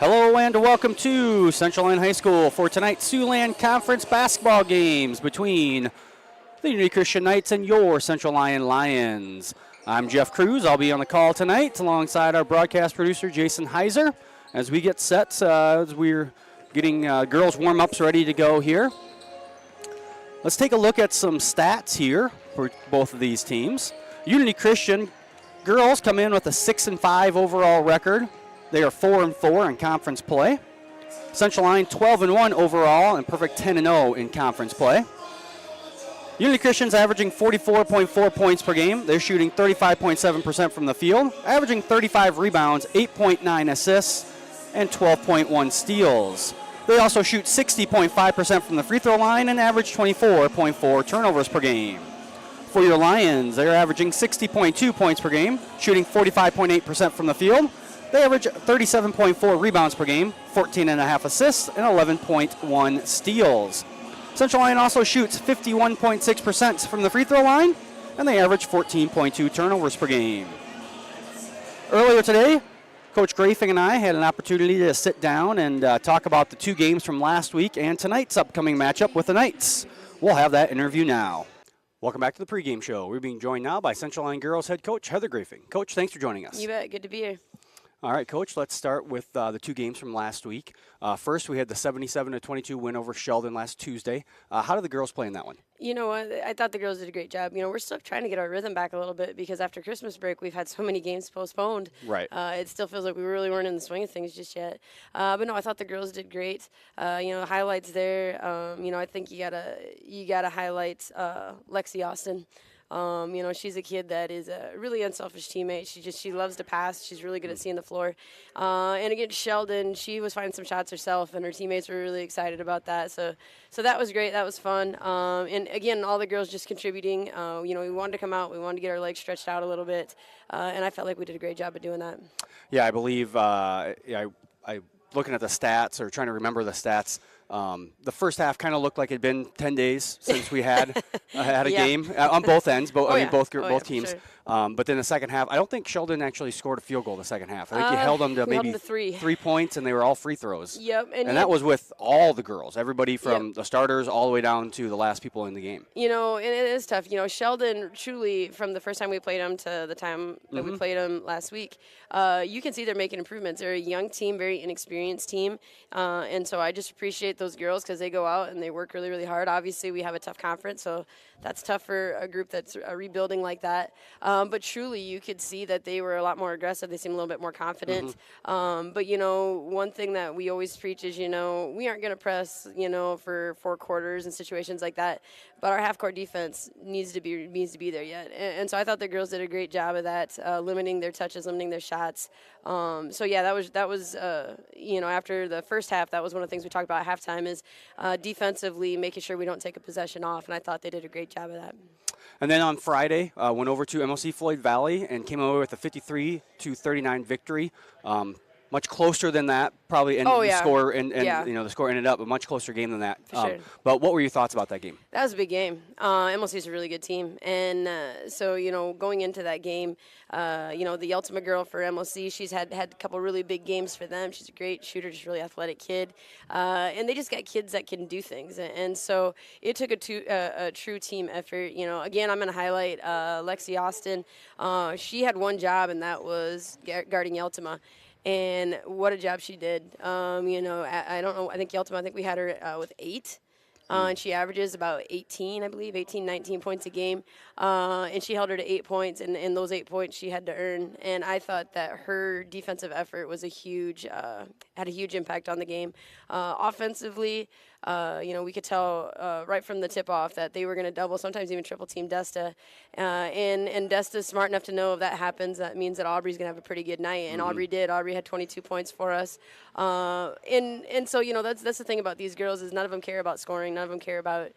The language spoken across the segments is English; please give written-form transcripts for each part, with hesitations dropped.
Hello and welcome to Central Lyon High School for tonight's Siouxland Conference basketball games between the Unity Christian Knights and your Central Lyon Lions. I'm Jeff Cruz. I'll be on the call tonight alongside our broadcast producer Jason Heiser as we get set, as we're getting girls warm-ups ready to go here. Let's take a look at some stats here for both of these teams. Unity Christian girls come in with a 6-5 overall record. They are 4-4 in conference play. Central Lyon 12-1 overall and perfect 10-0 in conference play. Unity Christian's averaging 44.4 points per game. They're shooting 35.7% from the field, averaging 35 rebounds, 8.9 assists, and 12.1 steals. They also shoot 60.5% from the free throw line and average 24.4 turnovers per game. For your Lions, they're averaging 60.2 points per game, shooting 45.8% from the field. They average 37.4 rebounds per game, 14.5 assists, and 11.1 steals. Central Lyon also shoots 51.6% from the free throw line, and they average 14.2 turnovers per game. Earlier today, Coach Grafing and I had an opportunity to sit down and talk about the two games from last week and tonight's upcoming matchup with the Knights. We'll have that interview now. Welcome back to the pregame show. We're being joined now by Central Lyon girls head coach Heather Grafing. Coach, thanks for joining us. You bet. Good to be here. All right, Coach, let's start with the two games from last week. First, we had the 77-22 win over Sheldon last Tuesday. How did the girls play in that one? You know what? I thought the girls did a great job. You know, we're still trying to get our rhythm back a little bit because after Christmas break, we've had so many games postponed. Right. It still feels like we really weren't in the swing of things just yet. But no, I thought the girls did great. Highlights there. I think you gotta highlight Lexi Austin. She's a kid that is a really unselfish teammate. She loves to pass. She's really good at seeing the floor. And against Sheldon, she was finding some shots herself, and her teammates were really excited about that. So that was great. That was fun. And again, all the girls just contributing. We wanted to come out. We wanted to get our legs stretched out a little bit, and I felt like we did a great job of doing that. Yeah, I believe. I looking at the stats or trying to remember the stats. The first half kind of looked like it had been 10 days since we had a game on both ends, both teams. Sure. But then the second half, I don't think Sheldon actually scored a field goal the second half. I think he held them to maybe 3 points, and they were all free throws. Yep. And that was with all the girls, everybody from the starters all the way down to the last people in the game. And it is tough. Sheldon truly, from the first time we played them to the time that we played them last week, you can see they're making improvements. They're a young team, very inexperienced team. And so I just appreciate those girls because they go out and they work really, really hard. Obviously, we have a tough conference, so that's tough for a group that's rebuilding like that. But truly, you could see that they were a lot more aggressive. They seemed a little bit more confident. But one thing that we always preach is, we aren't going to press, for 4 quarters and situations like that. But our half-court defense needs to be there yet. And so I thought the girls did a great job of that, limiting their touches, limiting their shots. That was after the first half, that was one of the things we talked about at halftime is defensively making sure we don't take a possession off. And I thought they did a great job of that. And then on Friday, went over to MLC Floyd Valley and came away with a 53-39 victory. Much closer than that, probably the score the score ended up a much closer game than that. Sure. But what were your thoughts about that game? That was a big game. MLC is a really good team, and going into that game, the Ultima girl for MLC, she's had a couple really big games for them. She's a great shooter, just really athletic kid, and they just got kids that can do things, and so it took a true team effort. Again, I'm going to highlight Lexi Austin. She had one job, and that was guarding Ultima. And what a job she did. I don't know. I think Ultima, we had her with 8. And she averages about 18, 19 points a game. And she held her to 8 points, and those 8 points she had to earn. And I thought that her defensive effort was had a huge impact on the game. Offensively, we could tell right from the tip-off that they were going to double, sometimes even triple-team Desta. And Desta's smart enough to know if that happens, that means that Aubrey's going to have a pretty good night. And Aubrey did. Aubrey had 22 points for us. And so, that's the thing about these girls is none of them care about scoring. None of them care about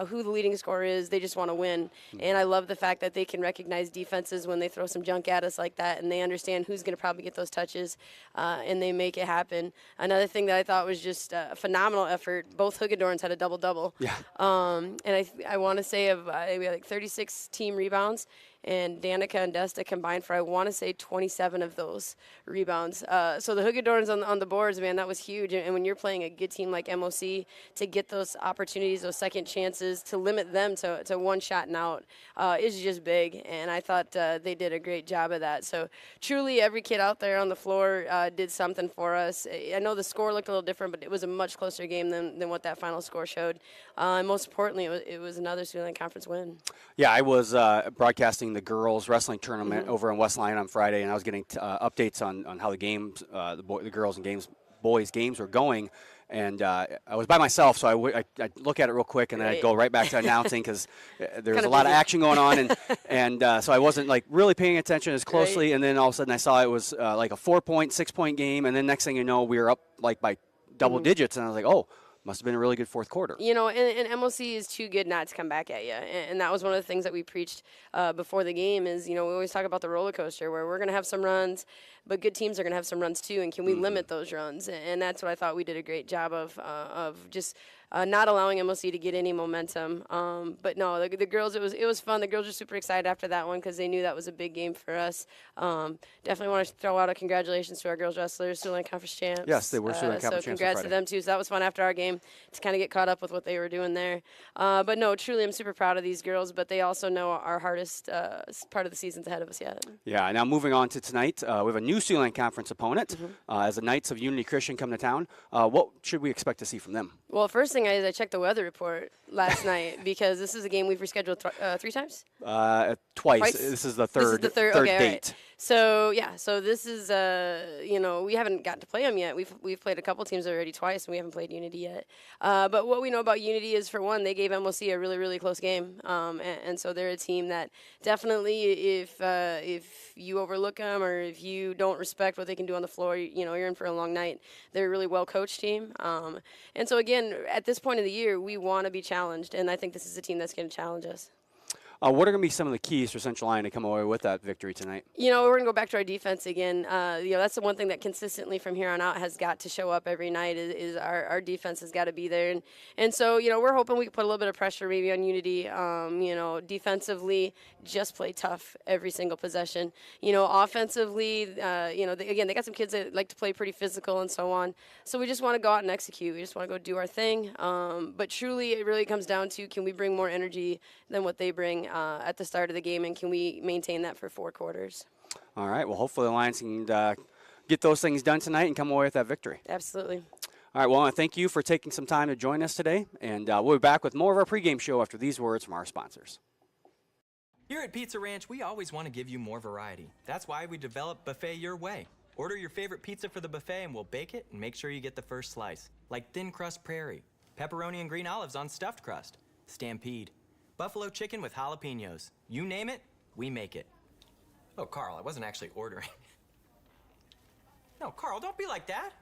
who the leading scorer is. They just want to win. And I love the fact that they can recognize defenses when they throw some junk at us like that, and they understand who's going to probably get those touches, and they make it happen. Another thing that I thought was just a phenomenal effort, both Hoogadorns had a double-double. Yeah. And I want to say we had 36 team rebounds, and Danica and Desta combined for, I want to say, 27 of those rebounds. So the Hoogadorns on the boards, man, that was huge. And when you're playing a good team like MOC, to get those opportunities, those second chances, to limit them to one shot and out is just big. And I thought they did a great job of that. So truly every kid out there on the floor did something for us. I know the score looked a little different, but it was a much closer game than what that final score showed. And most importantly, it was another Siouxland Conference win. Yeah, I was broadcasting the girls wrestling tournament over in West Lyon on Friday, and I was getting updates on how the games, the girls and boys games were going. And I was by myself, so I'd look at it real quick, and then I'd go right back to announcing because there was a lot of action going on, and so I wasn't like really paying attention as closely. Right. And then all of a sudden I saw it was like a 4-point, 6-point game, and then next thing you know, we were up like by double digits, and I was like, oh. Must have been a really good fourth quarter. You know, and MLC is too good not to come back at you. And that was one of the things that we preached before the game is, we always talk about the roller coaster where we're going to have some runs, but good teams are going to have some runs too. And can we limit those runs? And that's what I thought we did a great job of just not allowing MLC to get any momentum. But no, the girls, it was fun. The girls were super excited after that one because they knew that was a big game for us. Definitely want to throw out a congratulations to our girls wrestlers, Siouxland Conference champs. Yes, they were Siouxland Conference champs. So congrats to them too. So that was fun after our game to kind of get caught up with what they were doing there. But no, truly, I'm super proud of these girls. But they also know our hardest part of the season's ahead of us yet. Yeah. Now moving on to tonight, we have a new Siouxland Conference opponent as the Knights of Unity Christian come to town. What should we expect to see from them? Well, first thing is I checked the weather report last night because this is a game we've rescheduled 3 times? Twice. This is the third, okay, date. Right. So, so this is, we haven't gotten to play them yet. We've played a couple teams already twice, and we haven't played Unity yet. But what we know about Unity is, for one, they gave MLC a really, really close game. And so they're a team that definitely, if you overlook them or if you don't respect what they can do on the floor, you're in for a long night. They're a really well-coached team. And so, again, at this point of the year, we want to be challenged, and I think this is a team that's going to challenge us. What are going to be some of the keys for Central Lyon to come away with that victory tonight? We're going to go back to our defense again. That's the one thing that consistently from here on out has got to show up every night is our defense has got to be there. And so, we're hoping we can put a little bit of pressure maybe on Unity. Defensively, just play tough every single possession. Offensively, they got some kids that like to play pretty physical and so on. So we just want to go out and execute. We just want to go do our thing. But truly, it really comes down to, can we bring more energy than what they bring at the start of the game, and can we maintain that for 4 quarters? All right. Well, hopefully the Lions can get those things done tonight and come away with that victory. Absolutely. All right. Well, I want to thank you for taking some time to join us today, and we'll be back with more of our pregame show after these words from our sponsors. Here at Pizza Ranch, we always want to give you more variety. That's why we developed Buffet Your Way. Order your favorite pizza for the buffet, and we'll bake it and make sure you get the first slice, like thin crust prairie, pepperoni and green olives on stuffed crust, Stampede, buffalo chicken with jalapenos. You name it, we make it. Oh, Carl, I wasn't actually ordering. No, Carl, don't be like that.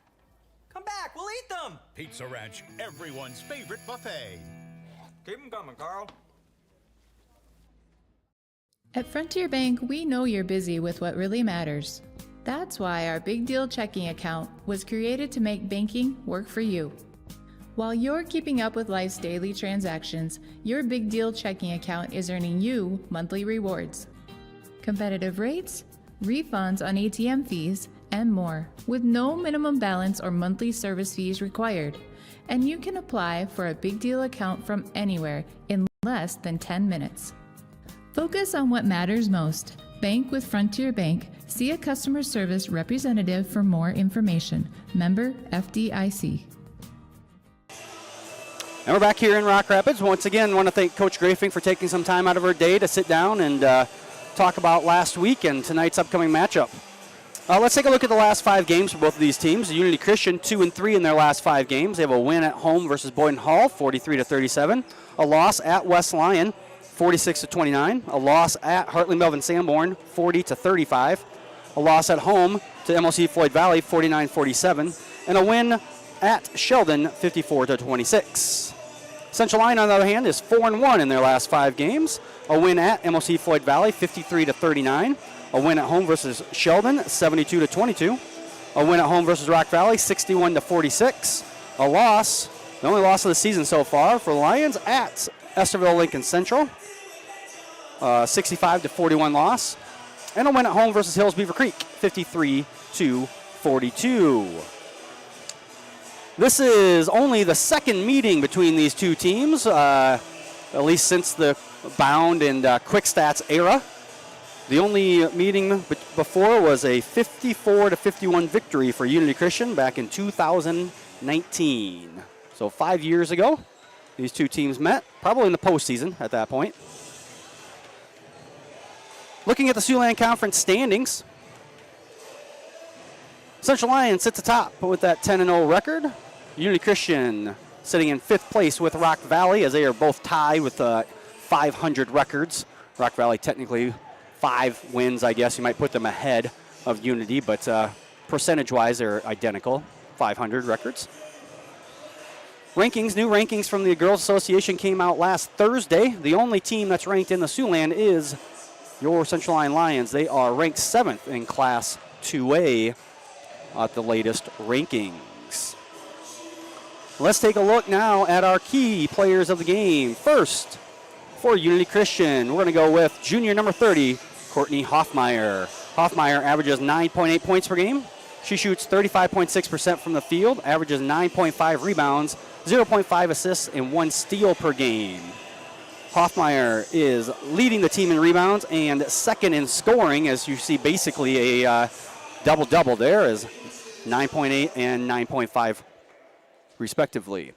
Come back, we'll eat them. Pizza Ranch, everyone's favorite buffet. Keep them coming, Carl. At Frontier Bank, we know you're busy with what really matters. That's why our Big Deal checking account was created to make banking work for you. While you're keeping up with life's daily transactions, your Big Deal checking account is earning you monthly rewards. Competitive rates, refunds on ATM fees, and more, with no minimum balance or monthly service fees required. And you can apply for a Big Deal account from anywhere in less than 10 minutes. Focus on what matters most. Bank with Frontier Bank. See a customer service representative for more information. Member FDIC. And we're back here in Rock Rapids. Once again, I want to thank Coach Grafing for taking some time out of her day to sit down and talk about last week and tonight's upcoming matchup. Let's take a look at the last 5 games for both of these teams. Unity Christian 2-3 in their last 5 games. They have a win at home versus Boyden Hall, 43-37. A loss at West Lyon, 46-29. A loss at Hartley Melvin Sanborn, 40-35. A loss at home to MLC Floyd Valley, 49-47. And a win at Sheldon, 54-26. Central Lyon, on the other hand, is 4-1 in their last 5 games. A win at MLC Floyd Valley, 53-39. A win at home versus Sheldon, 72-22. A win at home versus Rock Valley, 61-46. A loss, the only loss of the season so far for the Lions, at Estherville Lincoln Central. 65-41 loss. And a win at home versus Hills Beaver Creek, 53-42. This is only the second meeting between these two teams, at least since the Bound and Quick Stats era. The only meeting before was a 54-51 victory for Unity Christian back in 2019. So 5 years ago, these two teams met, probably in the postseason at that point. Looking at the Siouxland Conference standings, Central Lyon sits atop with that 10-0 record. Unity Christian sitting in 5th place with Rock Valley, as they are both tied with 500 records. Rock Valley technically 5 wins, I guess. You might put them ahead of Unity, but percentage-wise, they're identical, 500 records. Rankings, new rankings from the Girls Association came out last Thursday. The only team that's ranked in the Siouxland is your Central Lyon Lions. They are ranked 7th in Class 2A at the latest rankings. Let's take a look now at our key players of the game. First, for Unity Christian, we're going to go with junior number 30, Courtney Hoffmeyer. Hoffmeyer averages 9.8 points per game. She shoots 35.6% from the field, averages 9.5 rebounds, 0.5 assists, and 1 steal per game. Hoffmeyer is leading the team in rebounds and second in scoring, as you see basically a double-double there, as 9.8 and 9.5 respectively.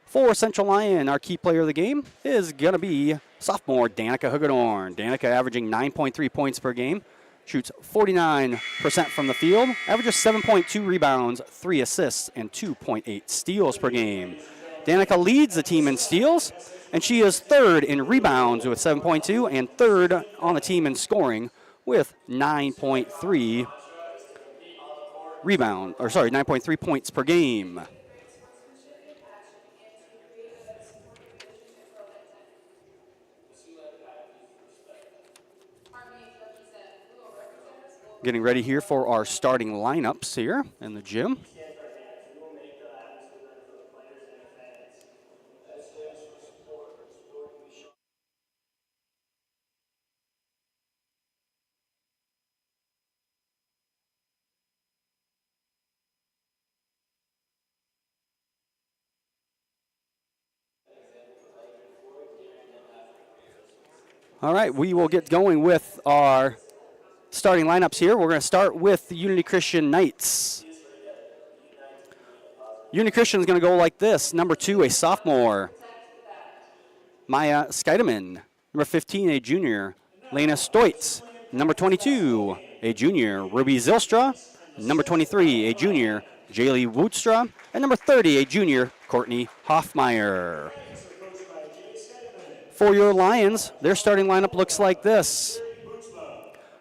For Central Lyon, our key player of the game is going to be sophomore Danica Hugedorn. Danica averaging 9.3 points per game, shoots 49% from the field, averages 7.2 rebounds, 3 assists, and 2.8 steals per game. Danica leads the team in steals, and she is 3rd in rebounds with 7.2 and 3rd on the team in scoring with 9.3 9.3 points per game. Getting ready here for our starting lineups here in the gym. All right, we will get going with our starting lineups here. We're going to start with the Unity Christian Knights. Unity Christian is going to go like this. Number 2, a sophomore, Maya Skeideman. Number 15, a junior, Lena Stoitz. Number 22, a junior, Ruby Zilstra. Number 23, a junior, Jaylee Woodstra. And number 30, a junior, Courtney Hoffmeyer. For your Lions, their starting lineup looks like this.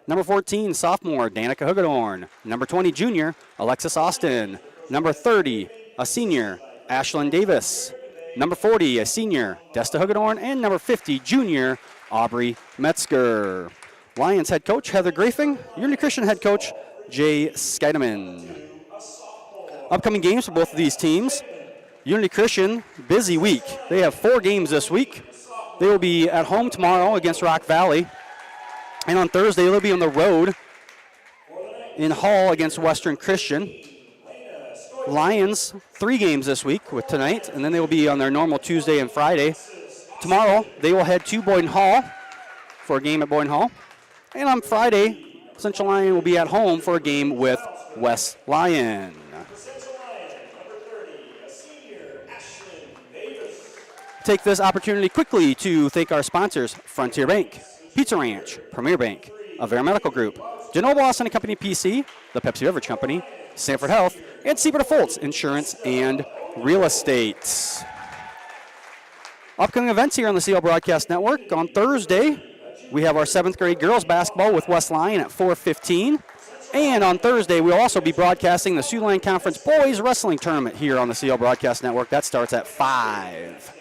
Number 14, sophomore, Danica Hugedorn. Number 20, junior, Alexis Austin. Number 30, a senior, Ashlyn Davis. Number 40, a senior, Desta Hugedorn. And number 50, junior, Aubrey Metzger. Lions head coach, Heather Ging. Unity Christian head coach, Jay Skeideman. Upcoming games for both of these teams. Unity Christian, busy week. They have 4 games this week. They will be at home tomorrow against Rock Valley. And on Thursday, they'll be on the road in Hall against Western Christian. Lions, 3 games this week with tonight, and then they will be on their normal Tuesday and Friday. Tomorrow, they will head to Boyden Hall for a game at Boyden Hall. And on Friday, Central Lyon will be at home for a game with West Lyon. Take this opportunity quickly to thank our sponsors, Frontier Bank, Pizza Ranch, Premier Bank, Avera Medical Group, Genoa Lawson & Company PC, the Pepsi Beverage Company, Sanford Health, and Siebert Foltz Insurance and Real Estate. Upcoming events here on the CL Broadcast Network. On Thursday, we have our 7th grade girls basketball with West Lyon at 4:15. And on Thursday, we'll also be broadcasting the Siouxland Conference Boys Wrestling Tournament here on the CL Broadcast Network. That starts at 5.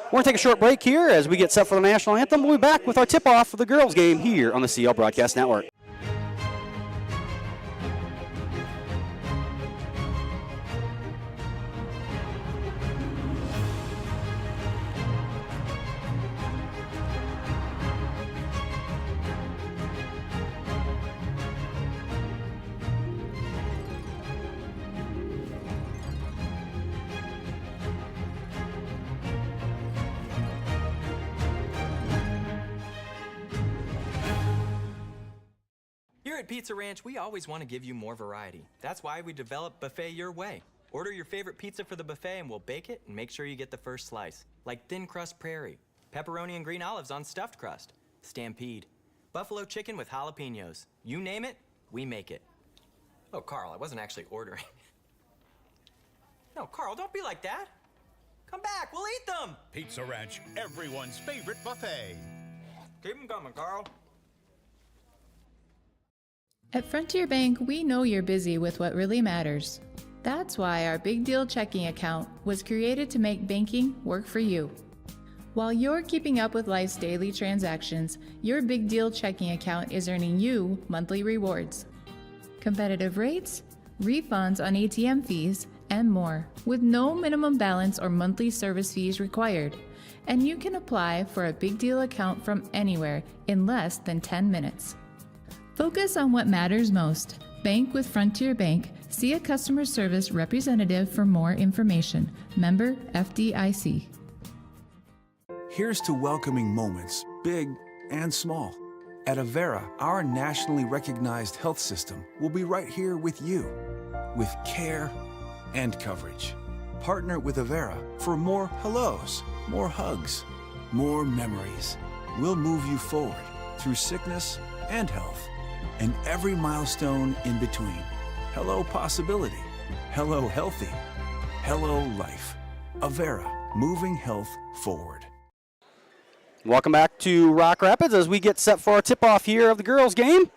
We're going to take a short break here as we get set for the national anthem. We'll be back with our tip-off for the girls' game here on the CL Broadcast Network. at Pizza Ranch, we always want to give you more variety. That's why we developed Buffet Your Way. Order your favorite pizza for the buffet and we'll bake it and make sure you get the first slice. Like thin crust prairie, pepperoni and green olives on stuffed crust, stampede, buffalo chicken with jalapenos. You name it, we make it. Oh, Carl, I wasn't actually ordering. No, Carl, don't be like that. Come back, we'll eat them. Pizza Ranch, everyone's favorite buffet. Keep them coming, Carl. At Frontier Bank, we know you're busy with what really matters. That's why our Big Deal checking account was created to make banking work for you. While you're keeping up with life's daily transactions, your Big Deal checking account is earning you monthly rewards. Competitive rates, refunds on ATM fees, and more, with no minimum balance or monthly service fees required. And you can apply for a Big Deal account from anywhere in less than 10 minutes. Focus on what matters most. Bank with Frontier Bank. See a customer service representative for more information. Member FDIC. Here's to welcoming moments, big and small. At Avera, our nationally recognized health system will be right here with you, with care and coverage. Partner with Avera for more hellos, more hugs, more memories. We'll move you forward through sickness and health, and every milestone in between. Hello possibility. Hello healthy. Hello life. Avera, moving health forward. Welcome back to Rock Rapids as we get set for our tip-off here of the girls' game.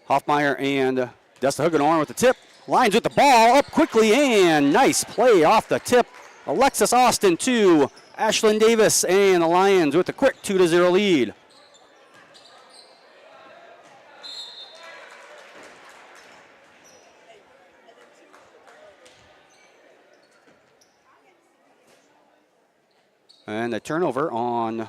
Hoffmeyer and Desta Huggenhorn with the tip. Lions with the ball up quickly and nice play off the tip. Alexis Austin to Ashlyn Davis and the Lions with a quick 2-0 lead. And the turnover on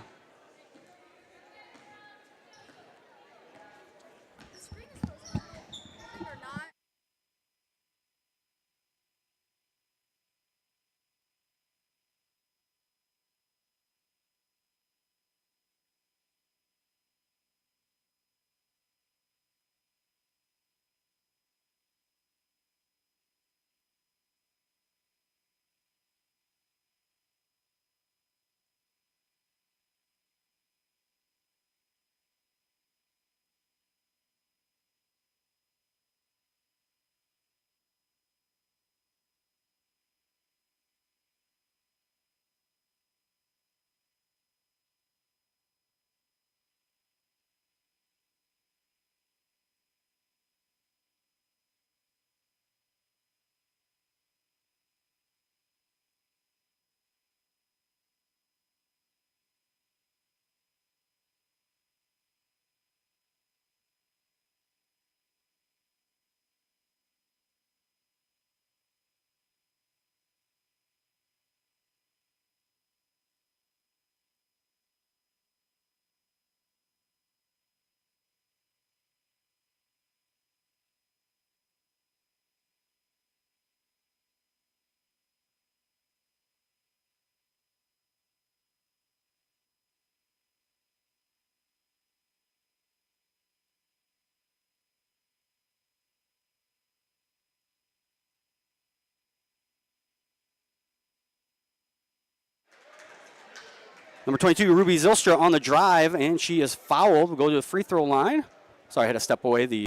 number 22, Ruby Zilstra on the drive, and she is fouled. We'll go to the free throw line. Sorry, I had to step away. The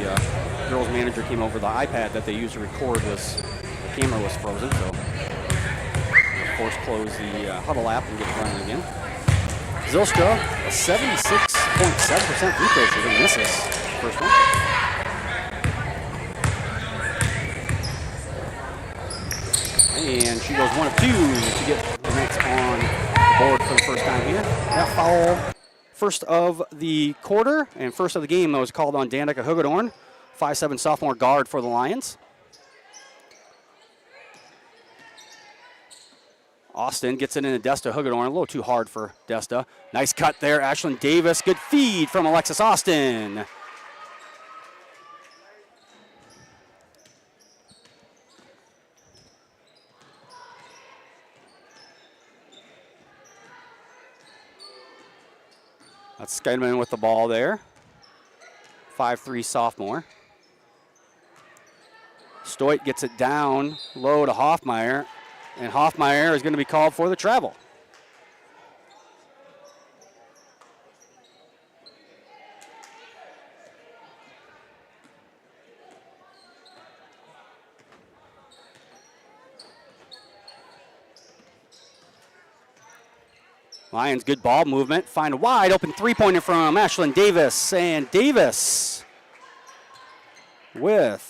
girls' manager came over the iPad that they used to record. The camera was frozen, so we'll force close the huddle app and get it running again. Zilstra, a 76.7% free throw. She didn't miss this first one. And she goes 1 of 2 to get the Knights on board for the first time here. That foul, first of the quarter and first of the game, that was called on Danica Huggenhorn, 5'7" sophomore guard for the Lions. Austin gets it into Desta Huggenhorn, a little too hard for Desta. Nice cut there, Ashlyn Davis. Good feed from Alexis Austin. That's Skidman with the ball there. 5'3" sophomore. Stoit gets it down low to Hoffmeyer, and Hoffmeyer is going to be called for the travel. Lions, good ball movement. Find a wide open three-pointer from Ashlyn Davis. And Davis with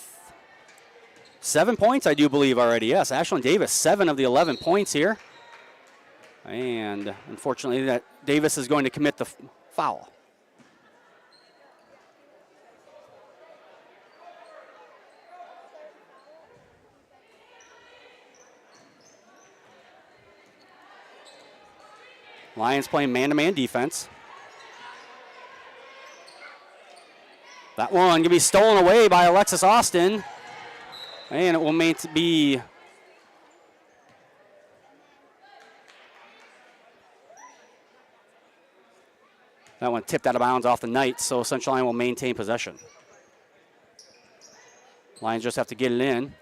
7 points, I do believe, already. Yes, Ashlyn Davis, 7 of the 11 points here. And unfortunately, that Davis is going to commit the foul. Lions playing man-to-man defense. That one going to be stolen away by Alexis Austin. And it will be that one tipped out of bounds off the Knights, so Central Lyon will maintain possession. Lions just have to get it in.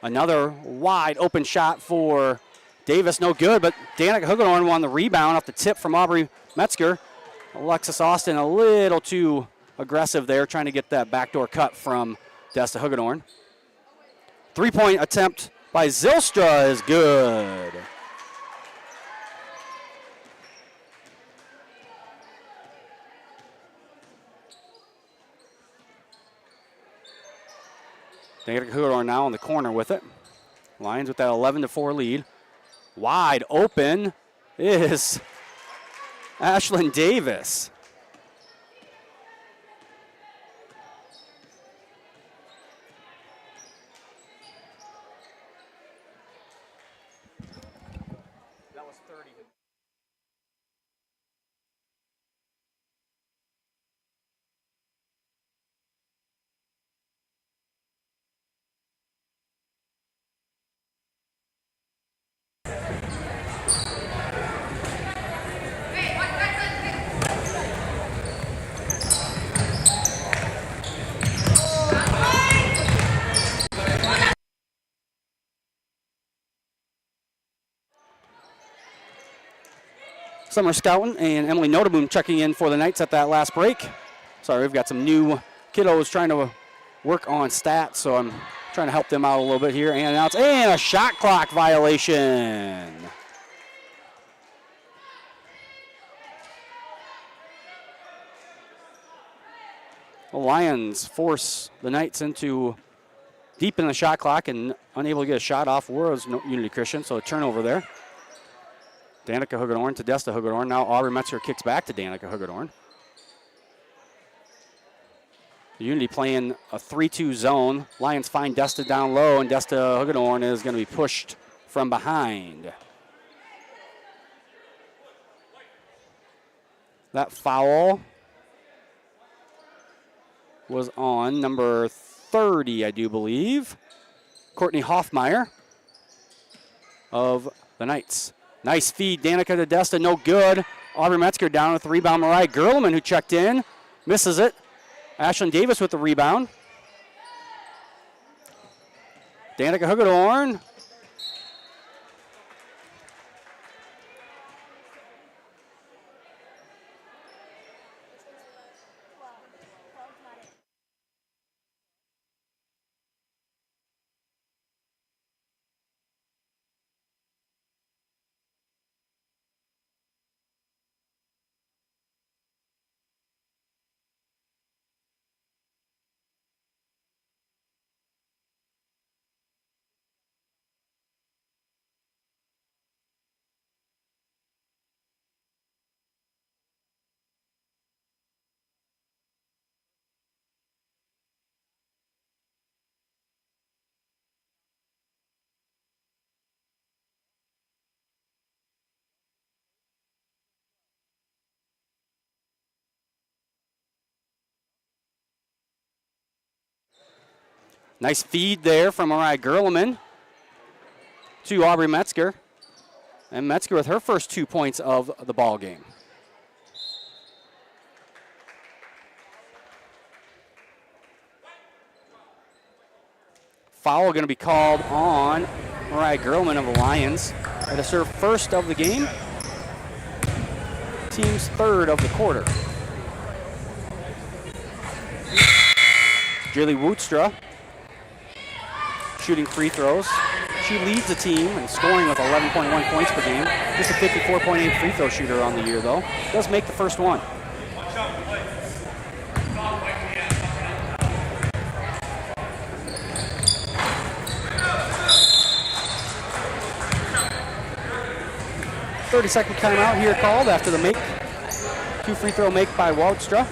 Another wide open shot for Davis, no good, but Danica Hugedorn won the rebound off the tip from Aubrey Metzger. Alexis Austin a little too aggressive there, trying to get that backdoor cut from Desta Hugedorn. Three-point attempt by Zylstra is good. Danica Hugedorn now in the corner with it. Lions with that 11-4 lead. Wide open is Ashlyn Davis. That was 30. Summer Scouting and Emily Notaboom checking in for the Knights at that last break. Sorry, we've got some new kiddos trying to work on stats, so I'm trying to help them out a little bit here. And a shot clock violation. The Lions force the Knights into deep in the shot clock and unable to get a shot off was Unity Christian, so a turnover there. Danica Hugedorn to Desta Hugedorn. Now Aubrey Metzger kicks back to Danica Hugedorn. Unity playing a 3-2 zone. Lions find Desta down low, and Desta Hugedorn is going to be pushed from behind. That foul was on number 30, I do believe. Courtney Hoffmeyer of the Knights. Nice feed, Danica to Desta, no good. Aubrey Metzger down with the rebound. Mariah Gerleman, who checked in, misses it. Ashlyn Davis with the rebound. Danica Hugedorn. Nice feed there from Mariah Gerleman to Aubrey Metzger. And Metzger with her first 2 points of the ball game. foul going to be called on Mariah Gerlman of the Lions. That'll serve first of the game. Team's third of the quarter. Jaylee Woodstra shooting free throws. She leads the team in scoring with 11.1 points per game. Just a 54.8 free throw shooter on the year, though. Does make the first one. "30-second timeout here called after the make. 2 free throw make by Woodstra.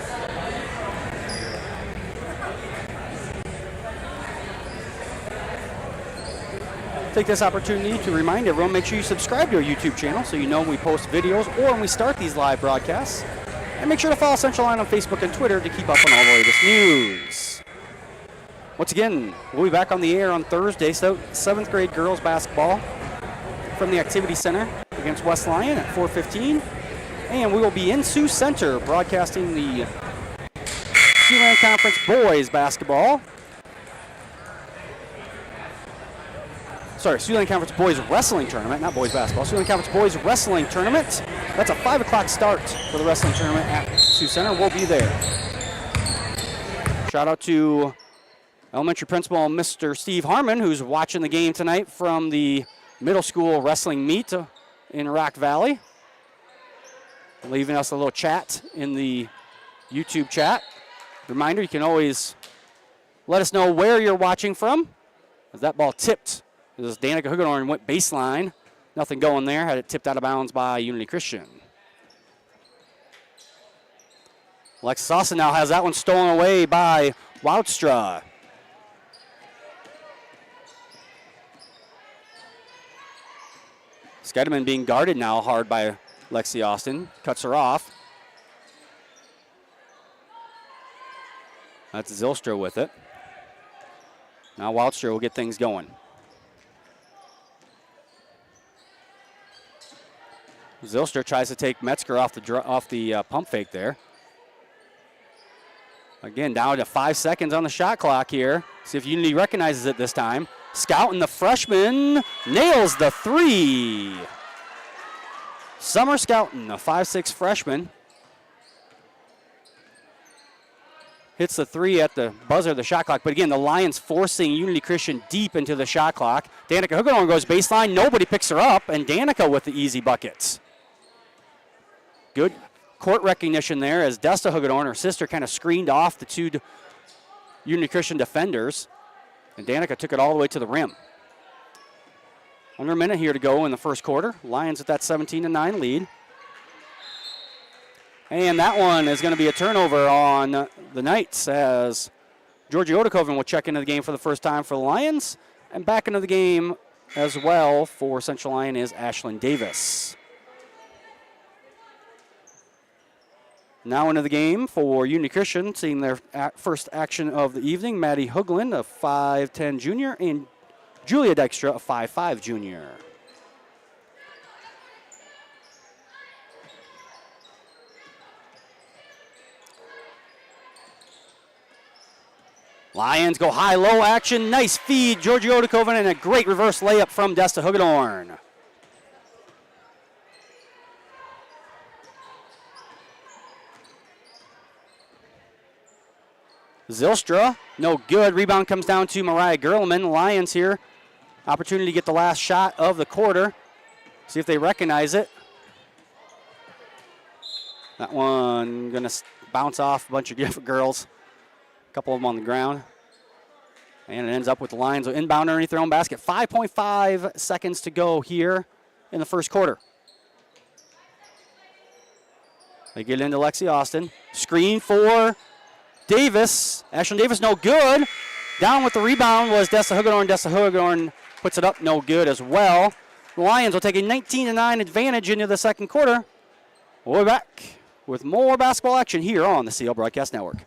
Take this opportunity to remind everyone, make sure you subscribe to our YouTube channel so you know when we post videos or when we start these live broadcasts. And make sure to follow Central Line on Facebook and Twitter to keep up on all the latest news. Once again, we'll be back on the air on Thursday, so 7th grade girls basketball from the Activity Center against West Lyon at 4:15. And we will be in Sioux Center broadcasting the Siouxland Conference boys basketball. Siouxland Conference Boys Wrestling Tournament, not boys basketball. Siouxland Conference Boys Wrestling Tournament. That's a 5 o'clock start for the wrestling tournament at Sioux Center. We'll be there. Shout out to elementary principal Mr. Steve Harmon, who's watching the game tonight from the middle school wrestling meet in Rock Valley. Leaving us a little chat in the YouTube chat. Reminder, you can always let us know where you're watching from. As that ball tipped. As Danica Huggenhorn went baseline. Nothing going there. Had it tipped out of bounds by Unity Christian. Alexis Austin now has that one stolen away by Woodstra. Skedeman being guarded now hard by Lexi Austin. Cuts her off. That's Zylstra with it. Now Woodstra will get things going. Zylstra tries to take Metzger off the pump fake there. Again, down to 5 seconds on the shot clock here. See if Unity recognizes it this time. Scouten, the freshman, nails the 3. Summer Scouten, a 5'6" freshman. Hits the 3 at the buzzer of the shot clock. But again, the Lions forcing Unity Christian deep into the shot clock. Danica Huggenhorn goes baseline. Nobody picks her up. And Danica with the easy buckets. Good court recognition there as Desta Huggenhorn, her sister, kind of screened off the 2 Unity Christian defenders. And Danica took it all the way to the rim. Under a minute here to go in the first quarter. Lions with that 17-9 lead. And that one is going to be a turnover on the Knights as Georgie Odekoven will check into the game for the first time for the Lions. And back into the game as well for Central Lyon is Ashlyn Davis. Now into the game for Unity Christian, seeing their first action of the evening. Maddie Hoogland, a 5'10" junior, and Julia Dykstra, a 5'5" junior. Lions go high-low action. Nice feed, Georgie Odekoven, and a great reverse layup from Desta Huggenhorn. Zylstra, no good. Rebound comes down to Mariah Gerlman. Lions here. Opportunity to get the last shot of the quarter. See if they recognize it. That one going to bounce off a bunch of different girls. A couple of them on the ground. And it ends up with the Lions inbound underneath their own basket. 5.5 seconds to go here in the first quarter. They get into Lexi Austin. Screen for Davis. Ashlyn Davis, no good. Down with the rebound was Desta Huggenhorn. Desta Huggenhorn puts it up, no good as well. The Lions will take a 19-9 advantage into the second quarter. We'll be back with more basketball action here on the CL Broadcast Network.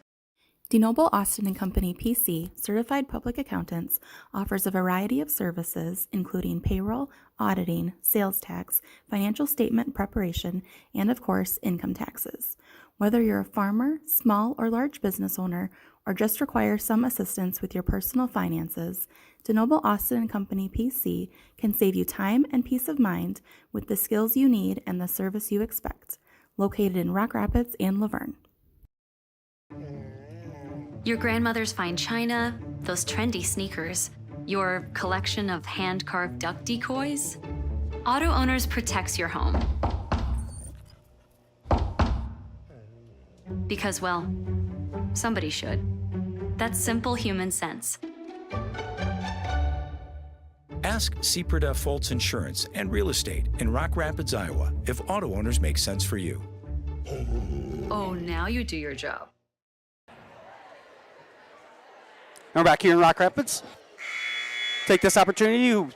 DeNoble Austin & Company PC, certified public accountants, offers a variety of services including payroll, auditing, sales tax, financial statement preparation, and of course, income taxes. Whether you're a farmer, small or large business owner, or just require some assistance with your personal finances, DeNoble Austin and Company PC can save you time and peace of mind with the skills you need and the service you expect. Located in Rock Rapids and Laverne. Your grandmother's fine china, those trendy sneakers, your collection of hand-carved duck decoys. Auto Owners protects your home. Because, well, somebody should. That's simple human sense. Ask Seaperda Foltz Insurance and Real Estate in Rock Rapids, Iowa, if Auto Owners make sense for you. Oh, now you do your job. And we're back here in Rock Rapids. Take this opportunity. You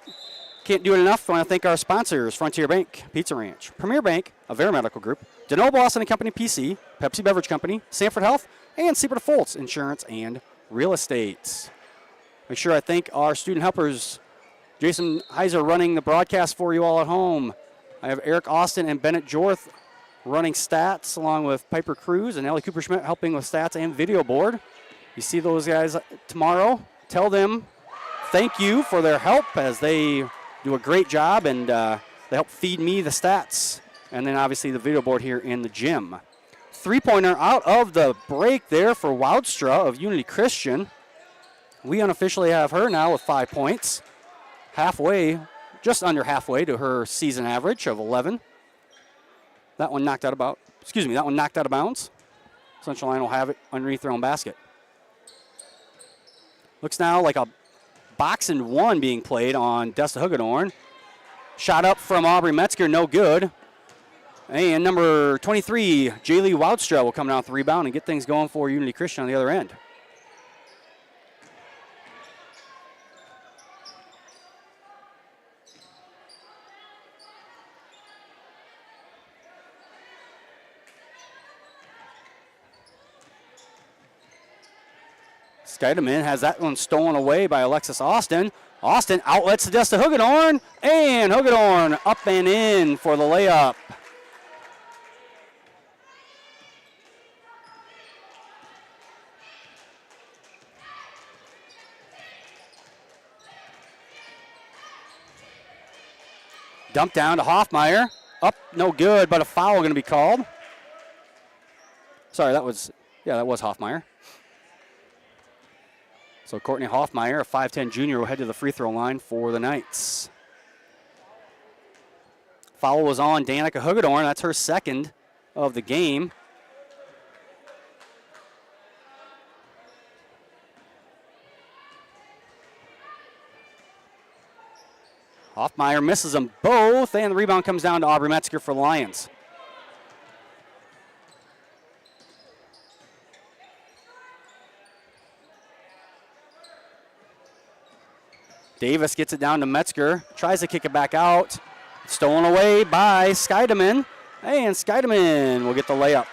can't do it enough. I want to thank our sponsors, Frontier Bank, Pizza Ranch, Premier Bank, Avera Medical Group, DeNoble Austin and Company PC, Pepsi Beverage Company, Sanford Health, and Seaperda Foltz Insurance and Real Estate. Make sure I thank our student helpers. Jason Heiser running the broadcast for you all at home. I have Eric Austin and Bennett Jorth running stats, along with Piper Cruz and Ellie Cooper-Schmidt helping with stats and video board. You see those guys tomorrow. Tell them thank you for their help, as they do a great job, and they help feed me the stats. And then obviously the video board here in the gym. Three-pointer out of the break there for Woudstra of Unity Christian. We unofficially have her now with 5 points. Halfway, just under halfway to her season average of 11. That one knocked out of bounds. Central Lyon will have it underneath their own basket. Looks now like a box and one being played on Desta Hugedorn. Shot up from Aubrey Metzger, no good. And number 23, Jaylee Woudstra, will come down with the rebound and get things going for Unity Christian on the other end. Skeideman has that one stolen away by Alexis Austin. Austin outlets to Desta Hugedorn, and Hugedorn up and in for the layup. Dump down to Hoffmeyer. Up, no good, but a foul going to be called. Sorry, that was Hoffmeyer. So Courtney Hoffmeyer, a 5'10 junior, will head to the free throw line for the Knights. Foul was on Danica Hugedorn. That's her second of the game. Hoffmeyer misses them both, and the rebound comes down to Aubrey Metzger for Lions. Davis gets it down to Metzger, tries to kick it back out. Stolen away by Skeideman, and Skeideman will get the layup.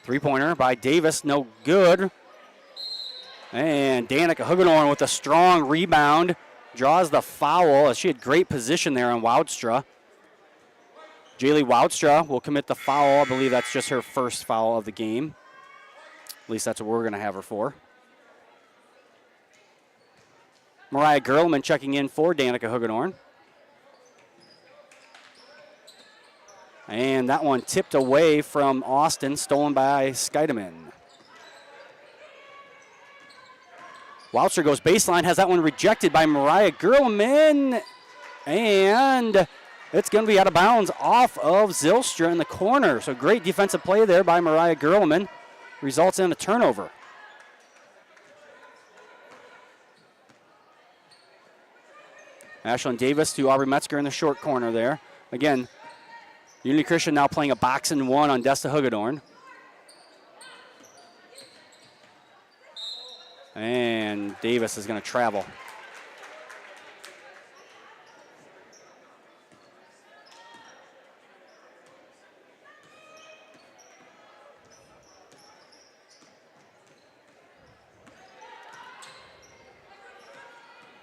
Three-pointer by Davis, no good. And Danica Hugedorn with a strong rebound. Draws the foul, as she had great position there on Woudstra. Jaylee Woudstra will commit the foul. I believe that's just her first foul of the game. At least that's what we're going to have her for. Mariah Gerlman checking in for Danica Hugedorn. And that one tipped away from Austin, stolen by Skeideman. Woudstra goes baseline, has that one rejected by Mariah Gerlman. And it's going to be out of bounds off of Zylstra in the corner. So great defensive play there by Mariah Gerlman. Results in a turnover. Ashlyn Davis to Aubrey Metzger in the short corner there. Again, Unity Christian now playing a box and one on Desta Hugedorn. And Davis is going to travel.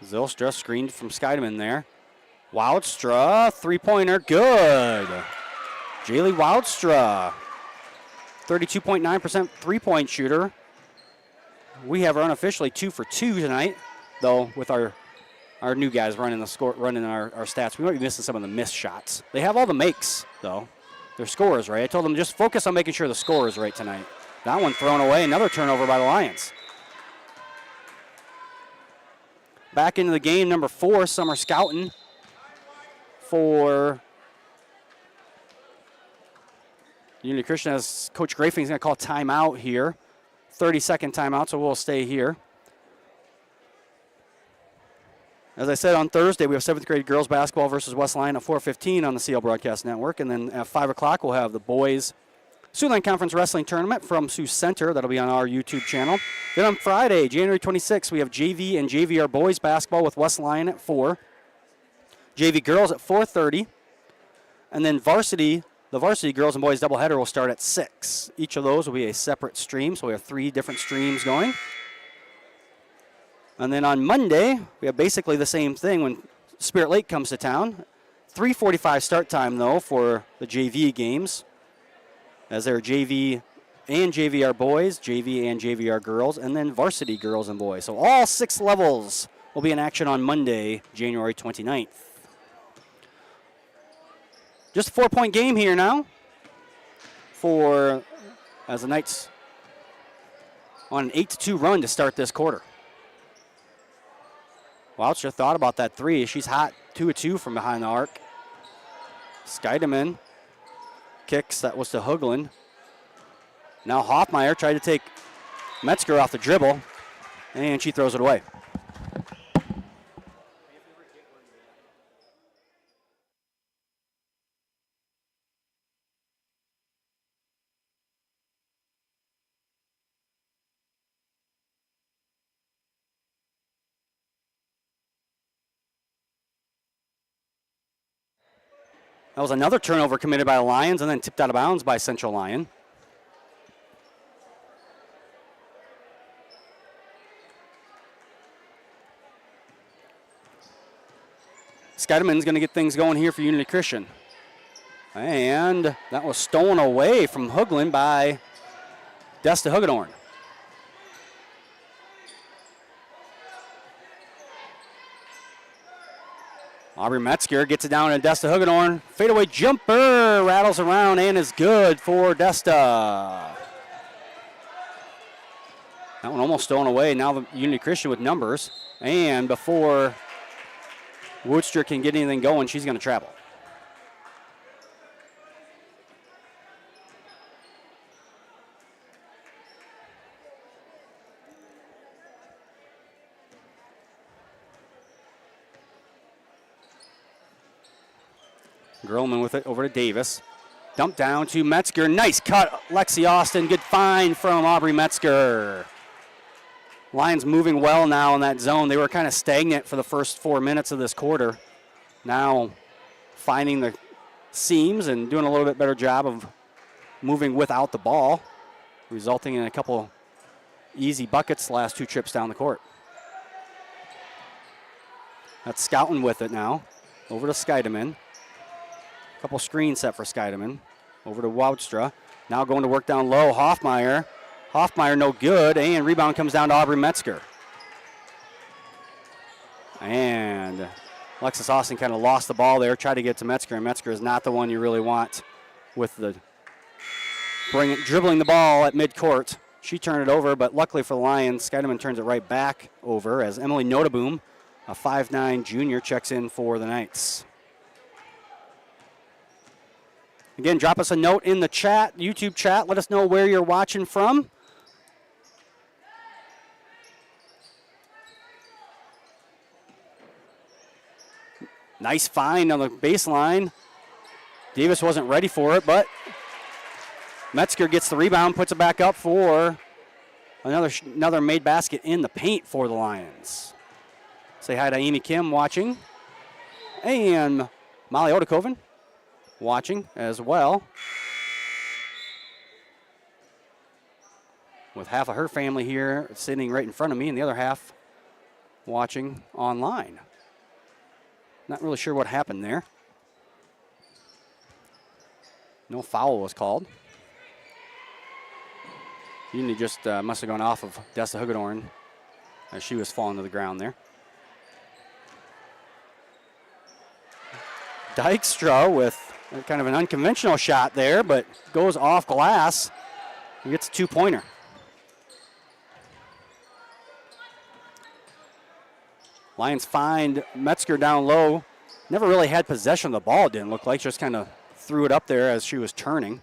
Zylstra screened from Skydman there. Wildstra, three-pointer, good. Jaylee Wildstra, 32.9% three-point shooter. We have her unofficially 2 for 2 tonight, though with our new guys running our stats. We might be missing some of the missed shots. They have all the makes, though. Their scores, right? I told them just focus on making sure the score is right tonight. That one thrown away, another turnover by the Lions. Back into the game, number 4, Summer Scoutin' for Unity Christian, as Coach Grafing's going to call timeout here. 30-second timeout, so we'll stay here. As I said, on Thursday, we have 7th grade girls basketball versus West Lyon at 4:15 on the CL Broadcast Network. And then at 5 o'clock, we'll have the boys Siouxland Conference Wrestling Tournament from Sioux Center. That'll be on our YouTube channel. Then on Friday, January 26th, we have JV and JVR boys basketball with West Lyon at 4. JV girls at 4:30. And then varsity, the varsity girls and boys doubleheader will start at 6. Each of those will be a separate stream, so we have 3 different streams going. And then on Monday, we have basically the same thing when Spirit Lake comes to town. 3:45 start time, though, for the JV games, as there are JV and JVR boys, JV and JVR girls, and then varsity girls and boys. So all 6 levels will be in action on Monday, January 29th. Just a 4-point game here now as the Knights on an 8-2 run to start this quarter. Wildstra thought about that 3. She's hot, 2 of 2 from behind the arc. Skydman kicks, that was to Hoagland. Now Hoffmeyer tried to take Metzger off the dribble, and she throws it away. That was another turnover committed by the Lions and then tipped out of bounds by Central Lyon. Skydman's going to get things going here for Unity Christian. And that was stolen away from Hoagland by Desta Hugedorn. Aubrey Metzger gets it down to Desta Hugedorn. Fadeaway jumper rattles around and is good for Desta. That one almost stolen away. Now the Unity Christian with numbers. And before Woodster can get anything going, she's going to travel. Grillman with it over to Davis. Dump down to Metzger. Nice cut, Lexi Austin. Good find from Aubrey Metzger. Lions moving well now in that zone. They were kind of stagnant for the first 4 minutes of this quarter. Now finding the seams and doing a little bit better job of moving without the ball, resulting in a couple easy buckets the last 2 trips down the court. That's Scoutin' with it now. Over to Skydman. Couple screens set for Skydman. Over to Wildstra. Now going to work down low. Hoffmeyer. Hoffmeyer no good, and rebound comes down to Aubrey Metzger. And Alexis Austin kind of lost the ball there, tried to get to Metzger, and Metzger is not the one you really want with the dribbling the ball at midcourt. She turned it over, but luckily for the Lions, Skydman turns it right back over as Emily Notaboom, a 5'9 junior, checks in for the Knights. Again, drop us a note in the chat, YouTube chat. Let us know where you're watching from. Nice find on the baseline. Davis wasn't ready for it, but Metzger gets the rebound, puts it back up for another made basket in the paint for the Lions. Say hi to Amy Kim watching. And Molly Odekoven watching as well, with half of her family here sitting right in front of me and the other half watching online. Not really sure what happened there. No foul was called. Unity just must have gone off of Desta Hugedorn as she was falling to the ground there. Dykstra with kind of an unconventional shot there, but goes off glass and gets a 2-pointer. Lions find Metzger down low. Never really had possession of the ball, it didn't look like. Just kind of threw it up there as she was turning.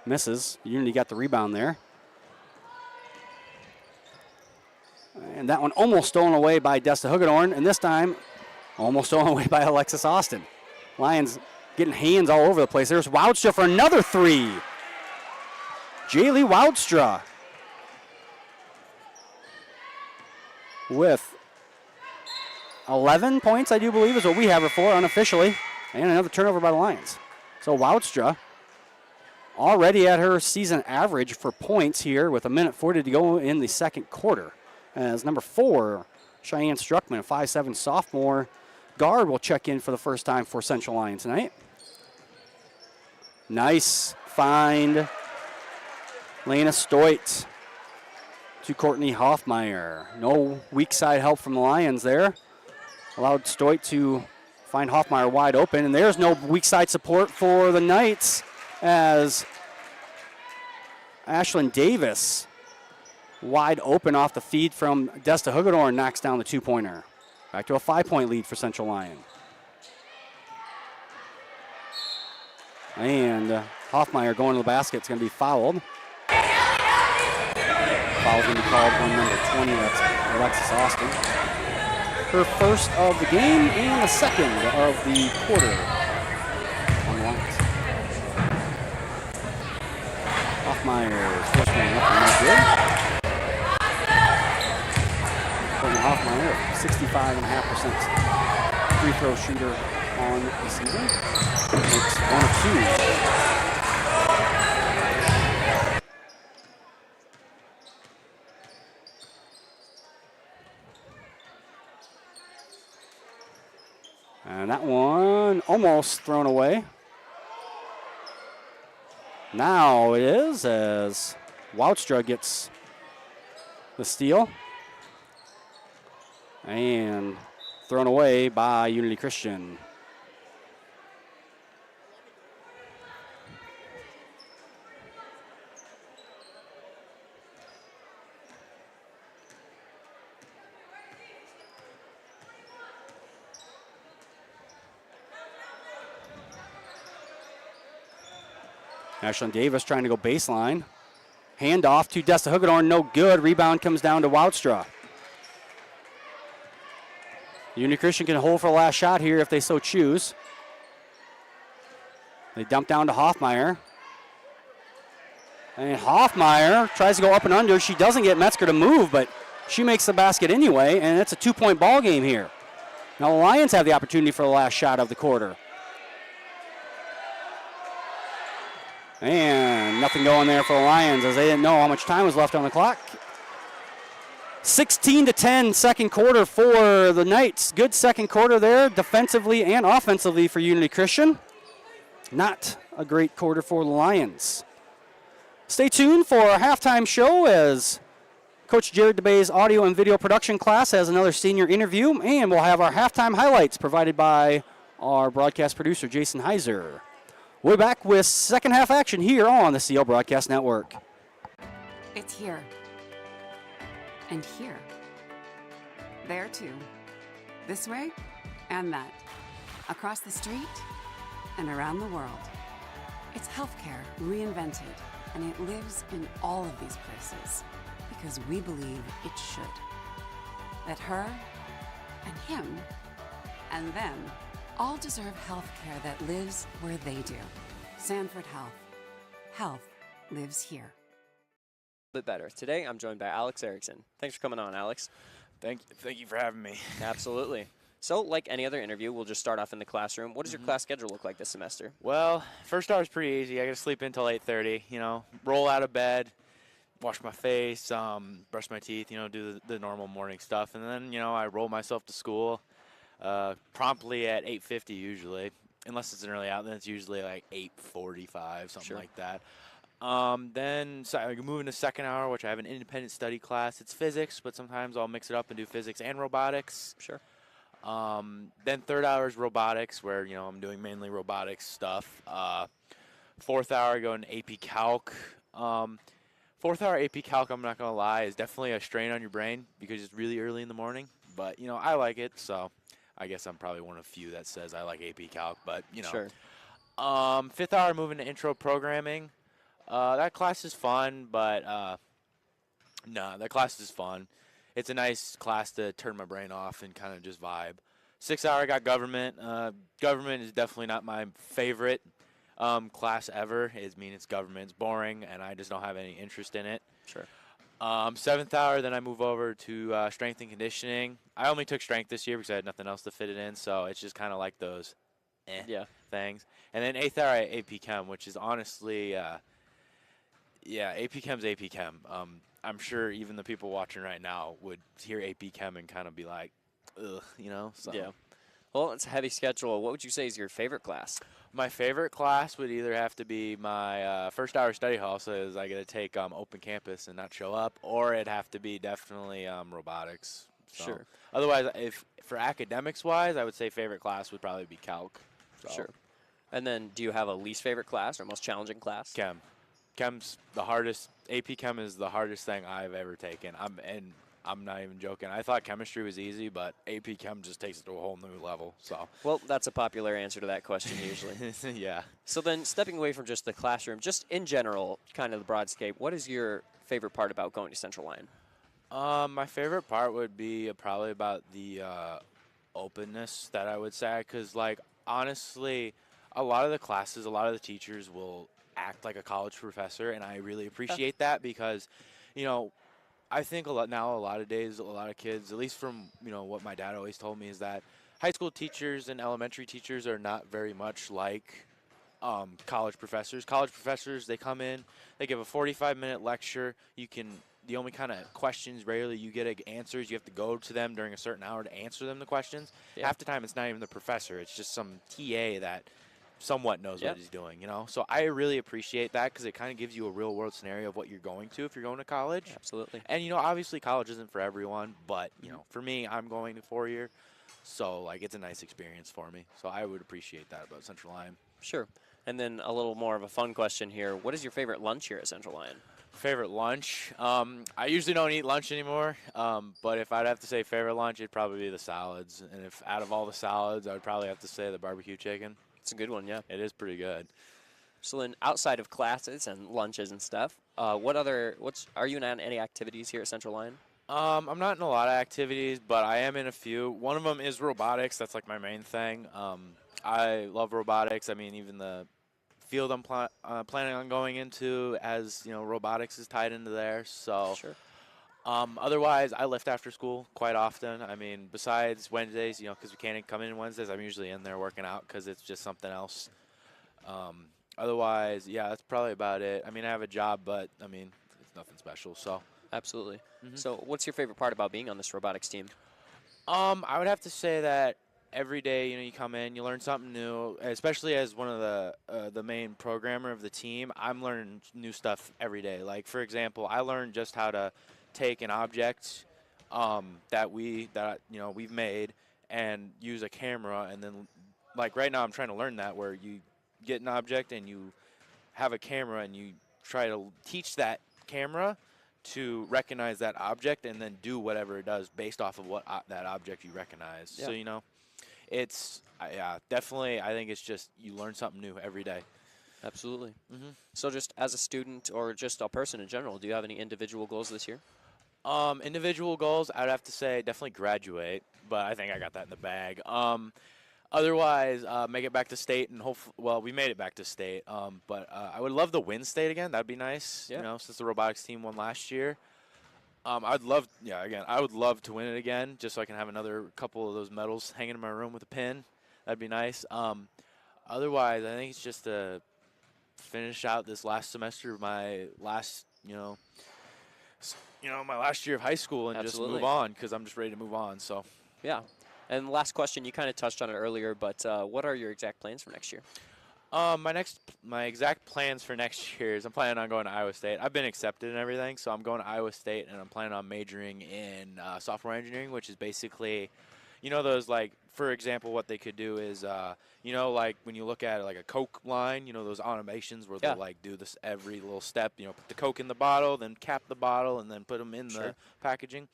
Misses. Unity got the rebound there. And that one almost stolen away by Desta Hugedorn, and this time almost stolen away by Alexis Austin. Lions getting hands all over the place. There's Woudstra for another 3. Jaylee Woudstra with 11 points, I do believe, is what we have her for unofficially. And another turnover by the Lions. So Woudstra already at her season average for points here with 1:40 to go in the second quarter. As number 4, Cheyenne Struckman, a 5'7" sophomore guard, will check in for the first time for Central Lyon tonight. Nice find. Lena Stoit to Courtney Hoffmeyer. No weak side help from the Lions there. Allowed Stoit to find Hoffmeyer wide open, and there's no weak side support for the Knights as Ashlyn Davis, wide open off the feed from Desta Hugedorn, knocks down the 2-pointer. Back to a 5-point lead for Central Lyon. And Hoffmeyer going to the basket. It's going to be fouled. Foul's going to be called on number 20. That's Alexis Austin. Her first of the game and the second of the quarter on the Lions. Hoffmeyer's first one up and not good. Courtney Hoffmeyer, 65.5% free throw shooter on the season. Makes 1 of 2. And that one almost thrown away. Now it is as Woudstra gets the steal. And thrown away by Unity Christian. Ashlyn Davis trying to go baseline. Hand off to Desta Hugedorn, no good. Rebound comes down to Woudstra. Unity Christian can hold for the last shot here if they so choose. They dump down to Hoffmeyer. And Hoffmeyer tries to go up and under. She doesn't get Metzger to move, but she makes the basket anyway, and it's a 2-point ball game here. Now the Lions have the opportunity for the last shot of the quarter. And nothing going there for the Lions as they didn't know how much time was left on the clock. 16-10 second quarter for the Knights. Good second quarter there defensively and offensively for Unity Christian. Not a great quarter for the Lions. Stay tuned for our halftime show as Coach Jared DeBay's audio and video production class has another senior interview, and we'll have our halftime highlights provided by our broadcast producer, Jason Heiser. We'll be back with second half action here on the CL Broadcast Network. It's here. And here. There too. This way and that. Across the street and around the world. It's healthcare reinvented, and it lives in all of these places because we believe it should. That her and him and them all deserve healthcare that lives where they do. Sanford Health. Health lives here. Bit better. Today, I'm joined by Alex Erickson. Thanks for coming on, Alex. Thank you for having me. Absolutely. So, like any other interview, we'll just start off in the classroom. What does your class schedule look like this semester? Well, first hour is pretty easy. I got to sleep until 8:30. You know, roll out of bed, wash my face, brush my teeth, do the normal morning stuff. And then, I roll myself to school promptly at 8:50 usually. Unless it's an early out, then it's usually like 8:45, something like that. Then I move into second hour, which I have an independent study class. It's physics, but sometimes I'll mix it up and do physics and robotics. Sure. Then third hour is robotics, where I'm doing mainly robotics stuff. Fourth hour, I go into AP Calc. Fourth hour AP Calc, I'm not gonna lie, is definitely a strain on your brain because it's really early in the morning. But I like it, so I guess I'm probably one of few that says I like AP Calc. But Sure. Fifth hour, moving to intro programming. That class is fun, but no, that class is fun. It's a nice class to turn my brain off and kind of just vibe. 6th hour, I got government. Government is definitely not my favorite class ever. It's government. It's boring, and I just don't have any interest in it. Sure. 7th hour, then I move over to strength and conditioning. I only took strength this year because I had nothing else to fit it in, so it's just kind of like those things. And then 8th hour, AP Chem, which is honestly, AP Chem's AP Chem. I'm sure even the people watching right now would hear AP Chem and kind of be like, ugh, So. Yeah. Well, it's a heavy schedule. What would you say is your favorite class? My favorite class would either have to be my first hour study hall, so is I get to take open campus and not show up, or it'd have to be definitely robotics. So. Sure. Otherwise, if for academics-wise, I would say favorite class would probably be Calc. So. Sure. And then do you have a least favorite class or most challenging class? Chem. Chem's the hardest. AP Chem is the hardest thing I've ever taken. I'm not even joking. I thought chemistry was easy, but AP Chem just takes it to a whole new level. So. Well, that's a popular answer to that question usually. Yeah. So then stepping away from just the classroom, just in general, kind of the broadscape, what is your favorite part about going to Central Lyon? My favorite part would be probably about the openness that I would say, because, honestly, a lot of the classes, a lot of the teachers will act like a college professor, and I really appreciate that because, I think a lot of days, a lot of kids, at least from, what my dad always told me, is that high school teachers and elementary teachers are not very much like college professors. College professors, they come in, they give a 45-minute lecture. The only kind of questions rarely you get answers. You have to go to them during a certain hour to answer them the questions. Yeah. Half the time, it's not even the professor. It's just some TA that somewhat knows what he's doing, So I really appreciate that because it kind of gives you a real-world scenario of what you're going to if you're going to college. Absolutely. And, obviously college isn't for everyone, but, for me, I'm going to 4-year. So, it's a nice experience for me. So I would appreciate that about Central Lyon. Sure. And then a little more of a fun question here. What is your favorite lunch here at Central Lyon? Favorite lunch? I usually don't eat lunch anymore, but if I'd have to say favorite lunch, it'd probably be the salads. And if out of all the salads, I would probably have to say the barbecue chicken. It's a good one, yeah. It is pretty good. So then outside of classes and lunches and stuff, are you in any activities here at Central Lyon? I'm not in a lot of activities, but I am in a few. One of them is robotics. That's my main thing. I love robotics. I mean, even the field I'm planning on going into, as robotics is tied into there. So, sure. Otherwise, I lift after school quite often. I mean, besides Wednesdays, because we can't come in Wednesdays, I'm usually in there working out because it's just something else. Otherwise, yeah, that's probably about it. I mean, I have a job, but I mean, it's nothing special. So. Absolutely. So, what's your favorite part about being on this robotics team? I would have to say that every day, you come in, you learn something new. Especially as one of the main programmer of the team, I'm learning new stuff every day. Like, for example, I learned just how to take an object that we've made and use a camera, and then right now I'm trying to learn that, where you get an object and you have a camera and you try to teach that camera to recognize that object and then do whatever it does based off of what that object you recognize. Yeah. So it's definitely, I think it's just you learn something new every day. Absolutely. So just as a student or just a person in general, do you have any individual goals this year? Individual goals, I'd have to say definitely graduate, but I think I got that in the bag. Otherwise, make it back to state, and we made it back to state. But I would love to win state again. That'd be nice. Yeah. Since the robotics team won last year. I would love to win it again, just so I can have another couple of those medals hanging in my room with a pin. That'd be nice. Otherwise, I think it's just to finish out this last semester, my last, my last year of high school and Absolutely. just move on, because I'm just ready to move on. So, Yeah. And last question, you kind of touched on it earlier, but what are your exact plans for next year? my exact plans for next year is I'm planning on going to Iowa State. I've been accepted and everything, so I'm going to Iowa State, and I'm planning on majoring in software engineering, which is basically, those, like, for example, what they could do is, like when you look at like a Coke line, those automations where they'll like do this every little step, put the Coke in the bottle, then cap the bottle, and then put them in the packaging.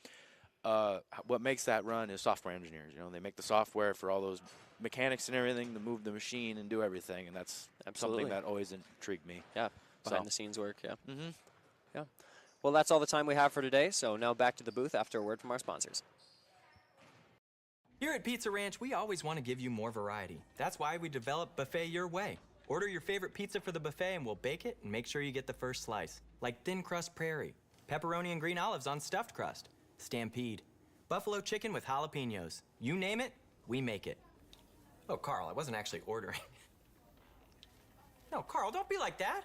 What makes that run is software engineers. They make the software for all those mechanics and everything to move the machine and do everything, and that's something that always intrigued me. Yeah, behind the scenes work, yeah. Mm-hmm. Yeah. Well, that's all the time we have for today, so now back to the booth after a word from our sponsors. Here at Pizza Ranch, we always want to give you more variety. That's why we developed Buffet Your Way. Order your favorite pizza for the buffet and we'll bake it and make sure you get the first slice. Like thin crust prairie, pepperoni and green olives on stuffed crust, stampede, buffalo chicken with jalapenos. You name it, we make it. Oh, Carl, I wasn't actually ordering. No, Carl, don't be like that.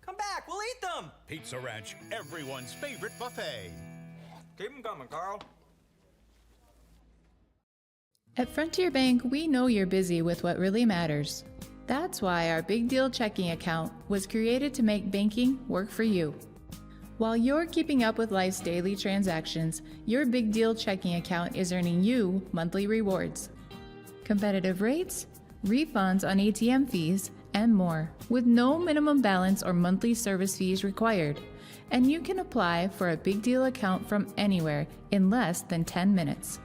Come back, we'll eat them. Pizza Ranch, everyone's favorite buffet. Keep them coming, Carl. At Frontier Bank, we know you're busy with what really matters. That's why our Big Deal checking account was created to make banking work for you. While you're keeping up with life's daily transactions, your Big Deal checking account is earning you monthly rewards. Competitive rates, refunds on ATM fees, and more, with no minimum balance or monthly service fees required. And you can apply for a Big Deal account from anywhere in less than 10 minutes.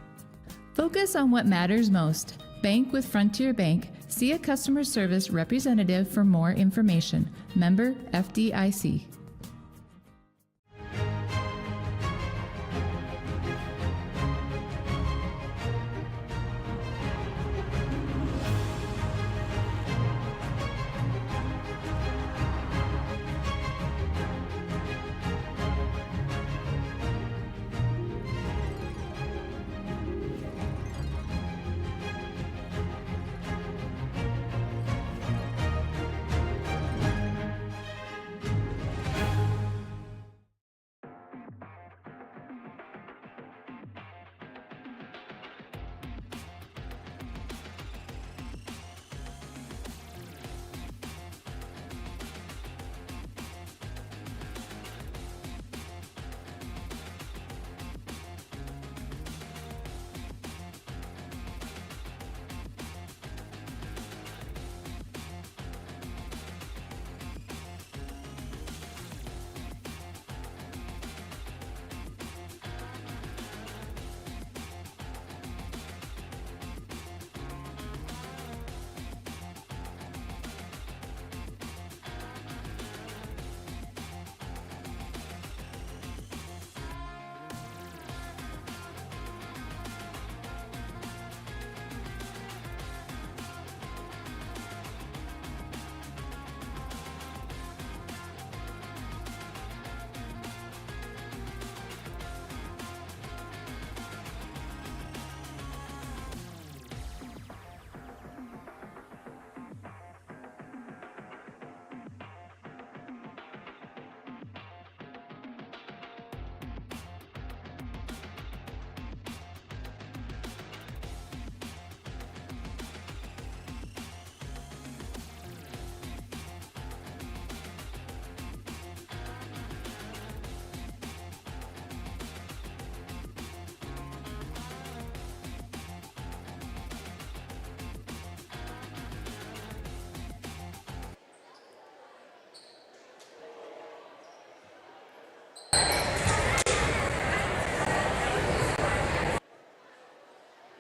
Focus on what matters most. Bank with Frontier Bank. See a customer service representative for more information. Member FDIC.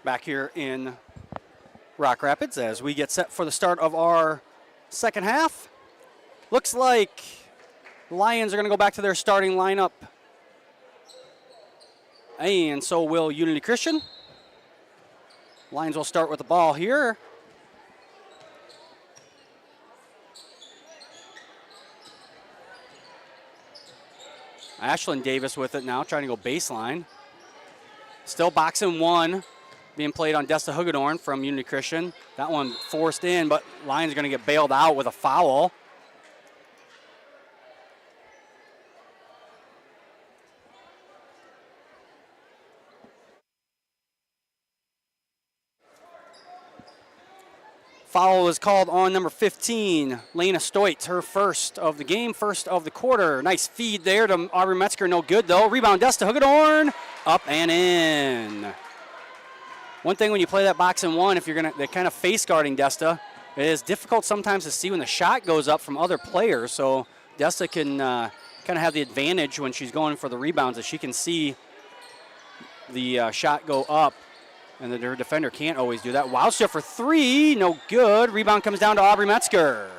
Back here in Rock Rapids as we get set for the start of our second half. Looks like the Lions are going to go back to their starting lineup. And so will Unity Christian. Lions will start with the ball here. Ashlyn Davis with it now, trying to go baseline. Still boxing one. Being played on Desta Hugedorn from Unity Christian. That one forced in, but Lions are going to get bailed out with a foul. Foul is called on number 15, Lena Stoitz, her first of the game, first of the quarter. Nice feed there to Aubrey Metzger, no good though. Rebound, Desta Hugedorn, up and in. One thing when you play that box and one, if they're kind of face guarding Desta, it is difficult sometimes to see when the shot goes up from other players. So Desta can kind of have the advantage when she's going for the rebounds, as she can see the shot go up. And her defender can't always do that. Wowster for three, no good. Rebound comes down to Aubrey Metzger.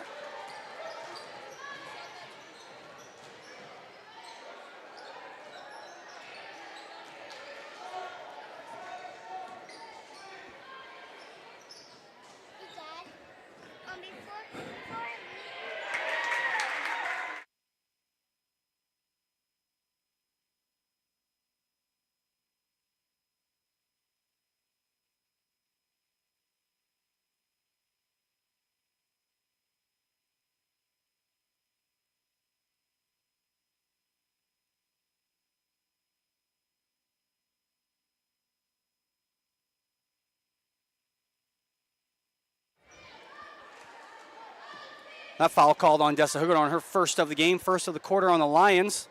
That foul called on Desta Hugedorn, her first of the game, first of the quarter on the Lions.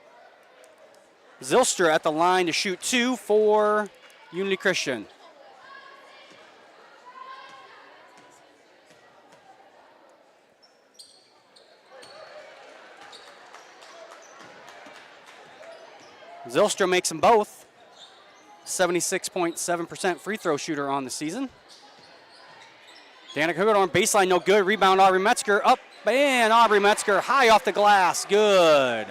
Zylstra at the line to shoot two for Unity Christian. Zylstra makes them both. 76.7% free throw shooter on the season. Danica Hugedorn, baseline, no good. Rebound, Aubrey Metzger, up, and Aubrey Metzger high off the glass, good.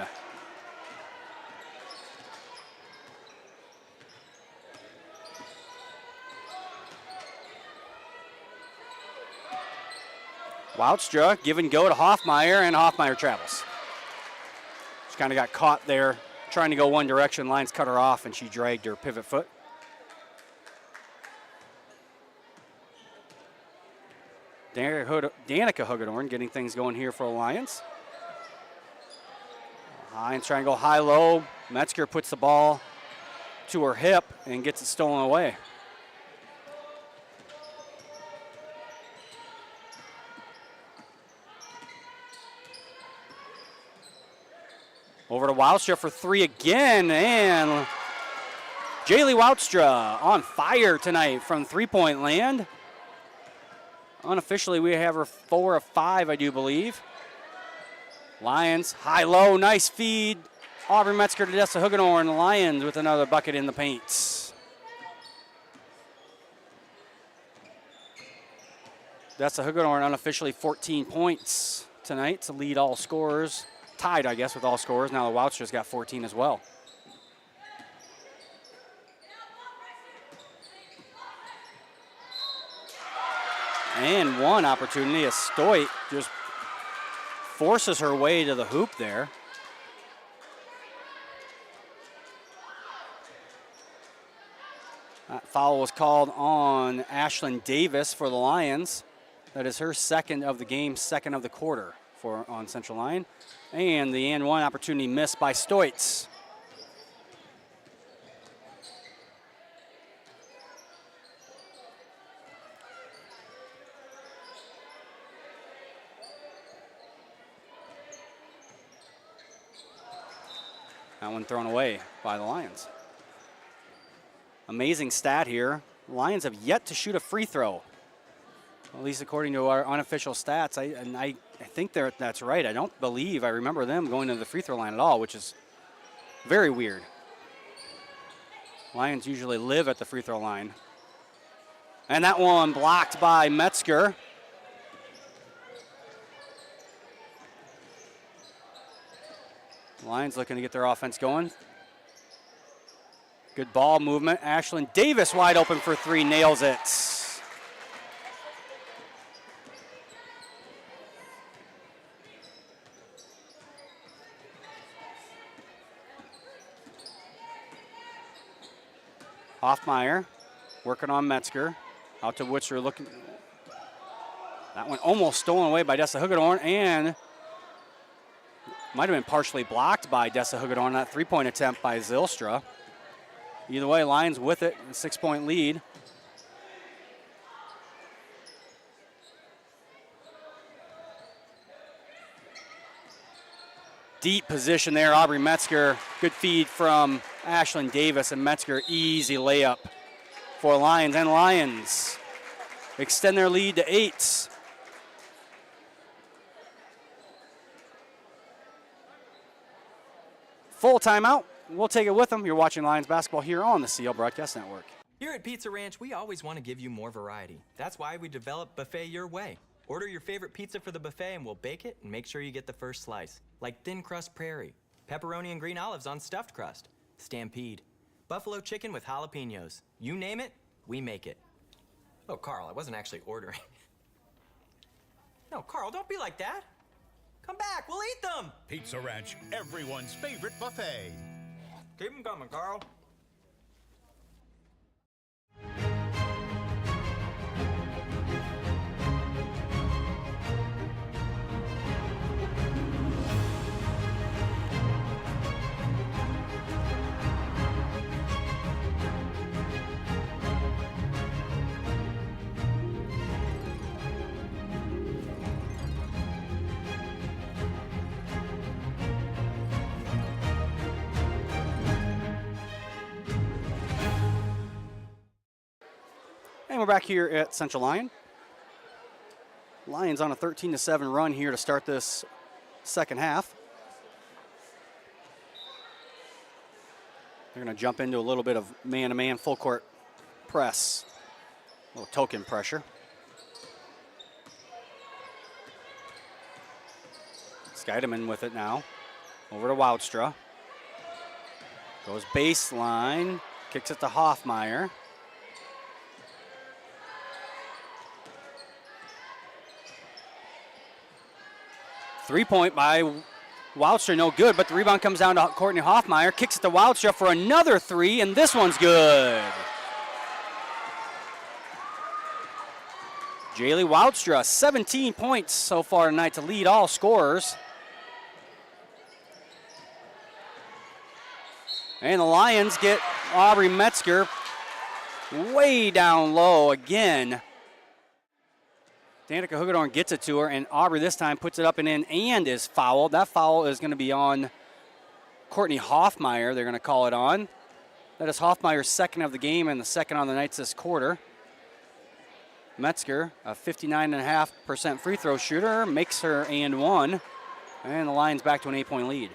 Woudstra, give and go to Hoffmeyer, and Hoffmeyer travels. She kind of got caught there, trying to go one direction. Lions cut her off, and she dragged her pivot foot. Danica Hugedorn getting things going here for the Lions. Lions trying to go high-low. Metzger puts the ball to her hip and gets it stolen away. Over to Woudstra for three again, and Jaylee Woudstra on fire tonight from three-point land. Unofficially, we have her 4 of 5, I do believe. Lions, high-low, nice feed. Aubrey Metzger to Desta Hugedorn. The Lions with another bucket in the paint. Desta Hugedorn unofficially 14 points tonight to lead all scorers. Tied, I guess, with all scorers. Now the Woutstra's got 14 as well. And one opportunity as Stoit just forces her way to the hoop there. That foul was called on Ashlyn Davis for the Lions. That is her second of the game, second of the quarter on Central Lyon. And the and one opportunity missed by Stoitz. That one thrown away by the Lions. Amazing stat here. The Lions have yet to shoot a free throw, at least according to our unofficial stats. I think that's right. I don't believe I remember them going to the free throw line at all, which is very weird. Lions usually live at the free throw line. And that one blocked by Metzger. Lions looking to get their offense going. Good ball movement. Ashlyn Davis wide open for three, nails it. Hoffmeyer working on Metzger. Out to Witzer looking. That one almost stolen away by Desta Hugedorn, and might have been partially blocked by Desta Hugedorn, that three-point attempt by Zylstra. Either way, Lions with it, a 6-point lead. Deep position there, Aubrey Metzger. Good feed from Ashlyn Davis, and Metzger, easy layup for Lions. And Lions extend their lead to 8. Full timeout. We'll take it with them. You're watching Lions basketball here on the CL Broadcast Network. Here at Pizza Ranch, we always want to give you more variety. That's why we developed Buffet Your Way. Order your favorite pizza for the buffet and we'll bake it and make sure you get the first slice. Like thin crust prairie, pepperoni and green olives on stuffed crust, stampede, buffalo chicken with jalapenos. You name it, we make it. Oh, Carl, I wasn't actually ordering. No, Carl, don't be like that. Come back, we'll eat them. Pizza Ranch, everyone's favorite buffet. Keep them coming, Carl. And we're back here at Central Lyon. Lions on a 13-7 run here to start this second half. They're going to jump into a little bit of man-to-man full court press. A little token pressure. Scheidemann with it now. Over to Woudstra. Goes baseline. Kicks it to Hoffmeyer. Three-point by Woudstra, no good, but the rebound comes down to Courtney Hoffmeyer. Kicks it to Woudstra for another three, and this one's good. Jaylee Woudstra, 17 points so far tonight to lead all scorers. And the Lions get Aubrey Metzger way down low again. Danica Hugedorn gets it to her, and Aubrey this time puts it up and in and is fouled. That foul is going to be on Courtney Hoffmeyer. They're going to call it on. That is Hoffmeyer's second of the game and the second on the night this quarter. Metzger, a 59.5% free throw shooter, makes her and one. And the Lions back to an 8-point lead.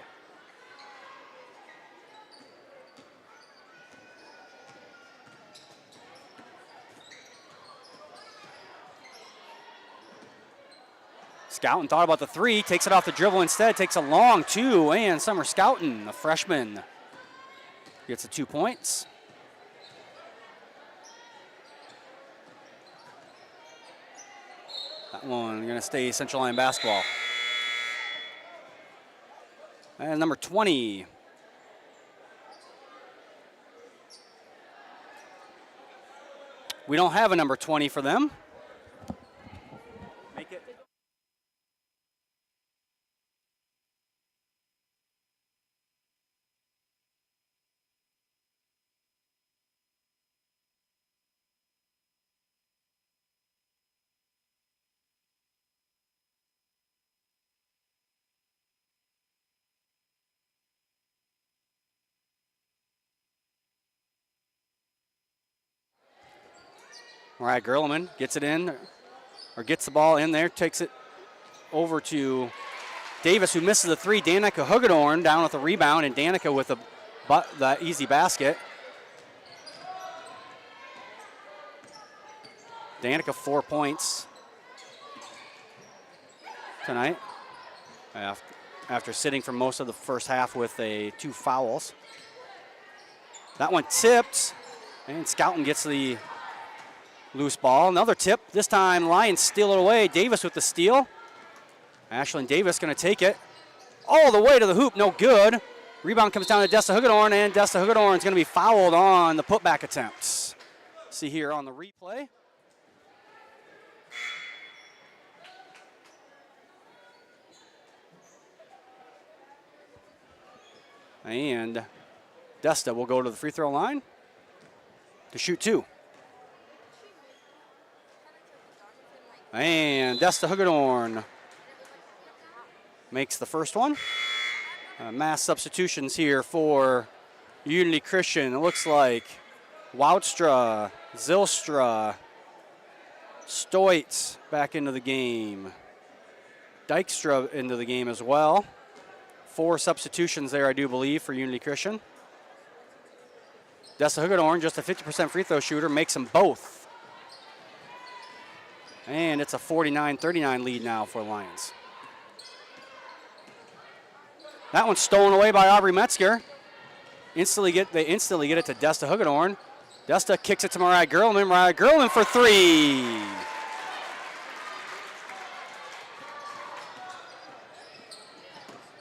Scouten thought about the three, takes it off the dribble instead, takes a long two, and Summer Scouten, the freshman, gets the 2 points. That one going to stay Central Lyon basketball. And number 20. We don't have a number 20 for them. Make it. All right, Gerleman gets it in, or gets the ball in there, takes it over to Davis, who misses the three. Danica Hugedorn down with the rebound, and Danica with the easy basket. Danica 4 points tonight after sitting for most of the first half with 2 fouls. That one tipped, and Scouten gets the loose ball. Another tip. This time Lions steal it away. Davis with the steal. Ashlyn Davis going to take it all the way to the hoop. No good. Rebound comes down to Desta Hugedorn, and Desta Hugedorn is going to be fouled on the putback attempts. See here on the replay. And Desta will go to the free throw line to shoot 2. And Desta Hugedorn makes the first one. Mass substitutions here for Unity Christian. It looks like Woudstra, Zylstra, Stoitz back into the game. Dykstra into the game as well. 4 substitutions there, I do believe, for Unity Christian. Desta Hugedorn, just a 50% free throw shooter, makes them both. And it's a 49-39 lead now for Lions. That one's stolen away by Aubrey Metzger. They instantly get it to Desta Hugedorn. Desta kicks it to Mariah Gerlman. Mariah Gerlman for 3.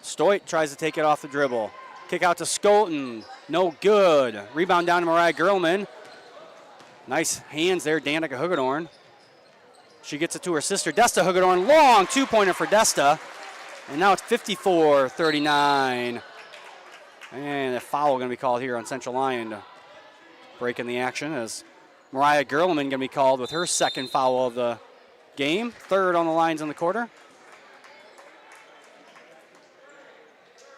Stoit tries to take it off the dribble. Kick out to Skolton. No good. Rebound down to Mariah Gerlman. Nice hands there, Danica Hugedorn. She gets it to her sister, Desta Hugedorn. Long two-pointer for Desta. And now it's 54-39. And a foul going to be called here on Central Lyon, breaking the action, as Mariah Gerlman going to be called with her second foul of the game. Third on the Lions in the quarter.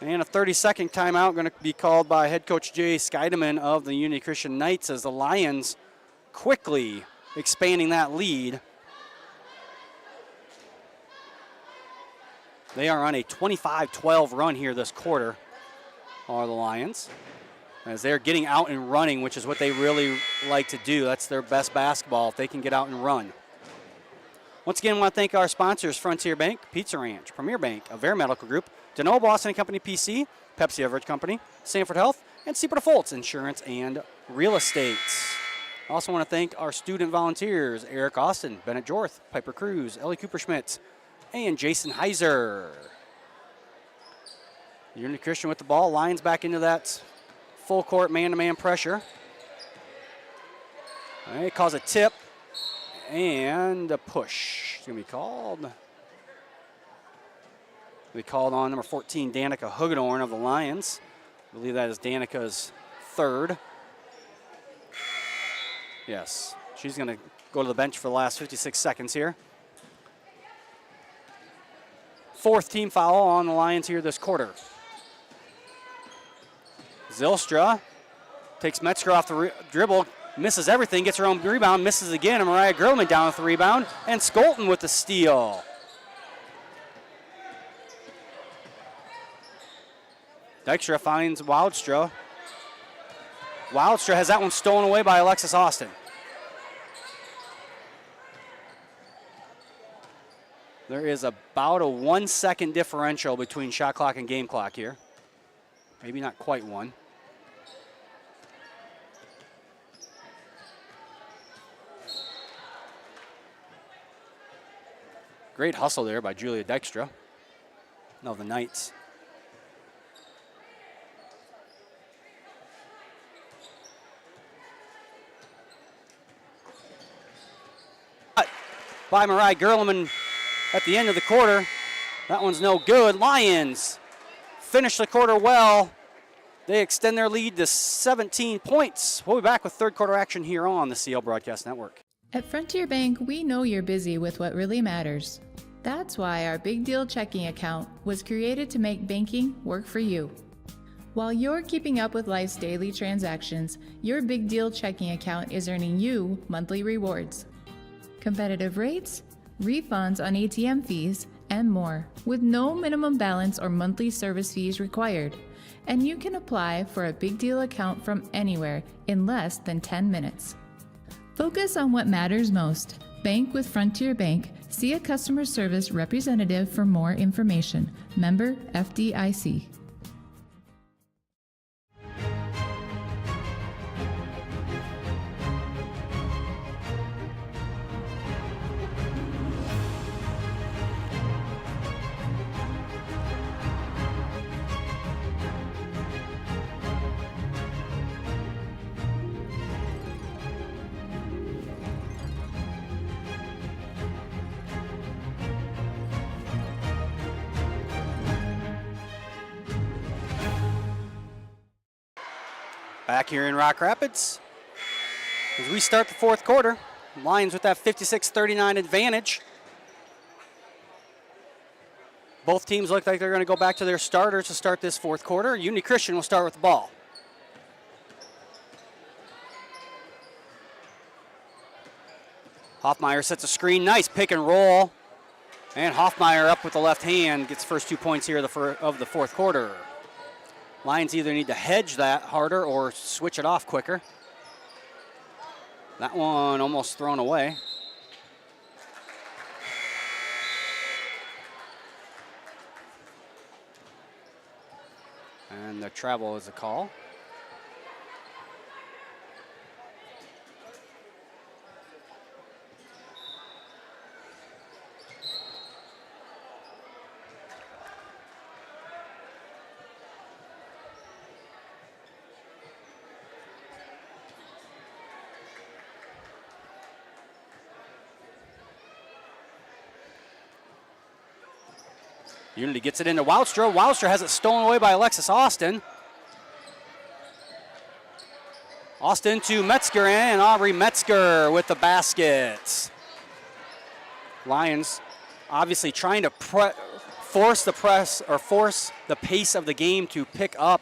And a 30-second timeout going to be called by head coach Jay Scheidemann of the Unity Christian Knights, as the Lions quickly expanding that lead. They are on a 25-12 run here this quarter, are the Lions, as they're getting out and running, which is what they really like to do. That's their best basketball, if they can get out and run. Once again, I want to thank our sponsors, Frontier Bank, Pizza Ranch, Premier Bank, Avera Medical Group, Denoble Boston Company PC, Pepsi Beverage Company, Sanford Health, and Seaport Foltz Insurance and Real Estate. I also want to thank our student volunteers, Eric Austin, Bennett Jorth, Piper Cruz, Ellie Cooper-Schmidt, and Jason Heiser. Unity Christian with the ball. Lions back into that full court man-to-man pressure. All right, calls a tip and a push. It's going to be called. We called on number 14, Danica Hugedorn of the Lions. I believe that is Danica's third. Yes, she's going to go to the bench for the last 56 seconds here. 4th team foul on the Lions here this quarter. Zylstra takes Metzger off the dribble, misses everything, gets her own rebound, misses again, and Mariah Gerlman down with the rebound, and Skolton with the steal. Dykstra finds Woudstra. Woudstra has that one stolen away by Alexis Austin. There is about a 1 second differential between shot clock and game clock here. Maybe not quite one. Great hustle there by Julia Dykstra of the Knights. By Mariah Gerlman at the end of the quarter. That one's no good. Lions finish the quarter well. They extend their lead to 17 points. We'll be back with third quarter action here on the CL Broadcast Network. At Frontier Bank, we know you're busy with what really matters. That's why our Big Deal checking account was created to make banking work for you. While you're keeping up with life's daily transactions, your Big Deal checking account is earning you monthly rewards. Competitive rates, refunds on ATM fees, and more, with no minimum balance or monthly service fees required. And you can apply for a Big Deal account from anywhere in less than 10 minutes. Focus on what matters most. Bank with Frontier Bank. See a customer service representative for more information. Member FDIC. Back here in Rock Rapids as we start the fourth quarter. Lions with that 56-39 advantage. Both teams look like they're going to go back to their starters to start this fourth quarter. Unity Christian will start with the ball. Hoffmeyer sets a screen. Nice pick and roll. And Hoffmeyer up with the left hand gets first 2 points here of the fourth quarter. Lions either need to hedge that harder or switch it off quicker. That one almost thrown away. And the travel is a call. Unity gets it into Wowstra. Wowstra has it stolen away by Alexis Austin. Austin to Metzger, and Aubrey Metzger with the basket. Lions obviously trying to force the pace of the game to pick up.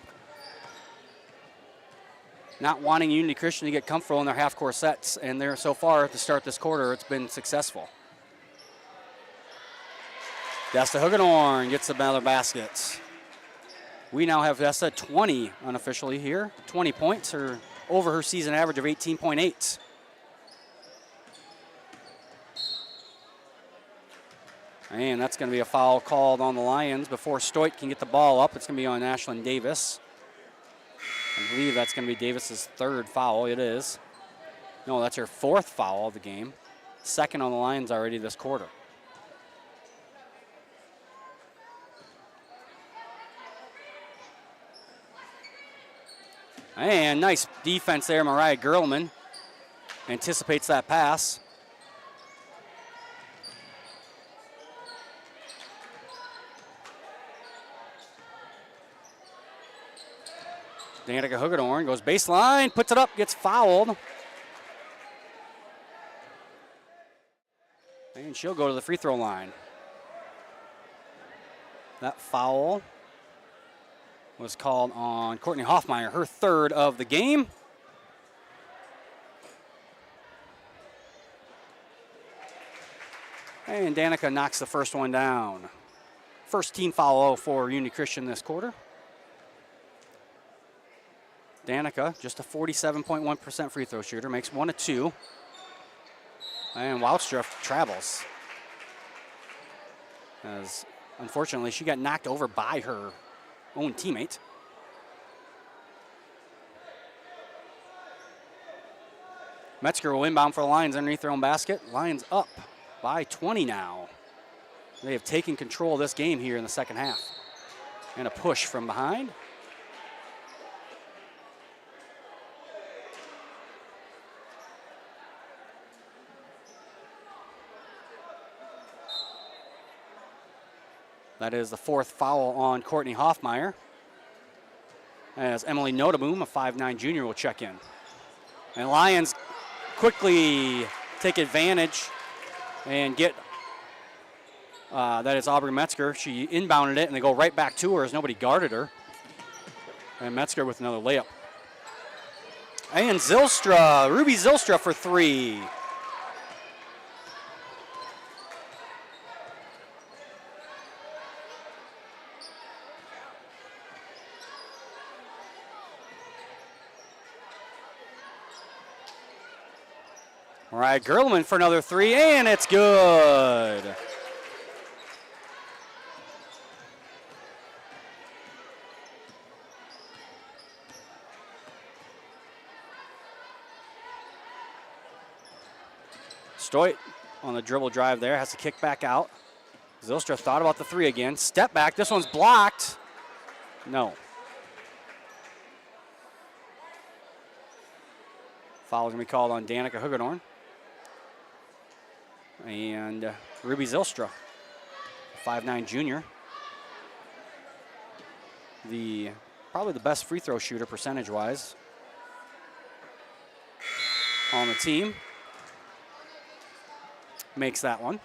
Not wanting Unity Christian to get comfortable in their half-court sets, and there so far to start this quarter, it's been successful. Desta Huggenhorn gets another basket. We now have Desta 20 unofficially here. 20 points, or over her season average of 18.8. And that's going to be a foul called on the Lions before Stoit can get the ball up. It's going to be on Ashlyn Davis. I believe that's going to be Davis's third foul. It is. No, that's her fourth foul of the game. Second on the Lions already this quarter. And nice defense there. Mariah Gerlman anticipates that pass. Danica Huggenhorn goes baseline, puts it up, gets fouled. And she'll go to the free throw line. That foul was called on Courtney Hoffmeyer, her third of the game. And Danica knocks the first one down. First team foul for Unity Christian this quarter. Danica, just a 47.1% free throw shooter, makes 1 of 2. And Wildstruff travels. As unfortunately, she got knocked over by her own teammate. Metzger will inbound for the Lions underneath their own basket. Lions up by 20 now. They have taken control of this game here in the second half. And a push from behind. That is the fourth foul on Courtney Hoffmeyer. As Emily Notaboom, a 5'9" junior, will check in. And Lions quickly take advantage and get, that is Aubrey Metzger. She inbounded it and they go right back to her as nobody guarded her. And Metzger with another layup. And Zylstra, Ruby Zylstra for 3. Mariah Gerlman for another 3, and it's good. Stoit on the dribble drive there, has to kick back out. Zylstra thought about the 3 again. Step back, this one's blocked. No. Foul's gonna be called on Danica Huggenhorn. And Ruby Zylstra, 5'9" junior. Probably the best free throw shooter percentage-wise on the team. Makes that one.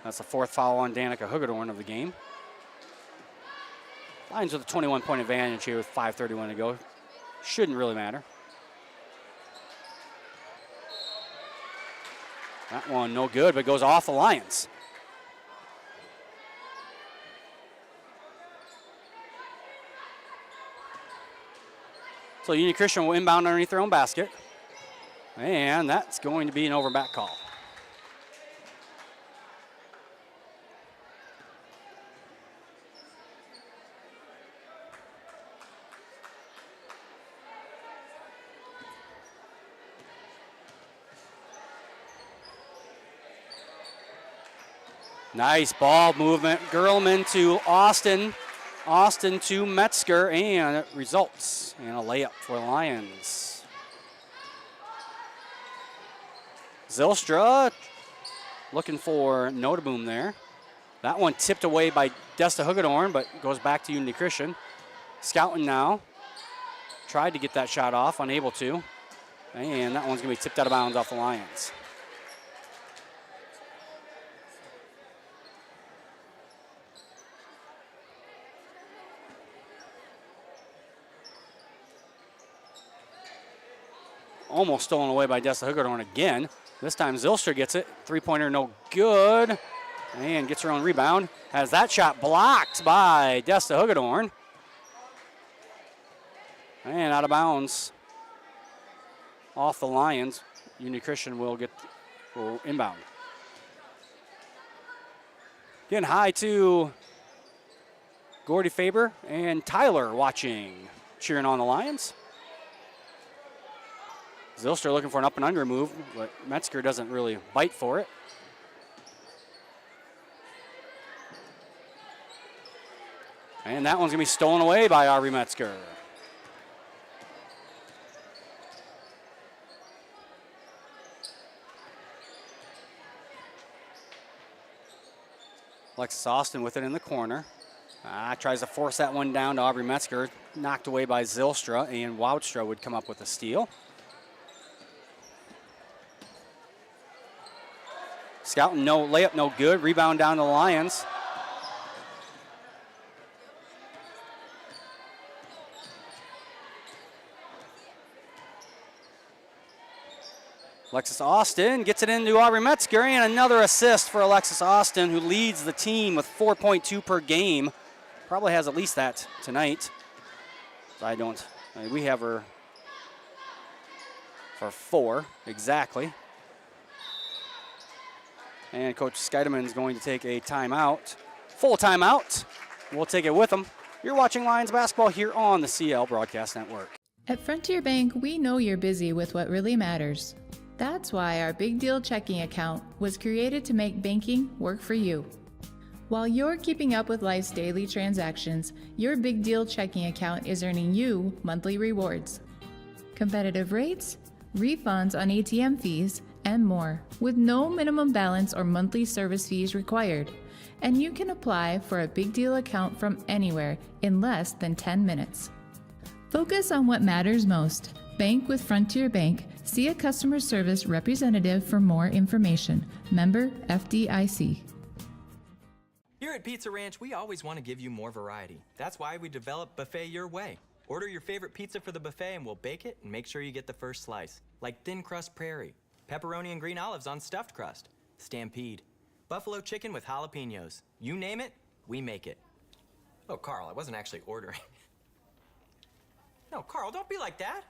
That's the 4th foul on Danica Hugedorn of the game. Lions with a 21-point advantage here with 5:31 to go. Shouldn't really matter. That one no good, but goes off the Lions. So Union Christian will inbound underneath their own basket. And that's going to be an over-back call. Nice ball movement. Gerlman to Austin. Austin to Metzger, and it results in a layup for the Lions. Zylstra looking for Notaboom there. That one tipped away by Desta Hugedorn, but goes back to Unity Christian. Scouting now. Tried to get that shot off, unable to. And that one's going to be tipped out of bounds off the Lions. Almost stolen away by Desta Hugedorn again. This time Zylstra gets it. 3-pointer no good. And gets her own rebound. Has that shot blocked by Desta Hugedorn. And out of bounds. Off the Lions. Unity Christian will inbound. Getting high to Gordy Faber and Tyler watching, cheering on the Lions. Zylstra looking for an up and under move, but Metzger doesn't really bite for it. And that one's going to be stolen away by Aubrey Metzger. Alexis Austin with it in the corner. Tries to force that one down to Aubrey Metzger. Knocked away by Zylstra, and Woudstra would come up with a steal. Scouting, no layup, no good. Rebound down to the Lions. Alexis Austin gets it into Aubrey Metzger, and another assist for Alexis Austin, who leads the team with 4.2 per game. Probably has at least that tonight. We have her for 4, exactly. And Coach Scheideman's going to take a timeout. Full timeout. We'll take it with him. You're watching Lions basketball here on the CL Broadcast Network. At Frontier Bank, we know you're busy with what really matters. That's why our Big Deal checking account was created to make banking work for you. While you're keeping up with life's daily transactions, your Big Deal checking account is earning you monthly rewards. Competitive rates, refunds on ATM fees, and more, with no minimum balance or monthly service fees required. And you can apply for a Big Deal account from anywhere in less than 10 minutes. Focus on what matters most. Bank with Frontier Bank. See a customer service representative for more information. Member FDIC. Here at Pizza Ranch, we always want to give you more variety. That's why we developed Buffet Your Way. Order your favorite pizza for the buffet and we'll bake it and make sure you get the first slice. Like thin crust prairie, pepperoni and green olives on stuffed crust, stampede, buffalo chicken with jalapenos. You name it, we make it. Oh, Carl, I wasn't actually ordering. No, Carl, don't be like that.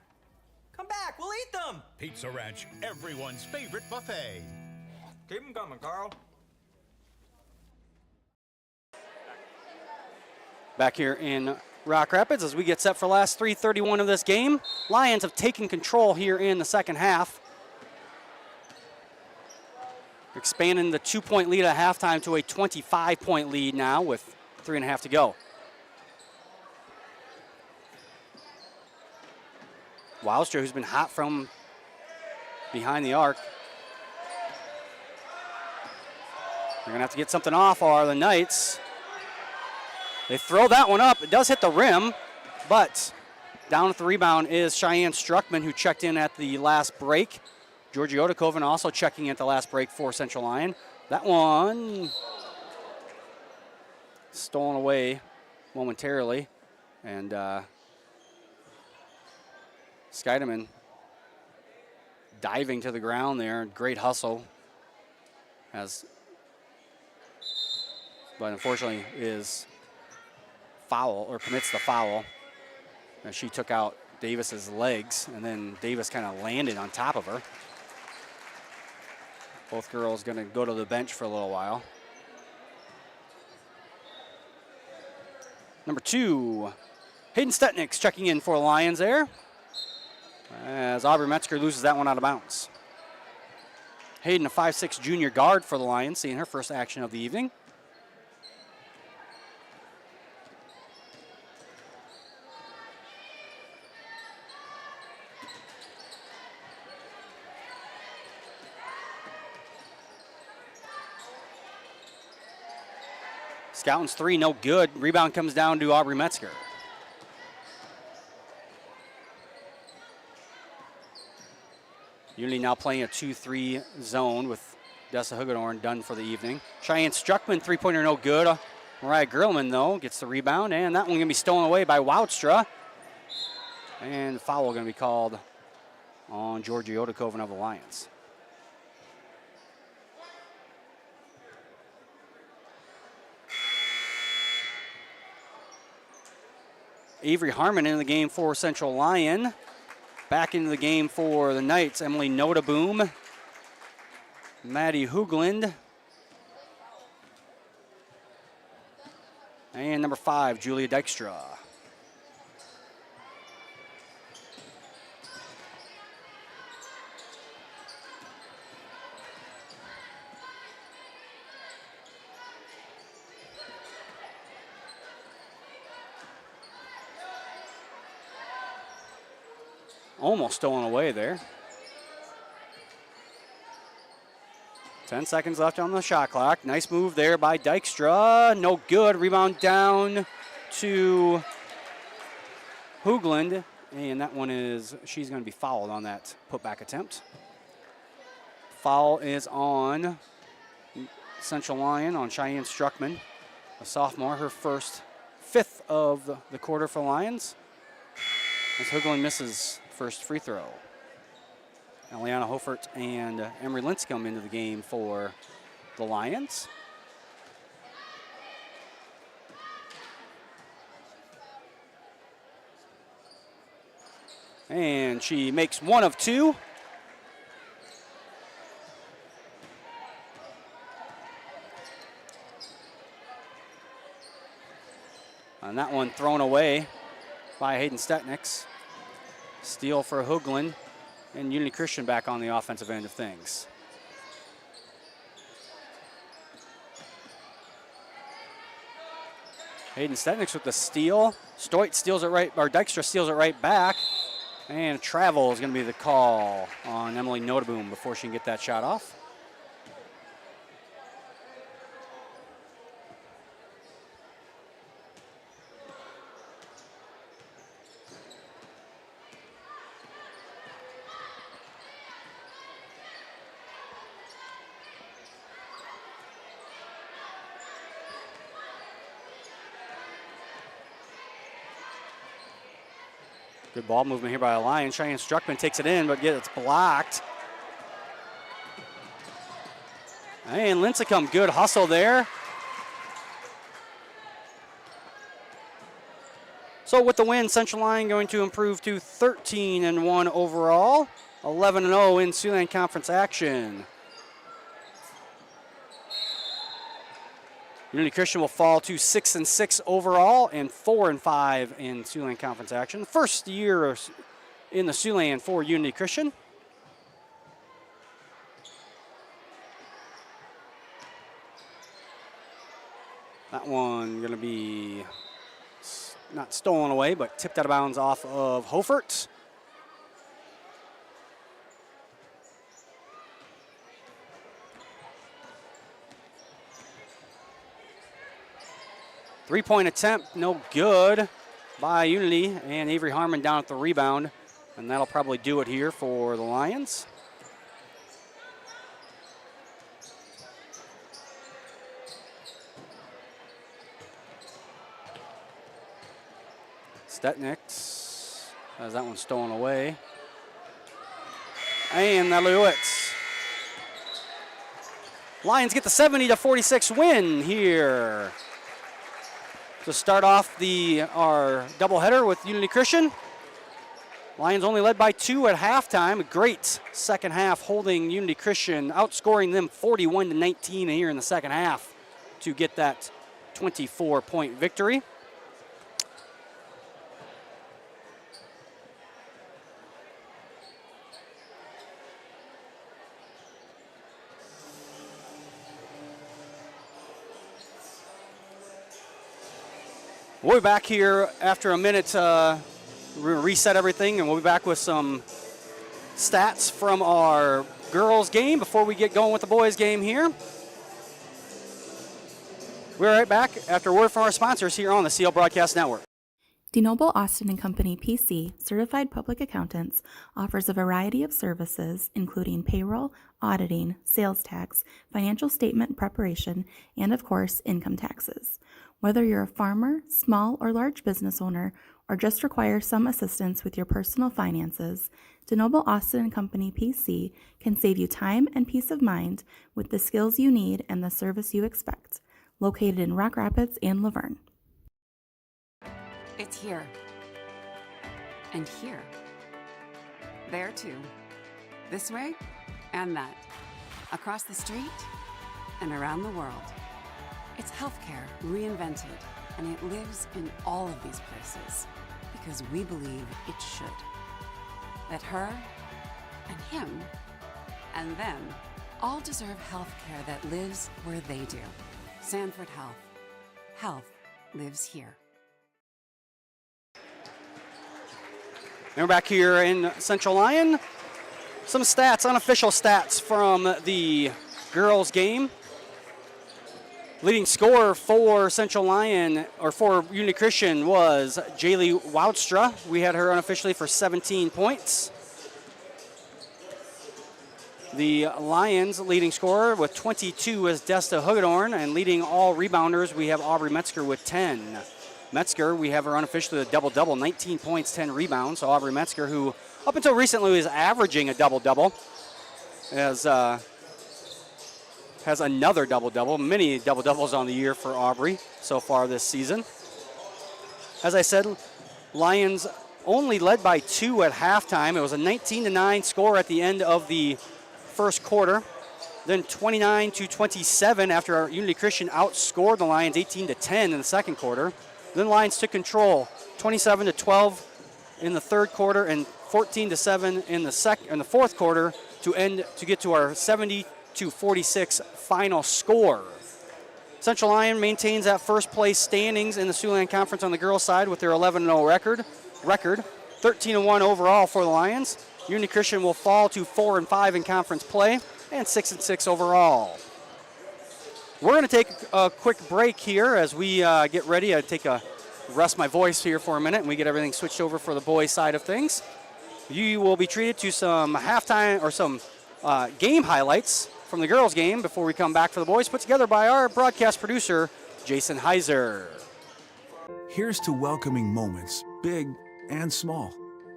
Come back, we'll eat them. Pizza Ranch, everyone's favorite buffet. Keep them coming, Carl. Back here in Rock Rapids as we get set for last 3:31 of this game. Lions have taken control here in the second half. Expanding the 2-point lead at halftime to a 25-point lead now with 3.5 to go. Wildster, who's been hot from behind the arc. They're going to have to get something off, are the Knights. They throw that one up. It does hit the rim, but down at the rebound is Cheyenne Struckman, who checked in at the last break. Georgie Odekoven also checking in at the last break for Central Lyon. That one stolen away momentarily. And Scheidemann diving to the ground there. Great hustle. But unfortunately is foul, or permits the foul. And she took out Davis's legs, and then Davis kind of landed on top of her. Both girls going to go to the bench for a little while. Number 2, Hayden Stetniks checking in for the Lions there, as Aubrey Metzger loses that one out of bounds. Hayden, a 5'6" junior guard for the Lions, seeing her first action of the evening. Scoutins 3, no good. Rebound comes down to Aubrey Metzger. Unity now playing a 2-3 zone with Dessa Hugedorn done for the evening. Cheyenne Struckman, three-pointer no good. Mariah Grillman, though, gets the rebound, and that one going to be stolen away by Woudstra. And the foul going to be called on Georgie Odekoven of the Lions. Avery Harmon in the game for Central Lyon. Back into the game for the Knights, Emily Noteboom, Maddie Hoogland, and number 5, Julia Dykstra. Almost stolen away there. 10 seconds left on the shot clock. Nice move there by Dykstra. No good. Rebound down to Hoogland. And that one she's going to be fouled on that putback attempt. Foul is on Central Lyon, on Cheyenne Struckman, a sophomore, her fifth of the quarter for Lions. As Hoogland misses first free throw. Eliana Hofert and Emery Linscomb into the game for the Lions. And she makes one of two. And that one thrown away by Hayden Stetniks. Steal for Hoogland, and Unity Christian back on the offensive end of things. Hayden Stetniks with the steal. Stoit steals it right, or Dykstra steals it right back. And travel is going to be the call on Emily Noteboom before she can get that shot off. Good ball movement here by the Lions. Cheyenne Struckman takes it in, but it's blocked. And Lincecum, good hustle there. So with the win, Central Lyon going to improve to 13-1 overall, 11-0 in Siouxland Conference action. Unity Christian will fall to 6-6 overall and 4-5 in Siouxland Conference action. First year in the Siouxland for Unity Christian. That one going to be not stolen away, but tipped out of bounds off of Hofert. Three-point attempt, no good by Unity, and Avery Harmon down at the rebound, and that'll probably do it here for the Lions. Stetniks has that one stolen away. And that Lewitz. Lions get the 70-46 win here. To start off our doubleheader with Unity Christian. Lions only led by 2 at halftime. A great second half, holding Unity Christian, outscoring them 41-19 here in the second half to get that 24-point victory. We'll be back here after a minute. We're gonna reset everything, and we'll be back with some stats from our girls' game before we get going with the boys' game here. We're right back after a word from our sponsors here on the CL Broadcast Network. DeNoble Austin & Company PC, certified public accountants, offers a variety of services including payroll, auditing, sales tax, financial statement preparation, and of course, income taxes. Whether you're a farmer, small or large business owner, or just require some assistance with your personal finances, DeNoble Austin & Company PC can save you time and peace of mind with the skills you need and the service you expect. Located in Rock Rapids and Laverne. It's here. And here. There too. This way and that. Across the street and around the world. It's healthcare reinvented, and it lives in all of these places because we believe it should. That her and him and them all deserve healthcare that lives where they do. Sanford Health. Health lives here. And we're back here in Central Lyon. Some stats, unofficial stats from the girls' game. Leading scorer for Central Lyon, or for Unity Christian, was Jaylee Woudstra. We had her unofficially for 17 points. The Lions leading scorer with 22 is Desta Hugedorn, and leading all rebounders, we have Aubrey Metzger with 10. Metzger, we have her unofficially a double-double, 19 points, 10 rebounds. So Aubrey Metzger, who up until recently was averaging a double-double, has another double-double. Many double-doubles on the year for Aubrey so far this season. As I said, Lions only led by 2 at halftime. It was a 19-9 score at the end of the first quarter. Then 29-27 after our Unity Christian outscored the Lions 18-10 in the second quarter. Then Lions took control, 27-12 in the third quarter and 14-7 in the fourth quarter to get to our 70-46 final score. Central Lyon maintains that first place standings in the Siouxland Conference on the girls' side with their 11-0 record. 13-1 overall for the Lions. Unity Christian will fall to 4-5 in conference play and 6-6 overall. We're going to take a quick break here as we get ready. Rest my voice here for a minute and we get everything switched over for the boys' side of things. You will be treated to some halftime or some game highlights from the girls' game before we come back for the boys, put together by our broadcast producer, Jason Heiser. Here's to welcoming moments, big and small.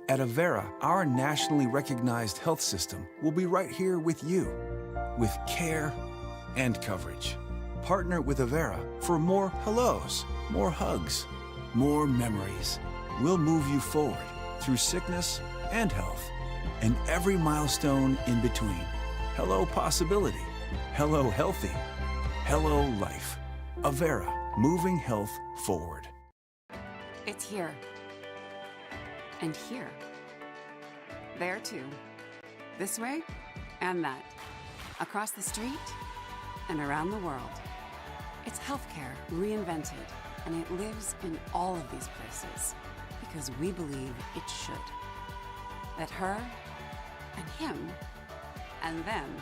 At Avera, our nationally recognized health system will be right here with you, with care and coverage. Partner with Avera for more hellos, more hugs, more memories. We'll move you forward through sickness and health, and every milestone in between. Hello possibility, hello healthy, hello life. Avera, moving health forward. It's here. And here. There too. This way and that. Across the street and around the world. It's healthcare reinvented, and it lives in all of these places because we believe it should. That her and him and them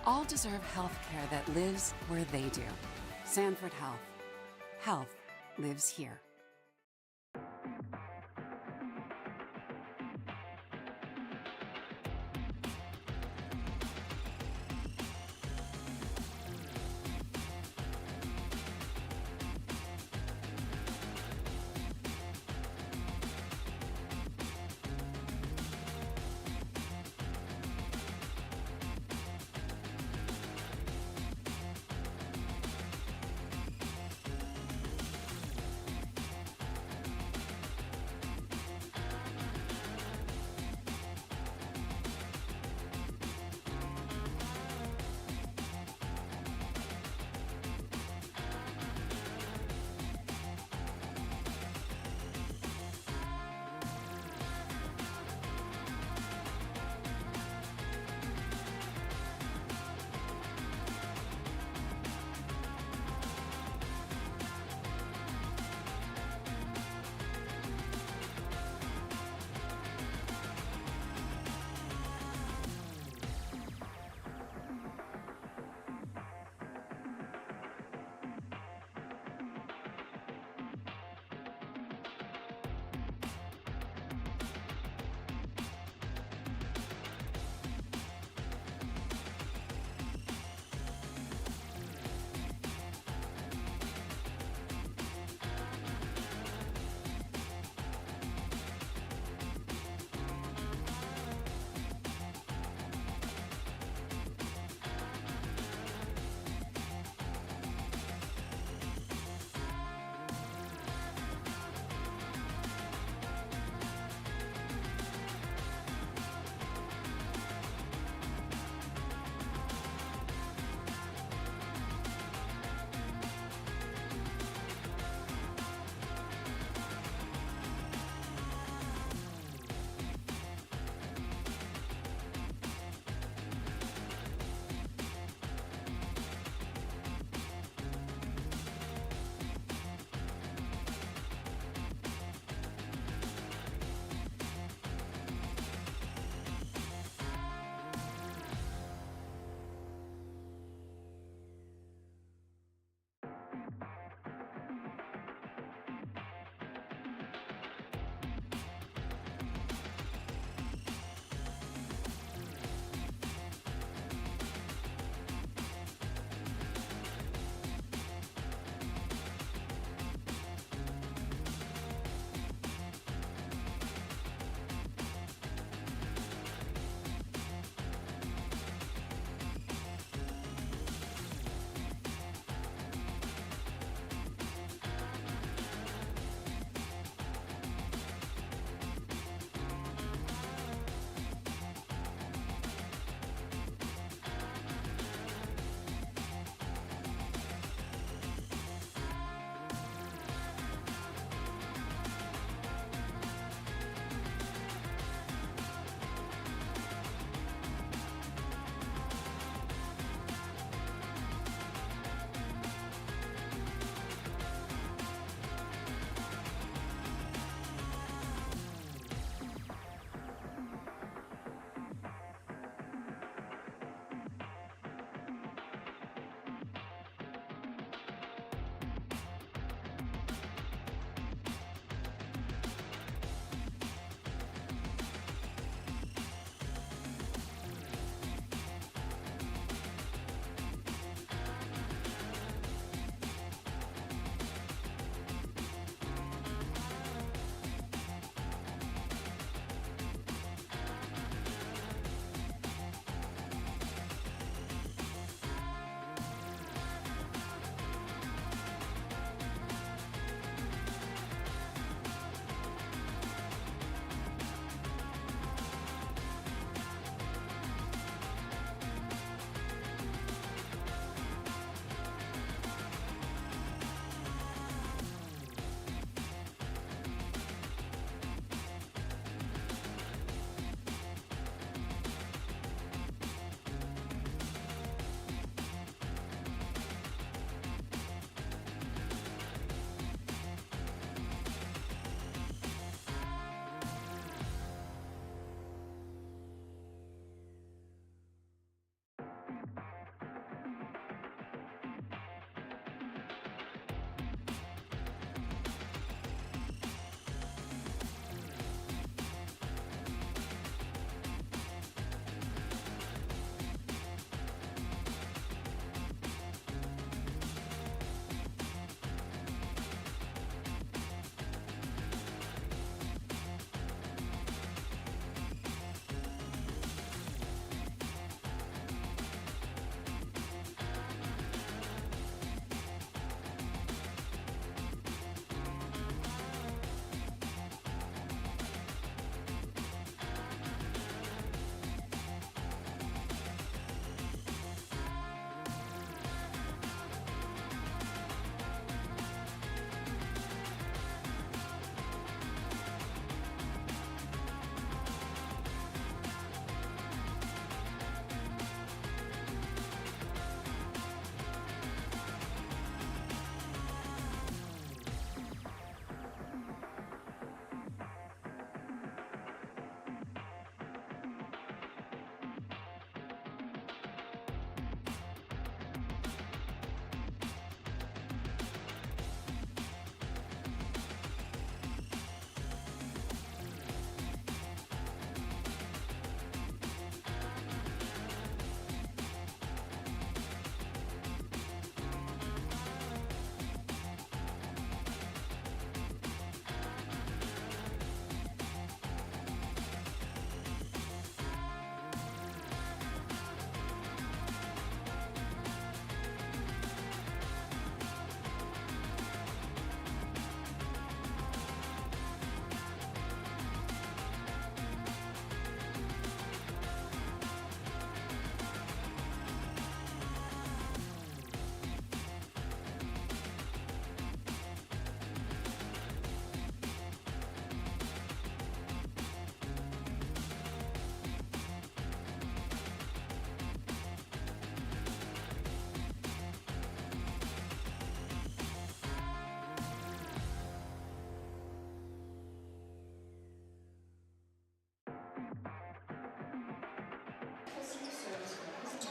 all deserve healthcare that lives where they do. Sanford Health. Health lives here.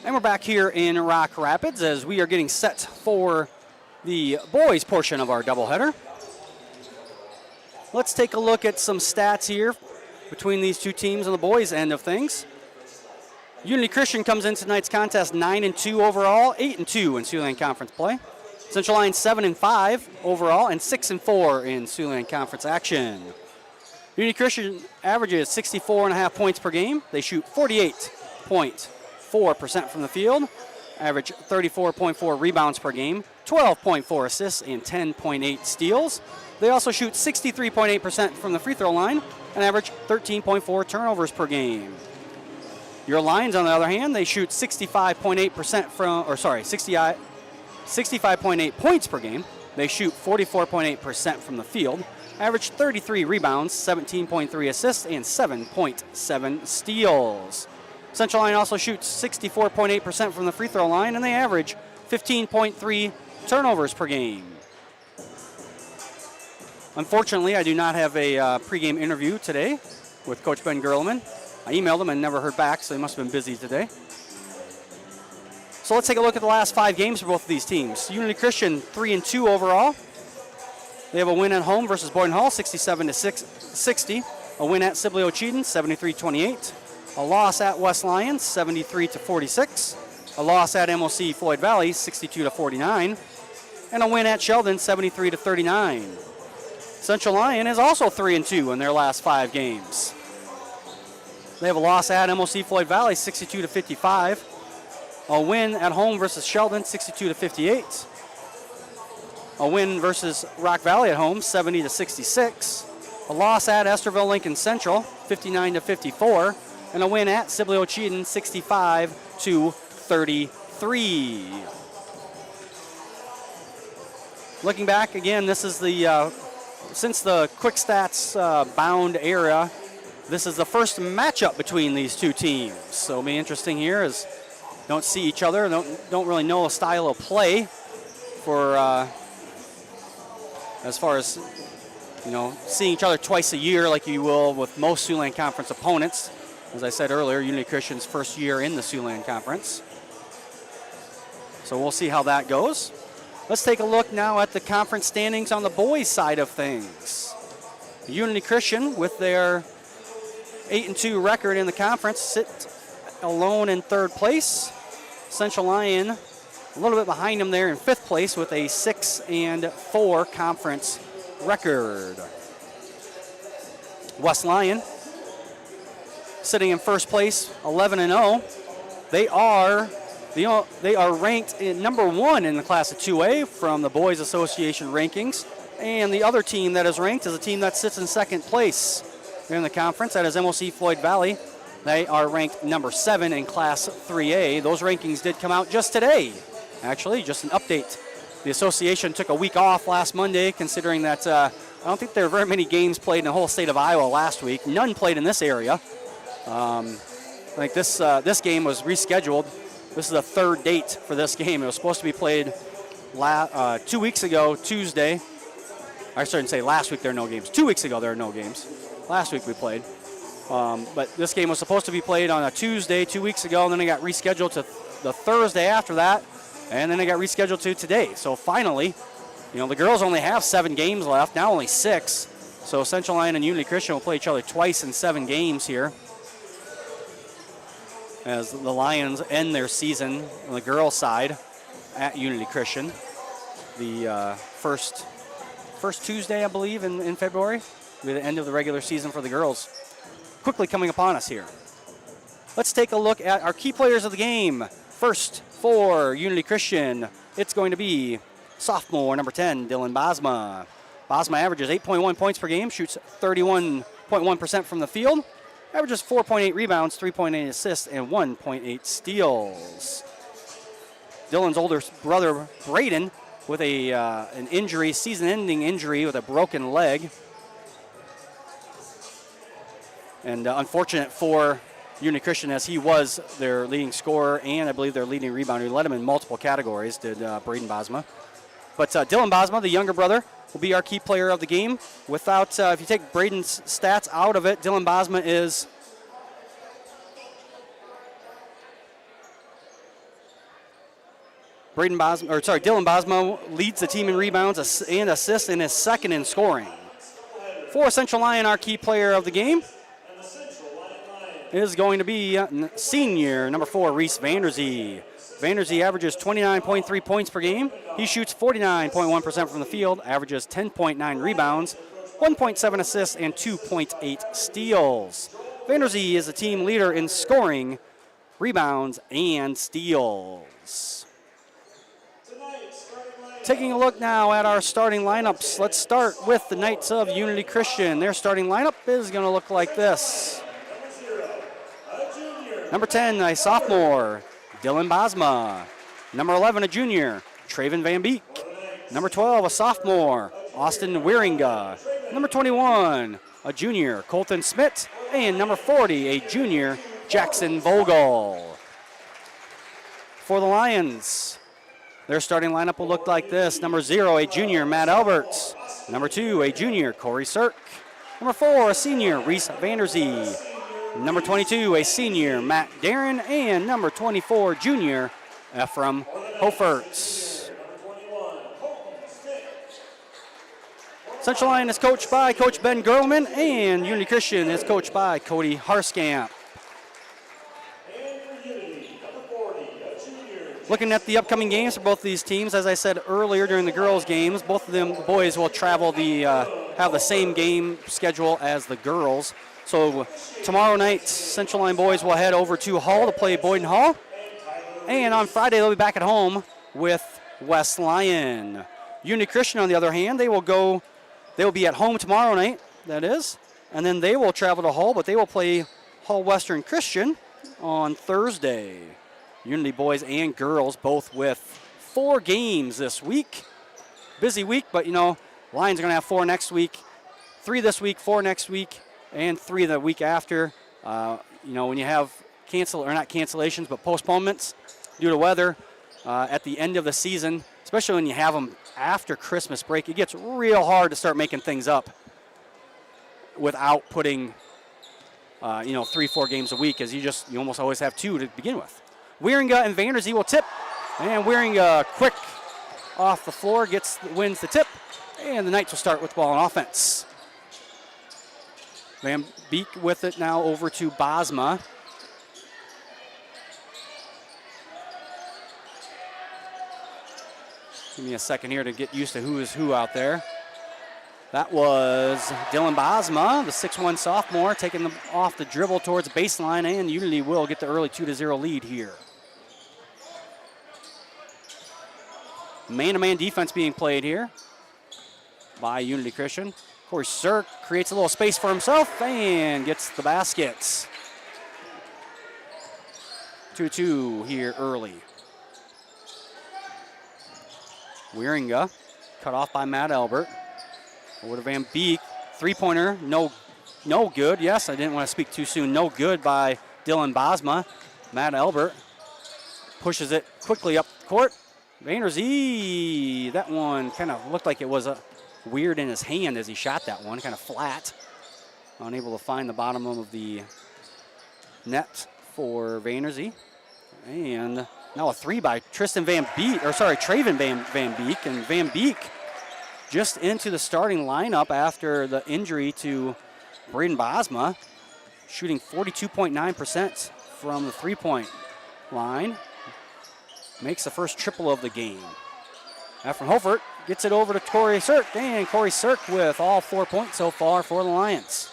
And we're back here in Rock Rapids as we are getting set for the boys portion of our doubleheader. Let's take a look at some stats here between these two teams on the boys' end of things. Unity Christian comes in tonight's contest 9-2 overall, 8-2 in Siouxland Conference play. Central Lyon 7-5 overall and 6-4 in Siouxland Conference action. Unity Christian averages 64.5 points per game. They shoot 48.4% from the field, average 34.4 rebounds per game, 12.4 assists, and 10.8 steals. They also shoot 63.8% from the free throw line and average 13.4 turnovers per game. Your Lions, on the other hand, they shoot 65.8 points per game. They shoot 44.8% from the field, average 33 rebounds, 17.3 assists, and 7.7 steals. Central Lyon also shoots 64.8% from the free throw line, and they average 15.3 turnovers per game. Unfortunately, I do not have a pregame interview today with Coach Ben Gerleman. I emailed him and never heard back, so he must have been busy today. So let's take a look at the last 5 games for both of these teams. Unity Christian 3-2 overall. They have a win at home versus Boyden Hall, 67-60. A win at Sibley Ocheyedan, 73-28. A loss at West Lyon, 73-46. A loss at MOC Floyd Valley, 62-49. And a win at Sheldon, 73-39. Central Lyon is also 3-2 in their last 5 games. They have a loss at MOC Floyd Valley, 62-55. A win at home versus Sheldon, 62-58. A win versus Rock Valley at home, 70-66. A loss at Esterville Lincoln Central, 59-54. And a win at Sibley Ocheyedan, 65-33. Looking back again, this is the since the quick stats bound era, this is the first matchup between these two teams. So it'll be interesting here as don't see each other, don't really know a style of play for as far as seeing each other twice a year like you will with most Siouxland Conference opponents. As I said earlier, Unity Christian's first year in the Siouxland Conference. So we'll see how that goes. Let's take a look now at the conference standings on the boys' side of things. Unity Christian, with their 8-2 record in the conference, sit alone in 3rd place. Central Lyon, a little bit behind them there in 5th place with a 6-4 conference record. West Lyon, sitting in 1st place, 11-0. They are ranked in number 1 in the class of 2A from the Boys Association rankings. And the other team that is ranked is a team that sits in 2nd place here in the conference. That is MOC Floyd Valley. They are ranked number 7 in class 3A. Those rankings did come out just today. Actually, just an update. The association took a week off last Monday, considering that I don't think there were very many games played in the whole state of Iowa last week. None played in this area. I think this game was rescheduled. This is the 3rd date for this game. It was supposed to be played 2 weeks ago, Tuesday. I shouldn't say last week there are no games. 2 weeks ago there are no games. Last week we played. But this game was supposed to be played on a Tuesday 2 weeks ago, and then it got rescheduled to the Thursday after that, and then it got rescheduled to today. So finally, the girls only have 7 games left, now only 6. So Central Lyon and Unity Christian will play each other twice in 7 games here, as the Lions end their season on the girls' side at Unity Christian. The first Tuesday, I believe, in February will be the end of the regular season for the girls. Quickly coming upon us here. Let's take a look at our key players of the game. First, for Unity Christian, it's going to be sophomore, number 10, Dylan Bosma. Bosma averages 8.1 points per game, shoots 31.1% from the field, averages 4.8 rebounds, 3.8 assists, and 1.8 steals. Dylan's older brother, Braden, with an injury, season-ending injury with a broken leg. And unfortunate for Unity Christian, as he was their leading scorer and I believe their leading rebounder. He led them in multiple categories, did Braden Bosma. But Dylan Bosma, the younger brother, will be our key player of the game. Without, if you take Braden's stats out of it, Dylan Bosma is Dylan Bosma leads the team in rebounds and assists and is second in scoring. For Central Lyon, our key player of the game is going to be senior number 4, Reese Vanderzee. Vanderzee averages 29.3 points per game. He shoots 49.1% from the field, averages 10.9 rebounds, 1.7 assists, and 2.8 steals. Vanderzee is the team leader in scoring, rebounds, and steals. Taking a look now at our starting lineups, let's start with the Knights of Unity Christian. Their starting lineup is going to look like this. Number 10, a sophomore, Dylan Bosma. Number 11, a junior, Traven Van Beek. Number 12, a sophomore, Austin Wieringa. Number 21, a junior, Colton Smith. And number 40, a junior, Jackson Vogel. For the Lions, their starting lineup will look like this. Number 0, a junior, Matt Alberts. Number 2, a junior, Corey Sirk. Number 4, a senior, Reese Vanderzee. Number 22, a senior, Matt Darren. And number 24, junior, Ephraim Hofertz. Central Lyon is coached by Coach Ben Gerlman, and Unity Christian is coached by Cody Harskamp. Looking at the upcoming games for both of these teams, as I said earlier during the girls' games, both of them boys will travel have the same game schedule as the girls. So tomorrow night, Central Lyon boys will head over to Hull to play Boyden Hall. And on Friday, they'll be back at home with West Lyon. Unity Christian, on the other hand, they will be at home tomorrow night, that is. And then they will travel to Hull, but they will play Hull Western Christian on Thursday. Unity boys and girls both with 4 games this week. Busy week, but Lions are going to have 4 next week, 3 this week, 4 next week, and 3 the week after. When you have not cancellations, but postponements due to weather at the end of the season, especially when you have them after Christmas break, it gets real hard to start making things up without putting 3-4 games a week, as you almost always have 2 to begin with. Wieringa and Vanderzee will tip, and Wieringa quick off the floor wins the tip, and the Knights will start with the ball on offense. Van Beek with it now over to Bosma. Give me a second here to get used to who is who out there. That was Dylan Bosma, the 6'1 sophomore, taking them off the dribble towards baseline, and Unity will get the early 2-0 lead here. Man-to-man defense being played here by Unity Christian. Corey Sirk creates a little space for himself and gets the baskets. 2-2 here early. Wieringa cut off by Matt Albert. Over to Van Beek. 3-pointer, no good. Yes, I didn't want to speak too soon. No good by Dylan Bosma. Matt Albert pushes it quickly up the court. Vanderzee, that one kind of looked like it was weird in his hand as he shot that one, kind of flat. Unable to find the bottom of the net for Vanderzee. And now a 3 by Traven Van Beek. And Van Beek just into the starting lineup after the injury to Braden Bosma, shooting 42.9% from the 3-point line. Makes the first triple of the game. Ephraim Hofert gets it over to Corey Sirk, and Corey Sirk with all 4 points so far for the Lions.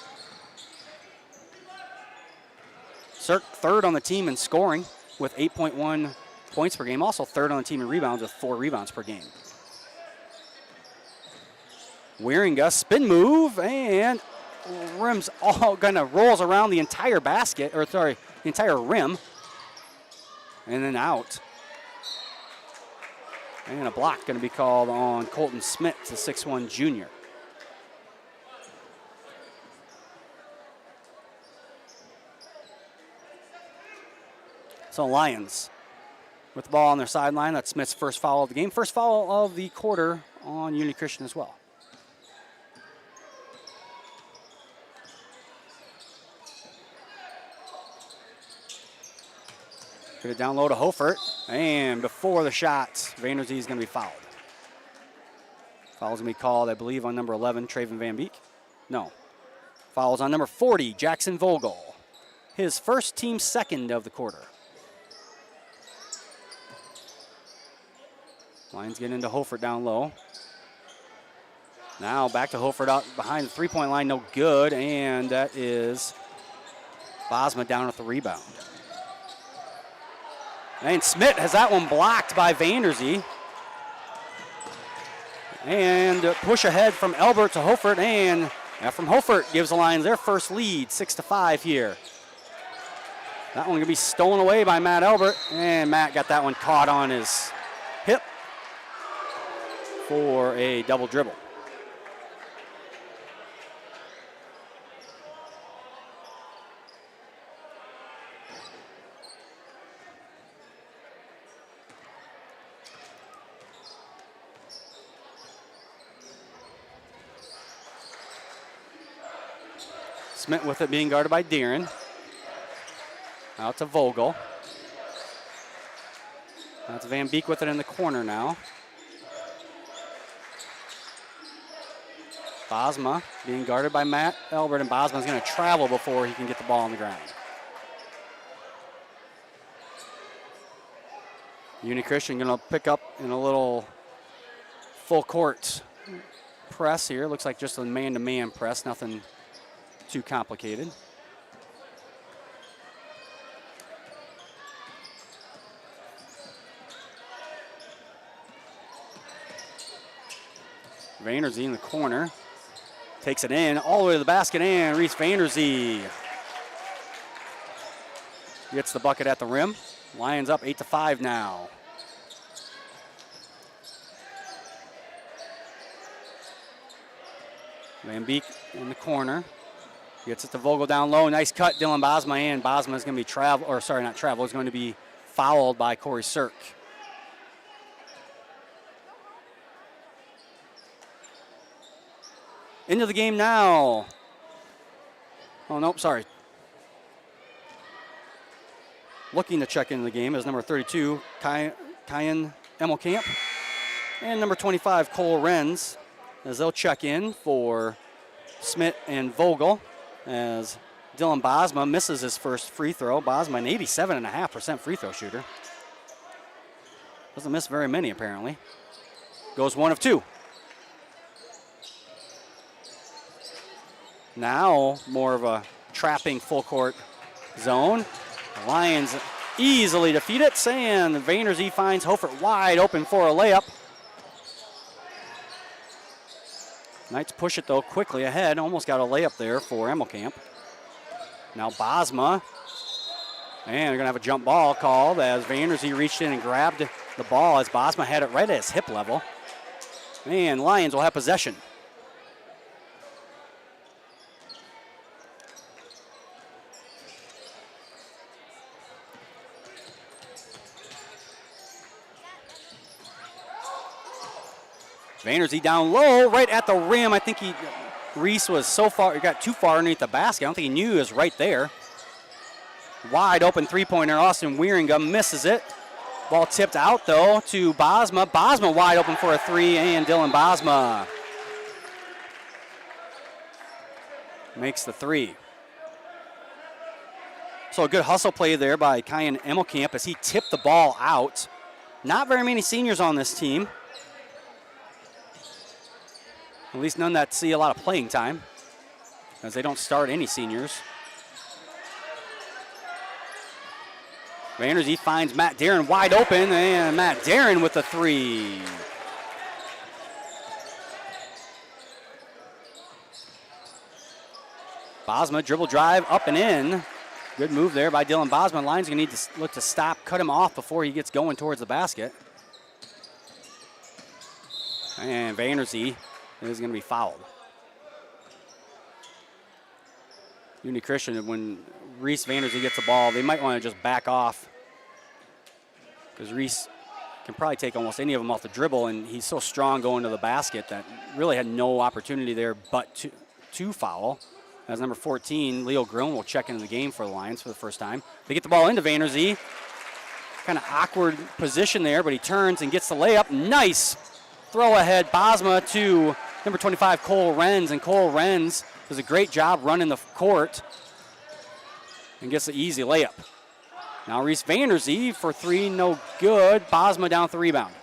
Sirk third on the team in scoring with 8.1 points per game, also third on the team in rebounds with 4 rebounds per game. Wieringa spin move, and rims all kind of rolls around the entire the entire rim, and then out. And a block going to be called on Colton Smith, the 6'1 junior. So Lions with the ball on their sideline. That's Smith's first foul of the game. First foul of the quarter on Unity Christian as well. Get it down low to Hofert. And before the shot, Vanderzee is going to be fouled. Foul's going to be called, I believe, on number 11, Traven Van Beek. No. Foul's on number 40, Jackson Vogel. His first team second of the quarter. Lions getting into Hofert down low. Now back to Hofert out behind the three-point line, no good, and that is Bosma down with the rebound. And Smith has that one blocked by Vanderzee. And push ahead from Elbert to Hofert, and from Hofert gives the Lions their first lead, 6-5 here. That one going to be stolen away by Matt Elbert, and Matt got that one caught on his hip for a double dribble. Smith with it being guarded by Deeren. Out to Vogel. That's Van Beek with it in the corner now. Bosma being guarded by Matt Elbert, and Bosma's going to travel before he can get the ball on the ground. Uni Christian going to pick up in a little full court press here. Looks like just a man-to-man press, nothing too complicated. Vanderzee in the corner. Takes it in all the way to the basket, and Reese Vanderzee gets the bucket at the rim. Lions up 8-5 now. Van Beek in the corner. Gets it to Vogel down low. Nice cut, Dylan Bosma, and Bosma is going to be is going to be fouled by Corey Sirk. Into the game now. Oh, nope, sorry. Looking to check into the game is number 32, Kyan Emmelkamp, and number 25, Cole Renz, as they'll check in for Smith and Vogel, as Dylan Bosma misses his first free throw. Bosma, an 87.5% free throw shooter. Doesn't miss very many, apparently. Goes 1 of 2. Now, more of a trapping full court zone. The Lions easily defeat it, and Vanderzee finds Hofert wide open for a layup. Knights push it, though, quickly ahead. Almost got a layup there for Emmelkamp. Now Bosma. And they're going to have a jump ball called as Vanderzee reached in and grabbed the ball as Bosma had it right at his hip level. And Lions will have possession. Vanderzee down low, right at the rim. I think Reese was so far, he got too far underneath the basket. I don't think he knew he was right there. Wide open three-pointer, Austin Wieringa misses it. Ball tipped out, though, to Bosma. Bosma wide open for a three, and Dylan Bosma makes the three. So a good hustle play there by Kyan Emmelkamp as he tipped the ball out. Not very many seniors on this team. At least none that see a lot of playing time, as they don't start any seniors. Vanderzee finds Matt Deeren wide open, and Matt Deeren with the three. Bosma dribble drive up and in. Good move there by Dylan Bosma. Lions going to need to look to stop, cut him off before he gets going towards the basket. And Vanderzee is going to be fouled. Uni Christian, when Reese Vanderzee gets the ball, they might want to just back off, because Reese can probably take almost any of them off the dribble, and he's so strong going to the basket that really had no opportunity there but to foul. As number 14, Leo Groen, will check into the game for the Lions for the first time. They get the ball into Vanderzee, kind of awkward position there, but he turns and gets the layup. Nice throw ahead, Bosma to number 25, Cole Renz, and Cole Renz does a great job running the court and gets the easy layup. Now Reese Vanderzee for three, no good. Bosma down with the rebound.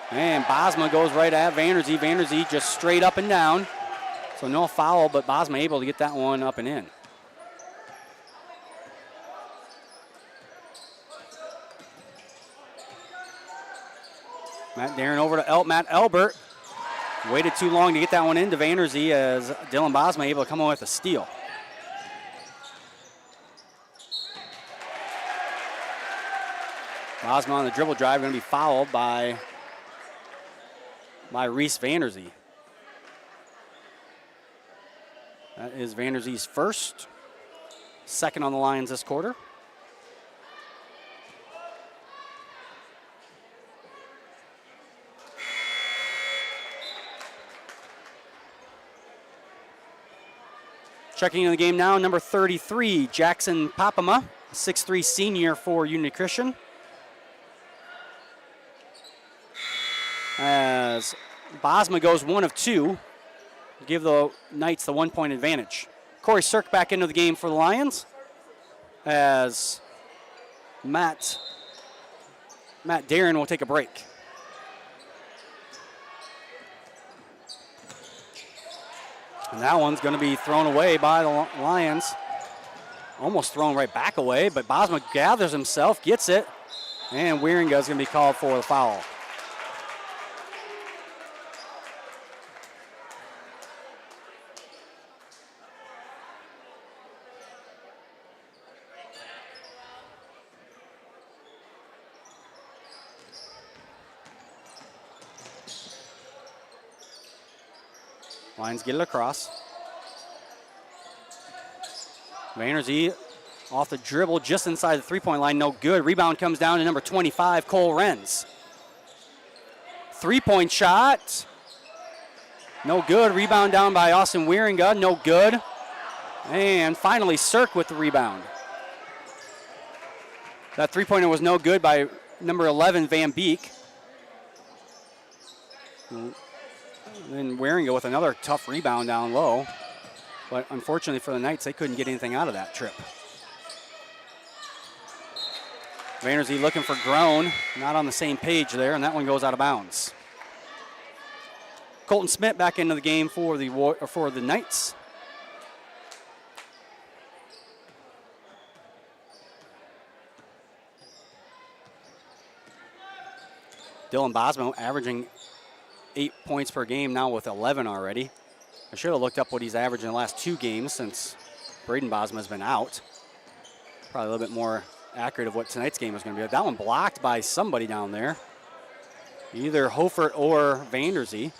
And Bosma goes right at Vanderzee. Vanderzee just straight up and down. So no foul, but Bosma able to get that one up and in. Matt Darren over to Matt Elbert. Waited too long to get that one into Vanderzee as Dylan Bosma able to come on with a steal. Bosma on the dribble drive, going to be fouled by Reese Vanderzee. That is Vanderzee's first, second on the Lions this quarter. Checking in the game now, number 33, Jackson Papama, 6'3" senior for Unity Christian. As Bosma goes 1 of 2, give the Knights the 1-point advantage. Corey Sirk back into the game for the Lions as Matt Darren will take a break. And that one's going to be thrown away by the Lions. Almost thrown right back away, but Bosma gathers himself, gets it, and Wieringa's going to be called for the foul. Lions get it across. Vanderzee off the dribble just inside the three-point line, no good. Rebound comes down to number 25, Cole Renz. Three-point shot, no good. Rebound down by Austin Wieringa, no good. And finally Sirk with the rebound. That three-pointer was no good by number 11, Van Beek. Then Wieringa with another tough rebound down low. But unfortunately for the Knights, they couldn't get anything out of that trip. Vanderzee looking for Grown, not on the same page there, and that one goes out of bounds. Colton Smith back into the game for the Knights. Dylan Bosma averaging 8 points per game now with 11 already. I should have looked up what he's averaged in the last 2 games since Braden Bosma has been out. Probably a little bit more accurate of what tonight's game is going to be. That one blocked by somebody down there. Either Hofert or Vanderzee.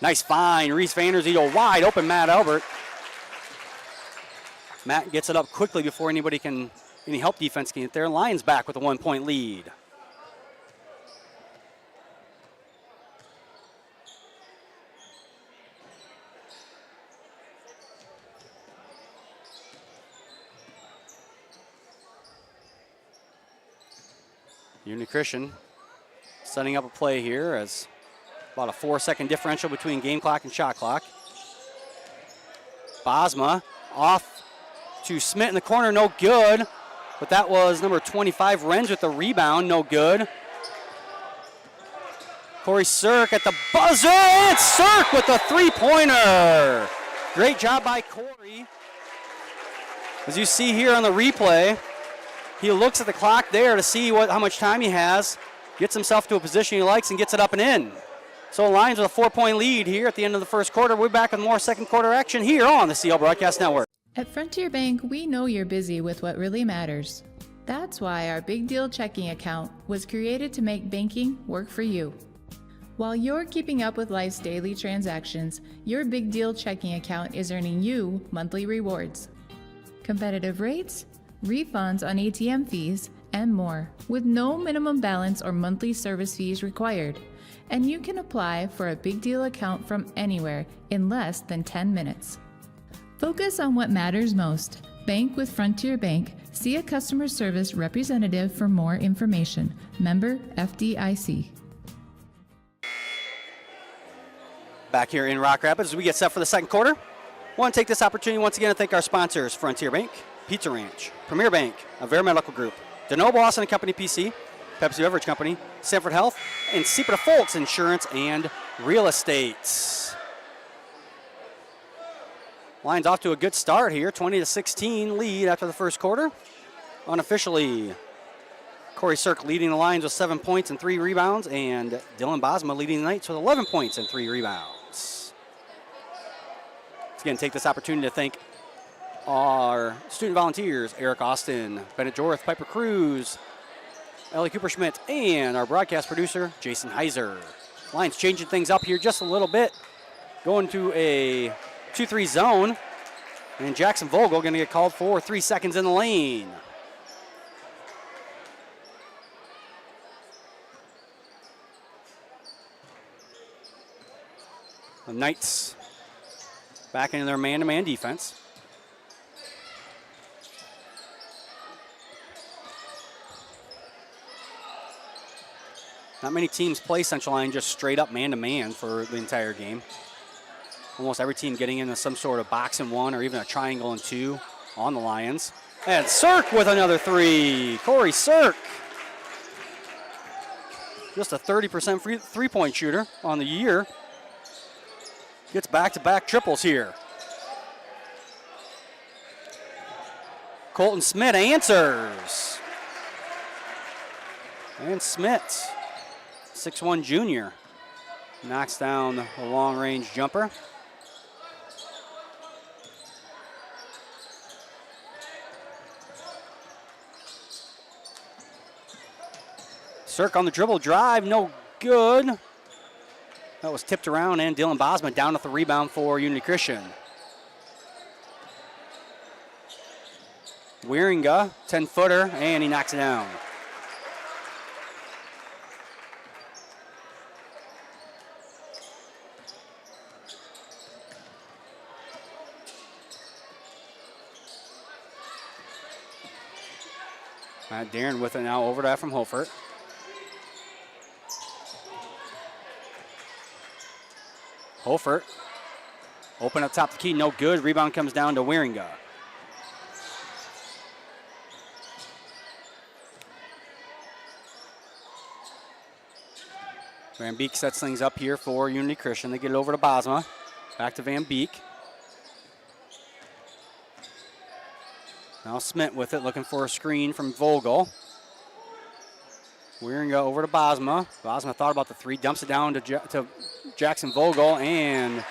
Nice find. Reese Vanderzee to wide open Matt Albert. Matt gets it up quickly before any help defense can get there. Lions back with a 1-point lead. Unity Christian setting up a play here as about a 4-second differential between game clock and shot clock. Bosma off to Smith in the corner, no good. But that was number 25, Renz with the rebound, no good. Corey Sirk at the buzzer, and Sirk with the three-pointer. Great job by Corey. As you see here on the replay, he looks at the clock there to see how much time he has, gets himself to a position he likes, and gets it up and in. So Lions with a 4-point lead here at the end of the first quarter. We're back with more second quarter action here on the CL Broadcast Network. At Frontier Bank, we know you're busy with what really matters. That's why our Big Deal checking account was created to make banking work for you. While you're keeping up with life's daily transactions, your Big Deal checking account is earning you monthly rewards. Competitive rates, refunds on ATM fees, and more, with no minimum balance or monthly service fees required. And you can apply for a Big Deal account from anywhere in less than 10 minutes. Focus on what matters most. Bank with Frontier Bank. See a customer service representative for more information. Member FDIC. Back here in Rock Rapids as we get set for the second quarter. Want to take this opportunity once again to thank our sponsors, Frontier Bank, Pizza Ranch, Premier Bank, Avera Medical Group, DeNoble Austin & Company PC, Pepsi Beverage Company, Sanford Health, and Seaport Foltz Insurance and Real Estate. Lions off to a good start here, 20-16 lead after the first quarter. Unofficially, Corey Sirk leading the Lions with 7 points and 3 rebounds, and Dylan Bosma leading the Knights with 11 points and 3 rebounds. Let's again take this opportunity to thank our student volunteers, Eric Austin, Bennett Jorth, Piper Cruz, Ellie Cooper Schmidt, and our broadcast producer, Jason Heiser. Lions changing things up here just a little bit. Going to a 2-3 zone, and Jackson Vogel going to get called for 3 seconds in the lane. The Knights back into their man-to-man defense. Not many teams play Central Lyon just straight up man-to-man for the entire game. Almost every team getting into some sort of box and one or even a triangle and two on the Lions. And Sirk with another 3. Corey Sirk. Just a 30% three-point shooter on the year. Gets back-to-back triples here. Colton Smith answers. And Smith, 6'1" junior, knocks down the long-range jumper. Sirk on the dribble drive, no good. That was tipped around, and Dylan Bosma down with the rebound for Unity Christian. Wieringa, 10-footer, and he knocks it down. Matt Darren with it now, over to from Holford. Holford, open up top of the key, no good. Rebound comes down to Wieringa. Van Beek sets things up here for Unity Christian. They get it over to Bosma. Back to Van Beek. Now Smith with it, looking for a screen from Vogel. Wieringa over to Bosma. Bosma thought about the 3, dumps it down to Jackson Vogel, and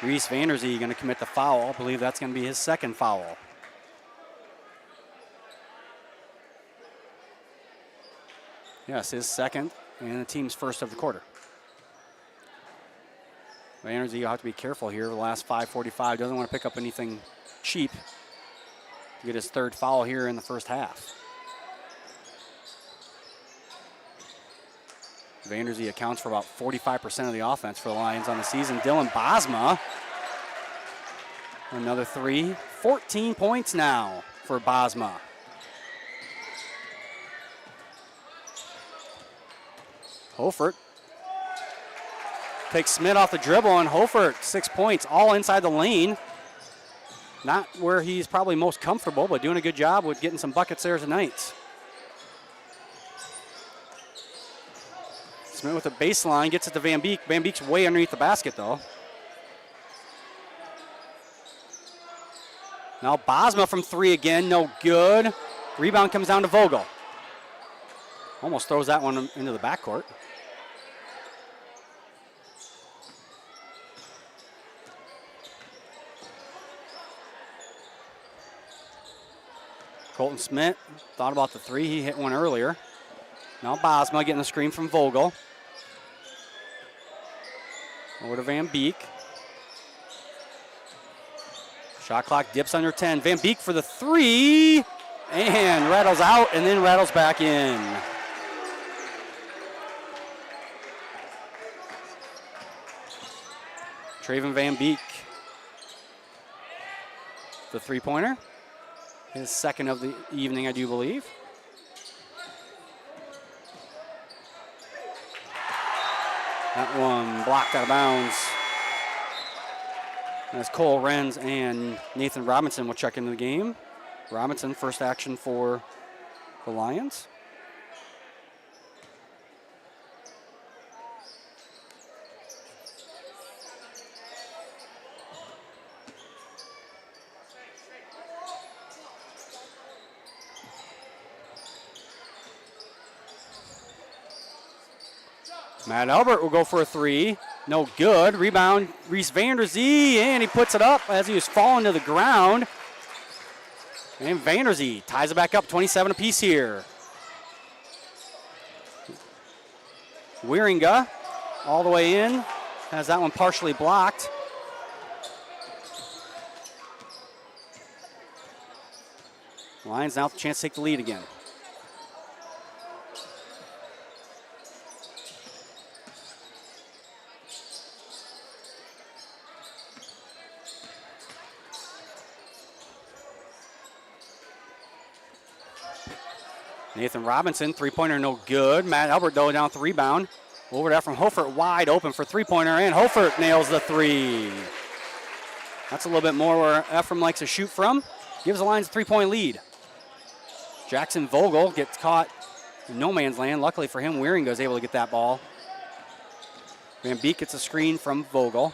Reese Vanderzee going to commit the foul. I believe that's going to be his second foul. Yes, his second, and the team's first of the quarter. Vanderzee, you'll have to be careful here. The last 5:45, doesn't want to pick up anything cheap. Get his third foul here in the first half. Vanderzee accounts for about 45% of the offense for the Lions on the season. Dylan Bosma, another 3. 14 points now for Bosma. Holford takes Smith off the dribble, and Holford, 6 points, all inside the lane. Not where he's probably most comfortable, but doing a good job with getting some buckets there tonight. Smith with the baseline, gets it to Van Beek. Van Beek's way underneath the basket, though. Now Bosma from 3 again, no good. Rebound comes down to Vogel. Almost throws that one into the backcourt. Colton Smith thought about the 3. He hit one earlier. Now Bosma getting the screen from Vogel. Over to Van Beek. Shot clock dips under 10. Van Beek for the 3. And rattles out and then rattles back in. Traven Van Beek. The three-pointer. His second of the evening, I do believe. That one blocked out of bounds. As Cole Renz and Nathan Robinson will check into the game. Robinson, first action for the Lions. Matt Albert will go for a three. No good. Rebound, Reese Vanderzee, and he puts it up as he was falling to the ground. And Vanderzee ties it back up, 27 apiece here. Wieringa all the way in, has that one partially blocked. Lions now with a chance to take the lead again. Nathan Robinson, three-pointer, no good. Matt Albert, though, down with the rebound. Over there from Hofert, wide open for three-pointer, and Hofert nails the three. That's a little bit more where Ephraim likes to shoot from. Gives the Lions a three-point lead. Jackson Vogel gets caught in no man's land. Luckily for him, Wieringa is able to get that ball. Van Beek gets a screen from Vogel.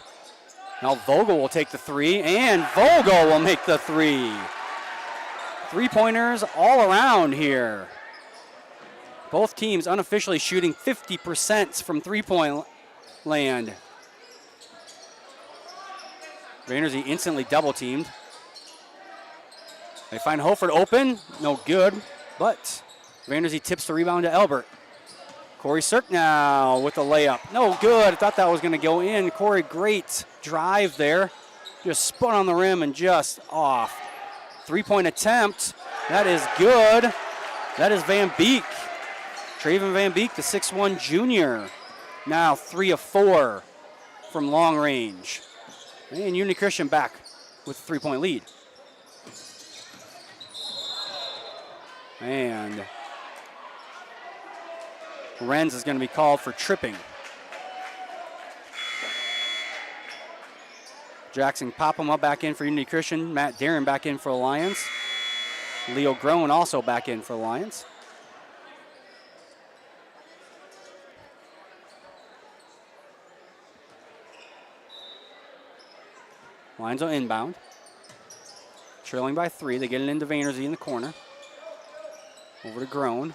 Now Vogel will take the three, and Vogel will make the three. Three-pointers all around here. Both teams unofficially shooting 50% from three-point land. Vanderzee instantly double-teamed. They find Hofert open, no good, but Vanderzee tips the rebound to Albert. Corey Sirk now with the layup. No good, I thought that was gonna go in. Corey, great drive there. Just spun on the rim and just off. Three-point attempt, that is good. That is Van Beek. Traven Van Beek, the 6'1 junior. Now 3 of 4 from long range. And Unity Christian back with a three-point lead. And Renz is going to be called for tripping. Jackson Popema back in for Unity Christian. Matt Darren back in for the Lions. Leo Groen also back in for the Lions. Lions are inbound. Trailing by 3. They get it into Vanderzee in the corner. Over to Groen.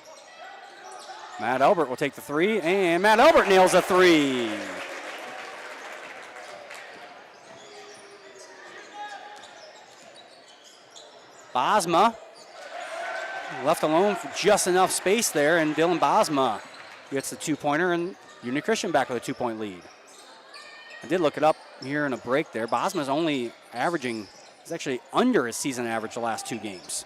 Matt Albert will take the three, and Matt Albert nails a three. Bosma left alone for just enough space there, and Dylan Bosma gets the two-pointer, and Unity Christian back with a two-point lead. I did look it up here in a break there. Bosma's only averaging, he's actually under his season average the last 2 games.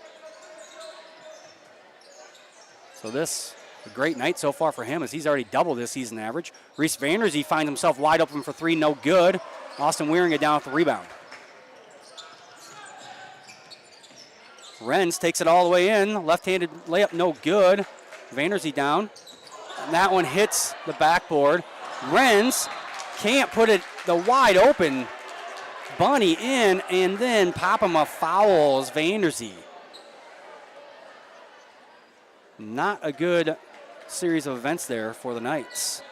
So this, a great night so far for him as he's already doubled his season average. Reese Vanderzee finds himself wide open for 3, no good. Austin Wieringa down with the rebound. Renz takes it all the way in. Left-handed layup, no good. Vanderzee down. And that one hits the backboard. Renz can't put it the wide open bunny in, and then Popema fouls Vanderzee. Not a good series of events there for the Knights.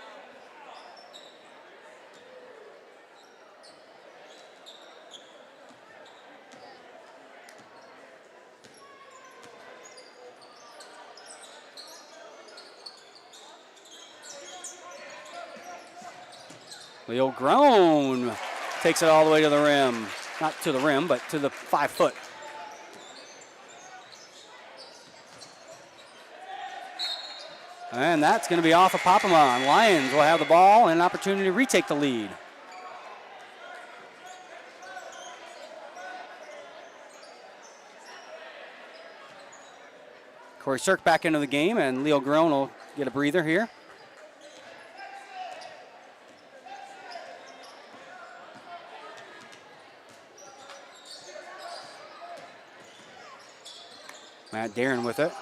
Leo Groen takes it all the way to the rim. Not to the rim, but to the 5 foot. And that's going to be off of Popema. Lions will have the ball and an opportunity to retake the lead. Corey Sirk back into the game, and Leo Groen will get a breather here. Matt Darren with it.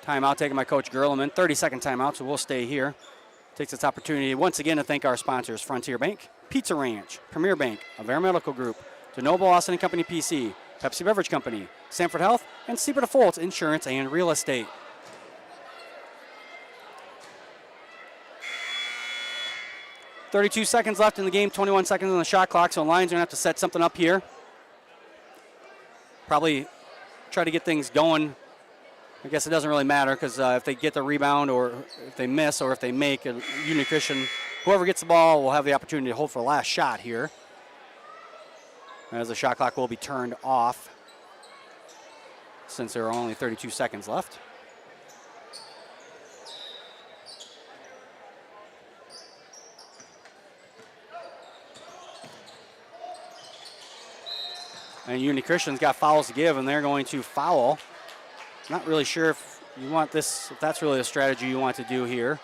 Timeout taken by Coach Gerleman. 30-second timeout, so we'll stay here. Takes this opportunity once again to thank our sponsors, Frontier Bank, Pizza Ranch, Premier Bank, Avera Medical Group, DeNoble Austin and Company PC, Pepsi Beverage Company, Sanford Health, and Seabird Foltz Insurance and Real Estate. .32 seconds left in the game, 21 seconds on the shot clock, so Lions are going to have to set something up here. Probably try to get things going. I guess it doesn't really matter because if they get the rebound or if they miss or if they make, Union Christian, whoever gets the ball will have the opportunity to hold for the last shot here. As the shot clock will be turned off since there are only 32 seconds left. And Union Christian's got fouls to give, and they're going to foul. Not really sure if you want this, if that's really a strategy you want to do here.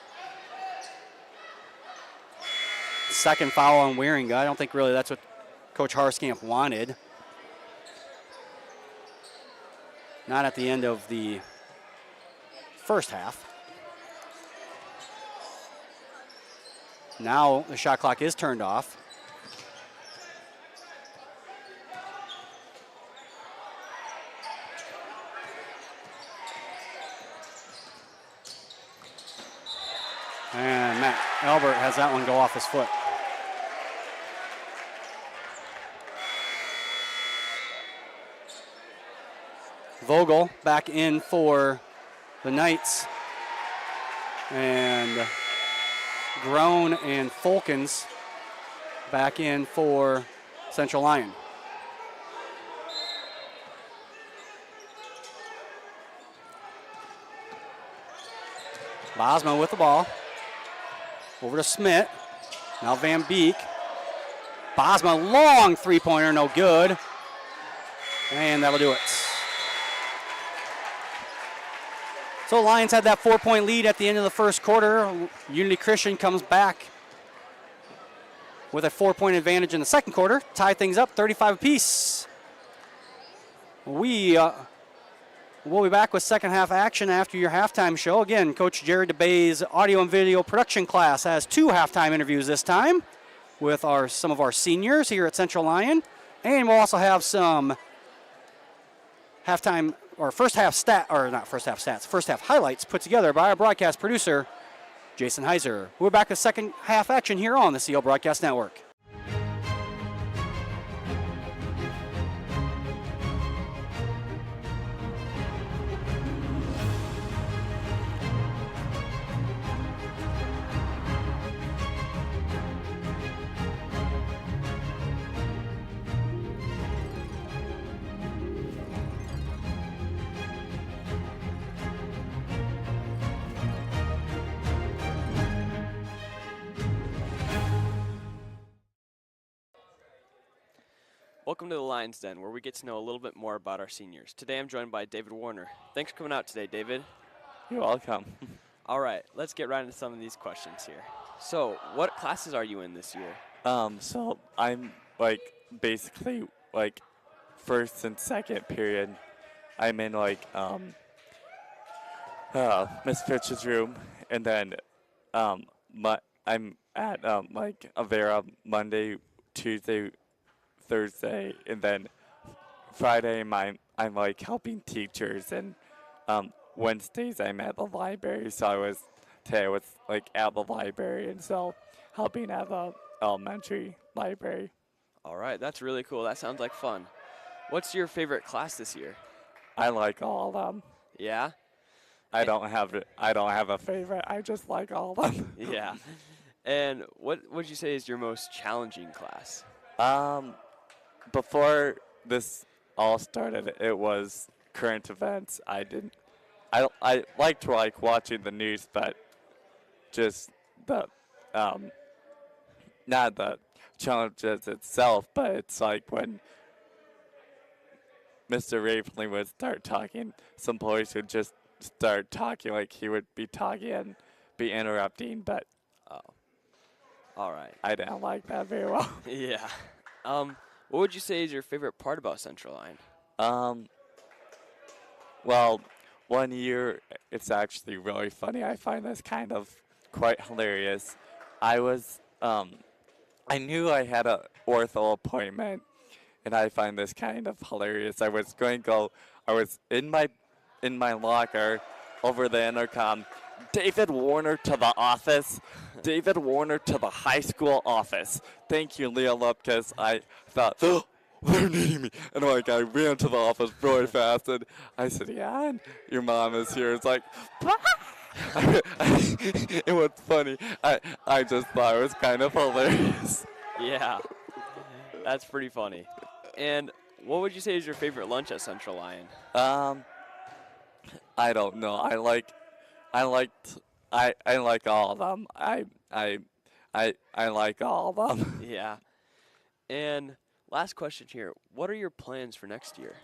Second foul on Waringa. I don't think really that's what Coach Harskamp wanted. Not at the end of the first half. Now the shot clock is turned off. And Matt Albert has that one go off his foot. Vogel back in for the Knights. And Grown and Folkens back in for Central Lyon. Bosma with the ball. Over to Smith. Now Van Beek. Bosma, long three-pointer, no good. And that'll do it. So Lions had that 4-point lead at the end of the first quarter. Unity Christian comes back with a 4-point advantage in the second quarter. Tie things up, 35 apiece. We'll be back with second half action after your halftime show. Again, Coach Jared DeBay's audio and video production class has 2 halftime interviews this time with some of our seniors here at Central Lyon. And we'll also have some first half highlights put together by our broadcast producer, Jason Heiser. We're back with second half action here on the CL Broadcast Network. Welcome to the Lions Den, where we get to know a little bit more about our seniors. Today I'm joined by David Warner. Thanks for coming out today, David. You're welcome. All right, let's get right into some of these questions here. So, what classes are you in this year? So I'm basically first and second period. I'm in Miss Fitch's room, and then I'm at Avera Monday, Tuesday, Thursday, and then Friday I'm helping teachers, and Wednesdays I'm at the library. So today I was at the library, and so helping at the elementary library. All right, that's really cool. That sounds like fun. What's your favorite class this year? I like all of them. Yeah? I don't have a favorite. I just like all of them. Yeah. And what would you say is your most challenging class? Before this all started, it was current events. I liked watching the news, but just the not the challenges itself, but it's when Mr. Ravenley would start talking, some boys would just start talking, he would be talking and be interrupting, but All right. I didn't like that very well. Yeah. What would you say is your favorite part about Central Line? Well, one year, it's actually really funny. I find this kind of quite hilarious. I knew I had a ortho appointment, and I find this kind of hilarious. I was in my locker over the intercom. David Warner to the office. David Warner to the high school office. Thank you, Leah Lupkes. I thought, oh, they're needing me. And I ran to the office really fast, and I said, yeah, and your mom is here. It's like, it was funny. I just thought it was kind of hilarious. Yeah. That's pretty funny. And what would you say is your favorite lunch at Central Lyon? I don't know. I like all of them. I like all of them. Yeah. And last question here. What are your plans for next year?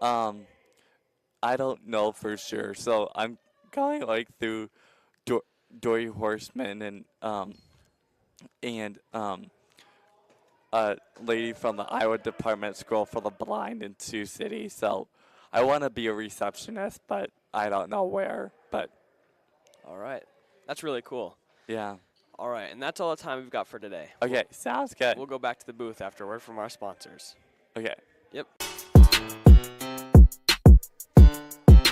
I don't know for sure. So I'm going through Dory Horseman and a lady from the Iowa Department School for the Blind in Sioux City. So I want to be a receptionist, but I don't know where. But all right. That's really cool. Yeah. All right, and that's all the time we've got for today. Okay, sounds good. We'll go back to the booth after a word from our sponsors. Okay. Yep.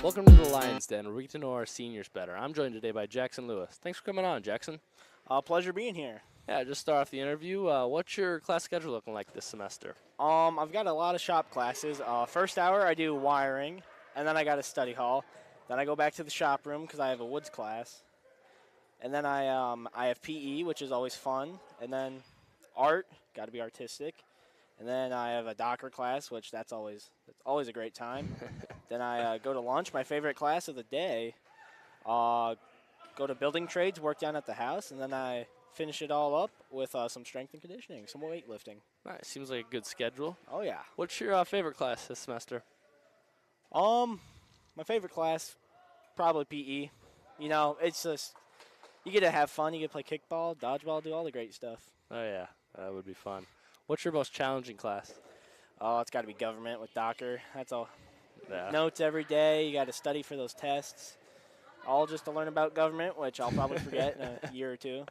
Welcome to the Lions Den, where we get to know our seniors better. I'm joined today by Jackson Lewis. Thanks for coming on, Jackson. Pleasure being here. Yeah, just start off the interview. What's your class schedule looking like this semester? I've got a lot of shop classes. First hour I do wiring, and then I got a study hall. Then I go back to the shop room because I have a woods class. And then I have PE, which is always fun. And then art, got to be artistic. And then I have a Docker class, which that's always a great time. Then I go to lunch, my favorite class of the day. Go to building trades, work down at the house, and then I finish it all up with some strength and conditioning, some weightlifting. Nice. Seems like a good schedule. Oh, yeah. What's your favorite class this semester? My favorite class, probably PE. You know, it's just, you get to have fun. You get to play kickball, dodgeball, do all the great stuff. Oh, yeah. That would be fun. What's your most challenging class? Oh, it's got to be government with Docker. That's all. Yeah. Notes every day. You got to study for those tests. All just to learn about government, which I'll probably forget in a year or two.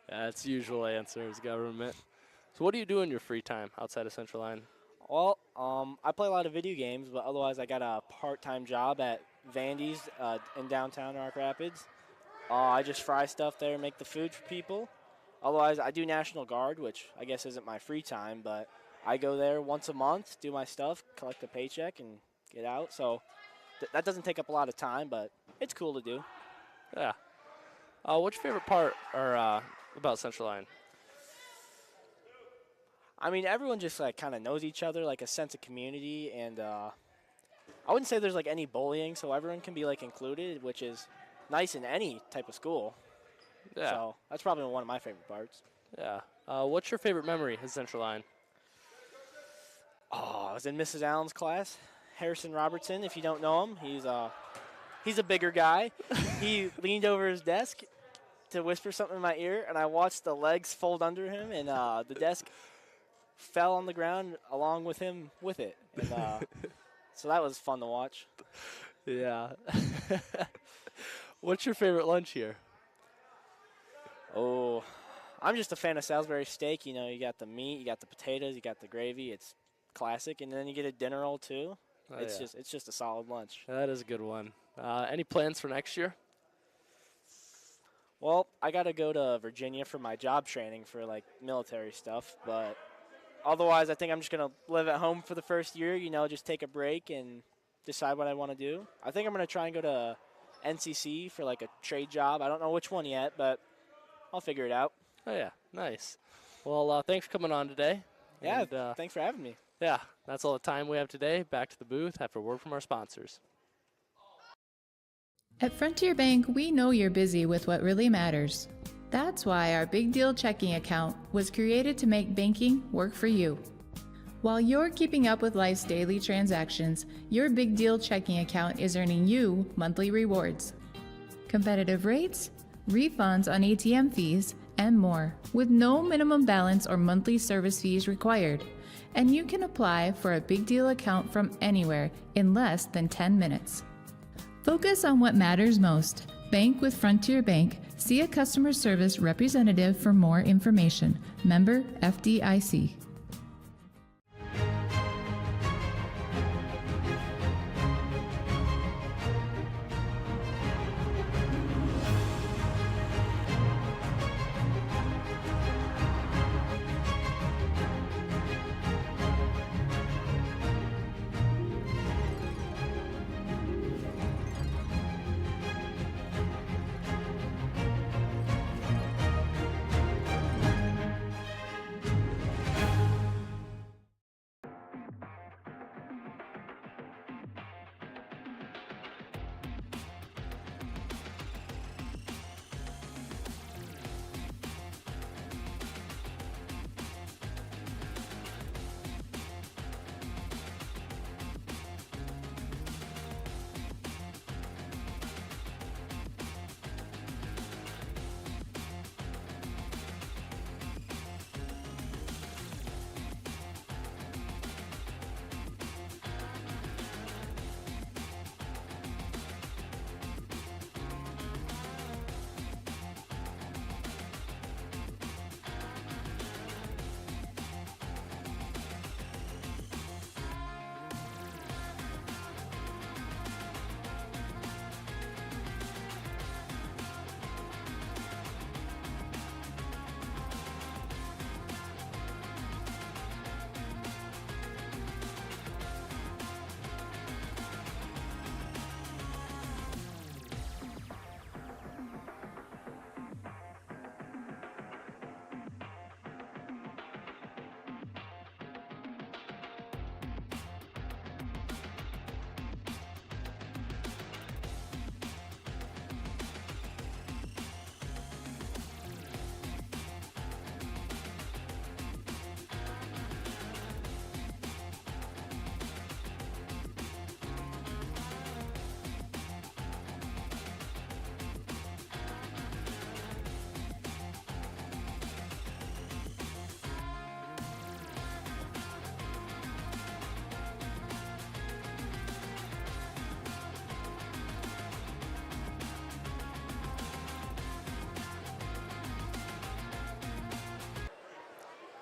That's the usual answer is government. So what do you do in your free time outside of Central Line? Well, I play a lot of video games, but otherwise I got a part-time job at Vandy's in downtown Rock Rapids. I just fry stuff there, make the food for people. Otherwise, I do National Guard, which I guess isn't my free time, but I go there once a month, do my stuff, collect a paycheck, and get out. So that doesn't take up a lot of time, but it's cool to do. Yeah. What's your favorite part about Central Line? I mean, everyone just kind of knows each other, like a sense of community, and I wouldn't say there's any bullying, so everyone can be included, which is nice in any type of school. Yeah. So that's probably one of my favorite parts. Yeah. What's your favorite memory at Central Line? Oh, I was in Mrs. Allen's class. Harrison Robertson, if you don't know him, he's a bigger guy. He leaned over his desk to whisper something in my ear, and I watched the legs fold under him, and the desk fell on the ground along with him with it. And, so that was fun to watch. Yeah. What's your favorite lunch here? Oh, I'm just a fan of Salisbury steak. You know, you got the meat, you got the potatoes, you got the gravy. It's classic, and then you get a dinner roll too. Oh, it's yeah. just a solid lunch. That is a good one. Any plans for next year? Well, I got to go to Virginia for my job training for military stuff, but otherwise I think I'm just going to live at home for the first year, you know, just take a break and decide what I want to do. I think I'm going to try and go to NCC for a trade job. I don't know which one yet, but I'll figure it out. Oh, yeah. Nice. Well, thanks for coming on today. Yeah, and, thanks for having me. Yeah, that's all the time we have today. Back to the booth after a word from our sponsors. At Frontier Bank, we know you're busy with what really matters. That's why our Big Deal checking account was created to make banking work for you. While you're keeping up with life's daily transactions, your Big Deal checking account is earning you monthly rewards. Competitive rates, refunds on ATM fees, and more, with no minimum balance or monthly service fees required. And you can apply for a Big Deal account from anywhere in less than 10 minutes. Focus on what matters most. Bank with Frontier Bank. See a customer service representative for more information. Member FDIC.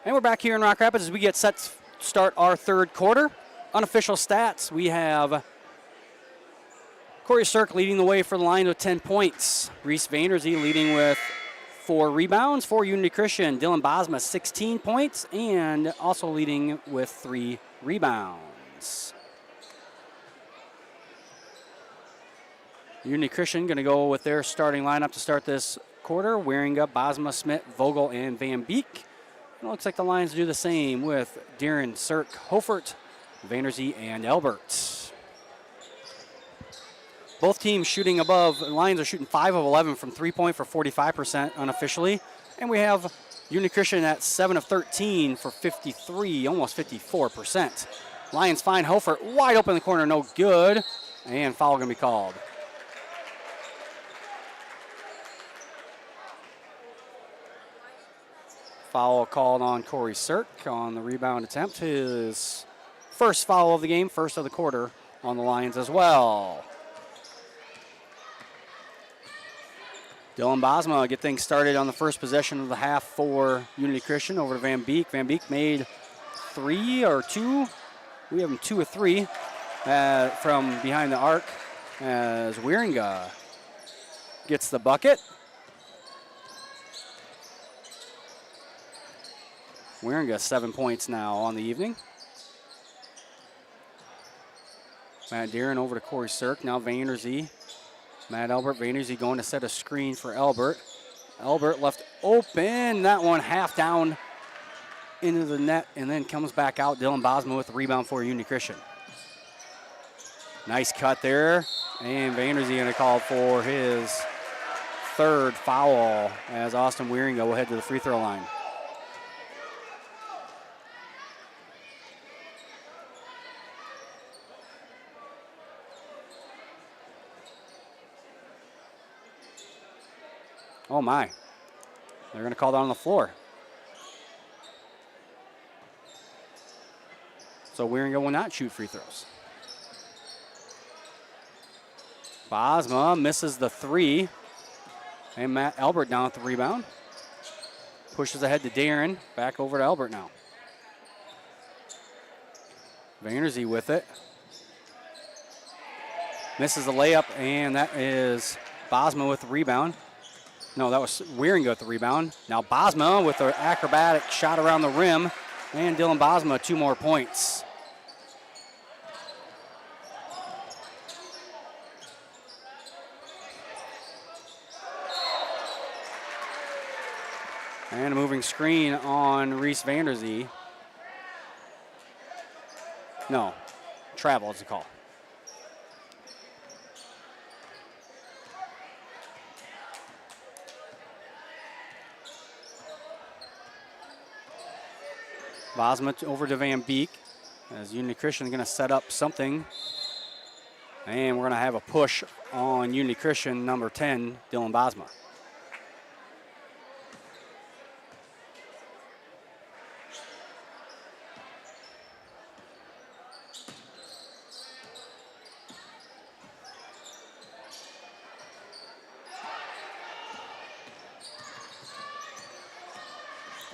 And we're back here in Rock Rapids as we get set to start our third quarter. Unofficial stats, we have Corey Cirk leading the way for the Lions with 10 points. Reese Vandersee leading with 4 rebounds for Unity Christian. Dylan Bosma, 16 points, and also leading with 3 rebounds. Unity Christian going to go with their starting lineup to start this quarter. Wieringa, Bosma, Smith, Vogel, and Van Beek. It looks like the Lions do the same with Darren, Cirk, Hofert, Vandersee, and Albert. Both teams shooting above. The Lions are shooting 5 of 11 from three-point for 45% unofficially. And we have Unity Christian at 7 of 13 for 53, almost 54%. Lions find Hofert wide open in the corner, no good. And foul going to be called. Foul called on Corey Cirk on the rebound attempt. His first foul of the game, first of the quarter on the Lions as well. Dylan Bosma get things started on the first possession of the half for Unity Christian over to Van Beek. Van Beek made 3 or 2. We have him 2 of 3 from behind the arc as Wieringa gets the bucket. Wieringa 7 points now on the evening. Matt Deeren over to Corey Cirk. Now Vandersee. Matt Albert. Vandersee going to set a screen for Albert. Albert left open. That one half down into the net and then comes back out. Dylan Bosma with the rebound for Unity Christian. Nice cut there. And Vandersee going to call for his third foul as Austin Wieringa will head to the free throw line. Oh my. They're going to call that on the floor. So Wieringa will not shoot free throws. Bosma misses the three. And Matt Albert down at the rebound. Pushes ahead to Darren. Back over to Albert now. Vanderzee with it. Misses the layup, and that is Bosma with the rebound. No, that was Wieringa with the rebound. Now Bosma with an acrobatic shot around the rim. And Dylan Bosma 2 more points. And a moving screen on Reese Vanderzee. No, travel is the call. Bosma over to Van Beek as Unity Christian is going to set up something. And we're going to have a push on Unity Christian, number 10, Dylan Bosma.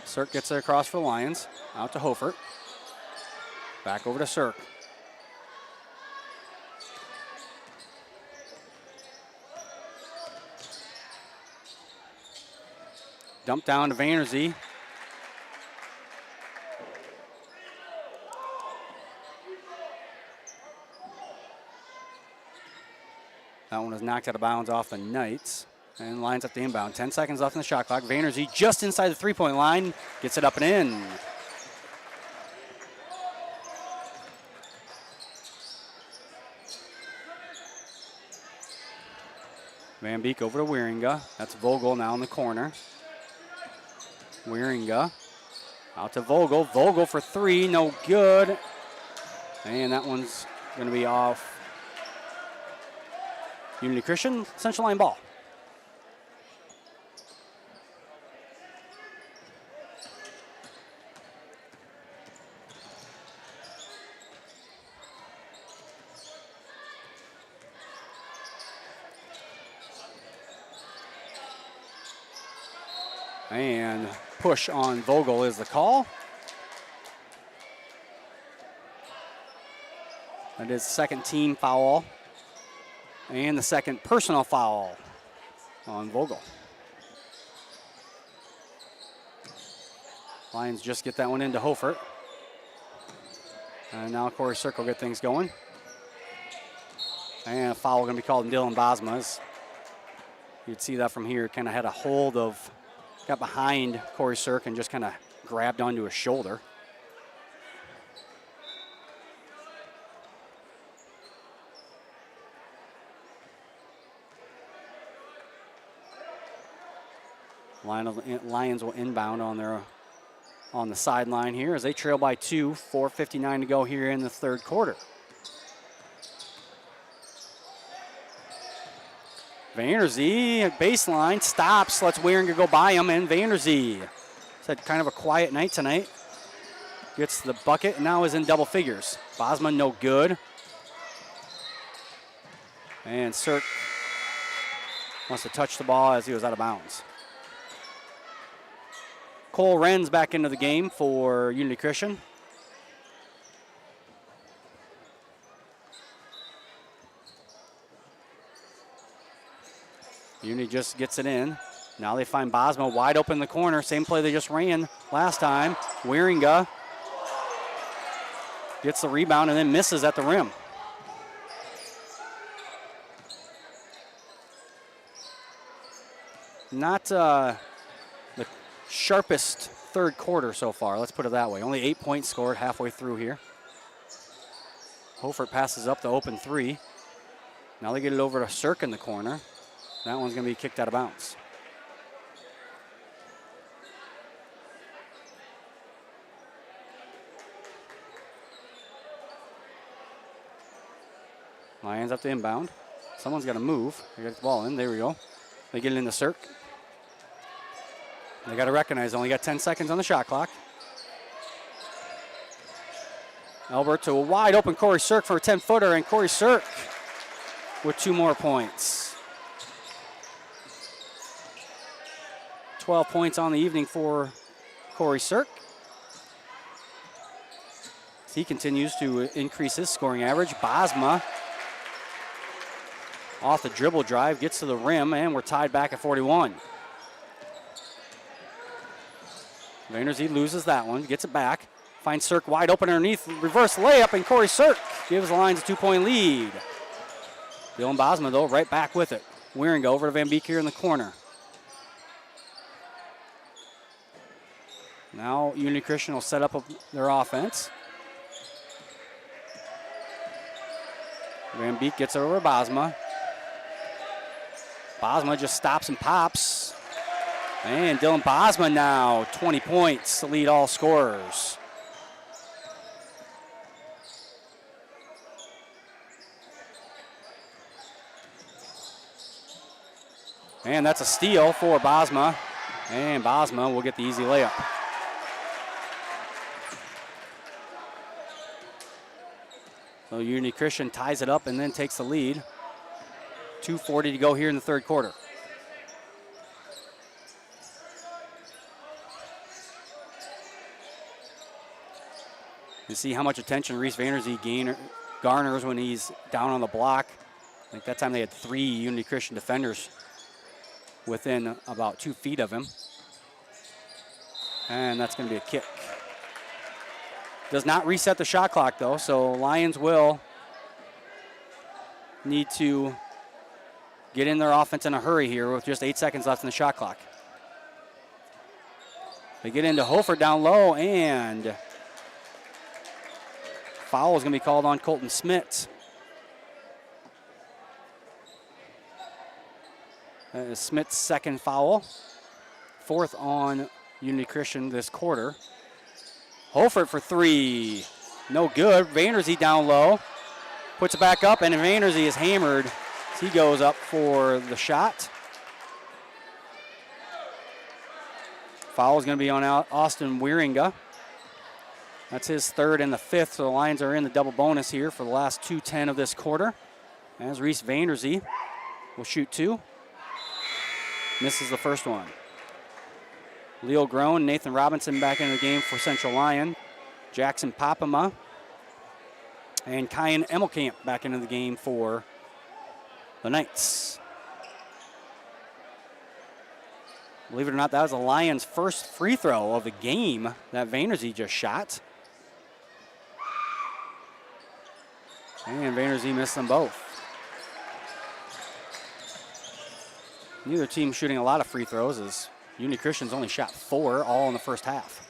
Cirk gets it across for the Lions. Out to Hofert. Back over to Cirk. Dump down to Vanderzee. That one was knocked out of bounds off the Knights. And lines up the inbound. 10 seconds left in the shot clock. Vanderzee just inside the three-point line. Gets it up and in. Van Beek over to Wieringa. That's Vogel now in the corner. Wieringa out to Vogel. Vogel for three. No good. And that one's going to be off Unity Christian. Central line ball. And push on Vogel is the call. That is second team foul. And the second personal foul on Vogel. Lions just get that one into Hofert. And now Corey Cirk will get things going. And a foul going to be called on Dylan Bosma. You'd see that from here. Kind of had a hold of, got behind Corey Cirk and just kind of grabbed onto his shoulder. Lions will inbound on the sideline here as they trail by 2, 4:59 to go here in the third quarter. Vanderzee at baseline stops, lets Wieringa go by him, and Vanderzee has had kind of a quiet night tonight. Gets the bucket and now is in double figures. Bosma no good. And Cirk wants to touch the ball as he was out of bounds. Cole Wren's back into the game for Unity Christian. Unity just gets it in. Now they find Bosma wide open in the corner. Same play they just ran last time. Wieringa gets the rebound and then misses at the rim. Not the sharpest third quarter so far, let's put it that way. Only 8 points scored halfway through here. Hofert passes up the open three. Now they get it over to Cirk in the corner. That one's going to be kicked out of bounds. Lions up to inbound. Someone's got to move. They get the ball in. There we go. They get it in the Cirk. They got to recognize they only got 10 seconds on the shot clock. Albert to a wide open Corey Sirk for a 10-footer, and Corey Sirk with 2 more points. 12 points on the evening for Corey Sirk. He continues to increase his scoring average. Bosma off the dribble drive, gets to the rim, and we're tied back at 41. Vanderzee loses that one, gets it back. Finds Sirk wide open underneath, reverse layup, and Corey Sirk gives the Lions a 2-point lead. Dylan Bosma, though, right back with it. Wieringa over to Van Beek here in the corner. Now Unity Christian will set up their offense. Van Beek gets it over to Bosma. Bosma just stops and pops. And Dylan Bosma now 20 points to lead all scorers. And that's a steal for Bosma. And Bosma will get the easy layup. So Unity Christian ties it up and then takes the lead. 2:40 to go here in the third quarter. You see how much attention Reese Vanderzee garners when he's down on the block. I think that time they had 3 Unity Christian defenders within about 2 feet of him. And that's going to be a kick. Does not reset the shot clock, though, so Lions will need to get in their offense in a hurry here with just 8 seconds left in the shot clock. They get into Hofer down low, and foul is going to be called on Colton Smits. That is Smith's second foul. 4th on Unity Christian this quarter. Holford for 3. No good. Vanderzee down low. Puts it back up, and Vanderzee is hammered. He goes up for the shot. Foul is going to be on Austin Wieringa. That's his 3rd and the 5th, so the Lions are in the double bonus here for the last 2:10 of this quarter. As Reese Vanderzee will shoot 2. Misses the first one. Leo Groen, Nathan Robinson back in the game for Central Lyon. Jackson Papama and Kyan Emmelkamp back into the game for the Knights. Believe it or not, that was the Lions' first free throw of the game that Vanderzee just shot. And Vanderzee missed them both. Neither team shooting a lot of free throws, as Unity Christian's only shot 4, all in the first half.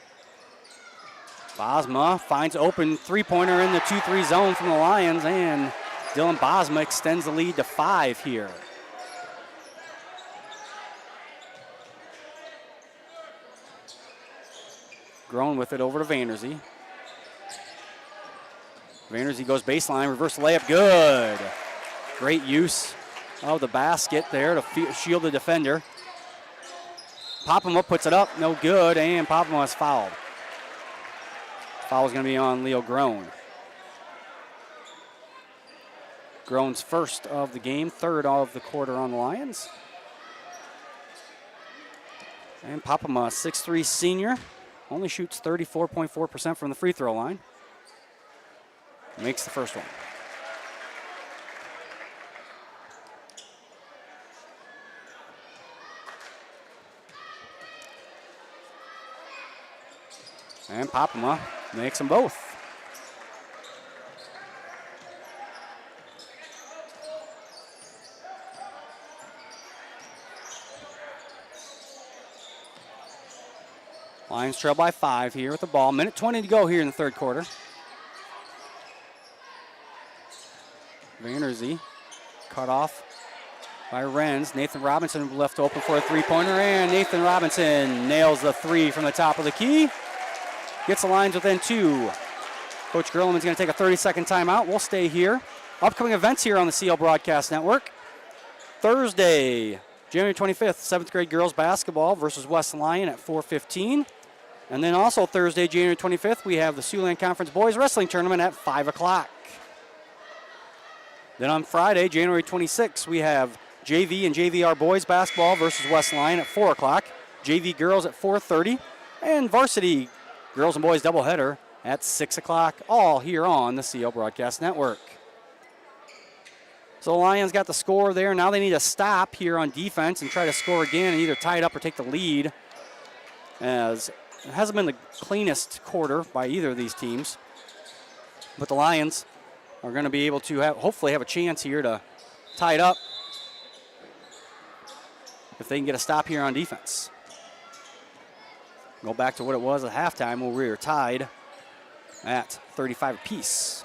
Bosma finds open 3-pointer in the 2-3 zone from the Lions, and Dylan Bosma extends the lead to 5 here. Grown with it over to Vanderzee. Vanderzee goes baseline, reverse layup, good. Great use of the basket there to shield the defender. Papama puts it up, no good, and Papama is fouled. Foul is going to be on Leo Groen. Groen's 1st of the game, 3rd of the quarter on the Lions. And Papama, 6'3" senior, only shoots 34.4% from the free throw line. Makes the first one. And Papama makes them both. Lions trail by 5 here with the ball. 1:20 to go here in the third quarter. Vanderzee cut off by Renz. Nathan Robinson left open for a 3-pointer, and Nathan Robinson nails the 3 from the top of the key. Gets the Lions within 2. Coach Gerleman's going to take a 30-second timeout. We'll stay here. Upcoming events here on the CL Broadcast Network. Thursday, January 25th, 7th grade girls basketball versus West Lyon at 4:15. And then also Thursday, January 25th, we have the Siouxland Conference Boys Wrestling Tournament at 5 o'clock. Then on Friday, January 26th, we have JV and JVR Boys Basketball versus West Lyon at 4 o'clock. JV Girls at 4:30. And Varsity Girls and Boys doubleheader at 6 o'clock, all here on the CL Broadcast Network. So the Lions got the score there. Now they need to stop here on defense and try to score again and either tie it up or take the lead, as it hasn't been the cleanest quarter by either of these teams. But the Lions are going to be able to hopefully have a chance here to tie it up if they can get a stop here on defense. Go back to what it was at halftime where we were tied at 35 apiece.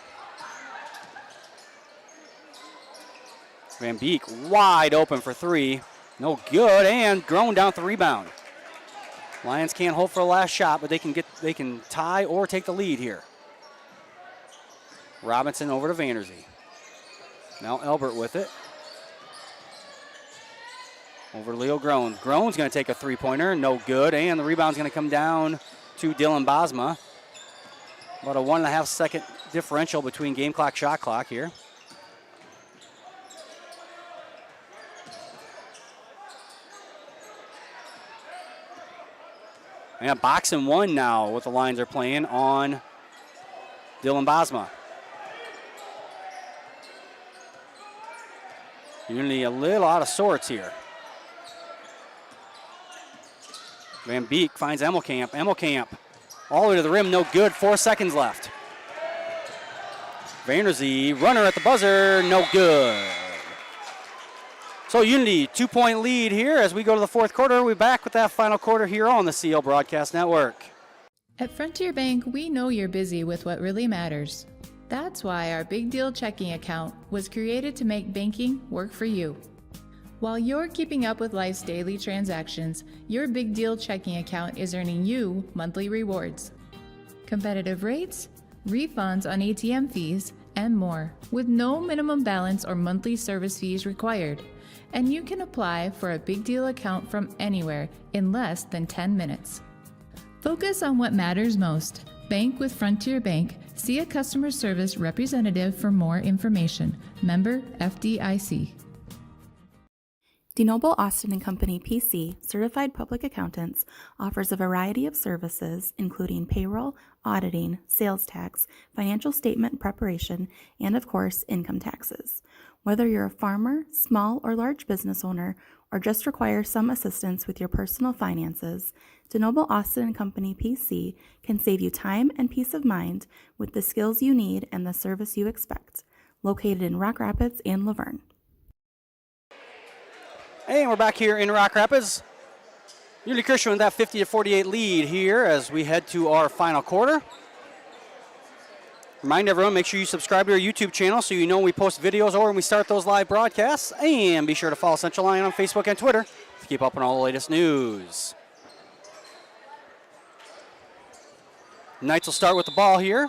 Van Beek wide open for three. No good, and Grown down with the rebound. Lions can't hold for the last shot, but they can tie or take the lead here. Robinson over to Vanderzee. Now Elbert with it. Over to Leo Groen. Groen's going to take a three-pointer, no good, and the rebound's going to come down to Dylan Bosma. About a 1.5 second differential between game clock, shot clock here. And box and one now, what the Lions are playing on Dylan Bosma. Unity a little out of sorts here. Van Beek finds Emmelkamp. Emmelkamp all the way to the rim, no good. 4 seconds left. Vanderzee, runner at the buzzer, no good. So Unity, 2-point lead here as we go to the fourth quarter. We're back with that final quarter here on the CL Broadcast Network. At Frontier Bank, we know you're busy with what really matters. That's why our Big Deal checking account was created to make banking work for you. While you're keeping up with life's daily transactions, your Big Deal checking account is earning you monthly rewards. Competitive rates, refunds on ATM fees, and more, with no minimum balance or monthly service fees required. And you can apply for a Big Deal account from anywhere in less than 10 minutes. Focus on what matters most. Bank with Frontier Bank. See a customer service representative for more information. Member FDIC. DeNoble Austin & Company PC, certified public accountants, offers a variety of services including payroll, auditing, sales tax, financial statement preparation, and of course, income taxes. Whether you're a farmer, small or large business owner, or just require some assistance with your personal finances, DeNoble Austin & Company PC can save you time and peace of mind with the skills you need and the service you expect. Located in Rock Rapids and Laverne. And we're back here in Rock Rapids. Unity Christian with that 50-48 lead here as we head to our final quarter. Remind everyone, make sure you subscribe to our YouTube channel so you know when we post videos or when we start those live broadcasts. And be sure to follow Central Lyon on Facebook and Twitter to keep up on all the latest news. Knights will start with the ball here.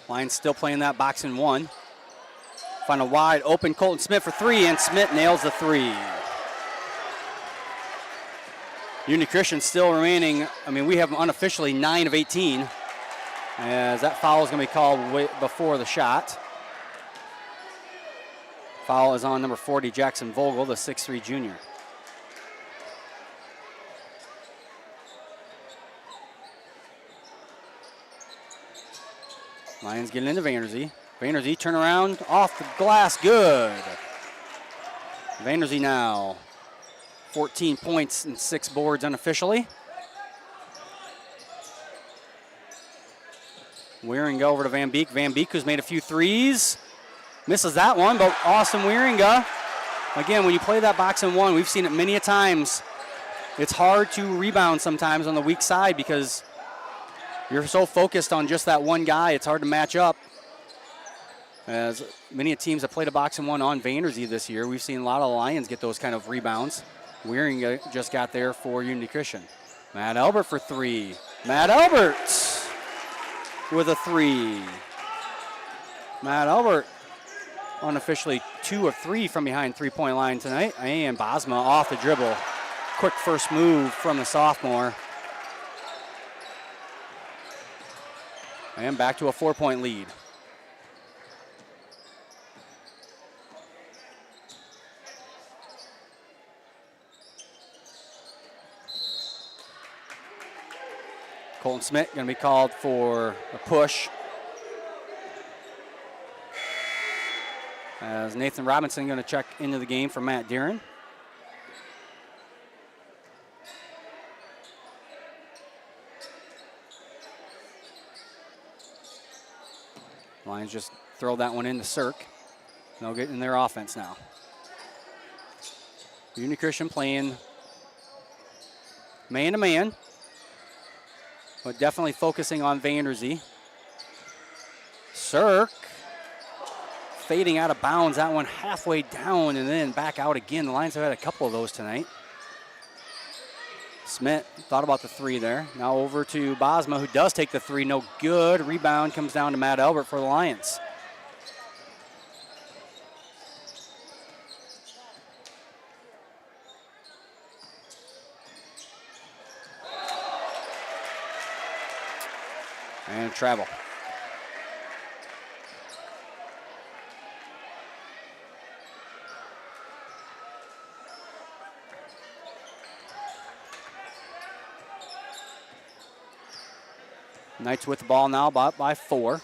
Lions still playing that box and one. Find a wide open Colton Smith for three, and Smith nails the three. Unity Christian still remaining, we have unofficially 9 of 18, as that foul is going to be called way before the shot. Foul is on number 40, Jackson Vogel, the 6'3 junior. Lions getting into Vanderzee. Vanderzee turn around, off the glass, good. Vanderzee now 14 points and 6 boards unofficially. Wieringa over to Van Beek. Van Beek, who's made a few threes, misses that one, but awesome Wieringa. Again, when you play that box and one, we've seen it many a times. It's hard to rebound sometimes on the weak side because you're so focused on just that one guy, it's hard to match up. As many teams have played a box and one on Vanderzee this year, we've seen a lot of Lions get those kind of rebounds. Wearing just got there for Unity Christian. Matt Albert for three. Matt Albert with a three. Matt Albert unofficially 2 of 3 from behind three-point line tonight. And Bosma off the dribble. Quick first move from the sophomore. And back to a 4-point lead. Colton Smith going to be called for a push. As Nathan Robinson going to check into the game for Matt Deeren. Lions just throw that one into Cirque. They'll get in their offense now. Unity Christian playing man-to-man, but definitely focusing on Vanderzee. Cirque fading out of bounds. That one halfway down and then back out again. The Lions have had a couple of those tonight. Smith thought about the three there. Now over to Bosma, who does take the three. No good. Rebound comes down to Matt Albert for the Lions. And travel. Knights with the ball now, by 4.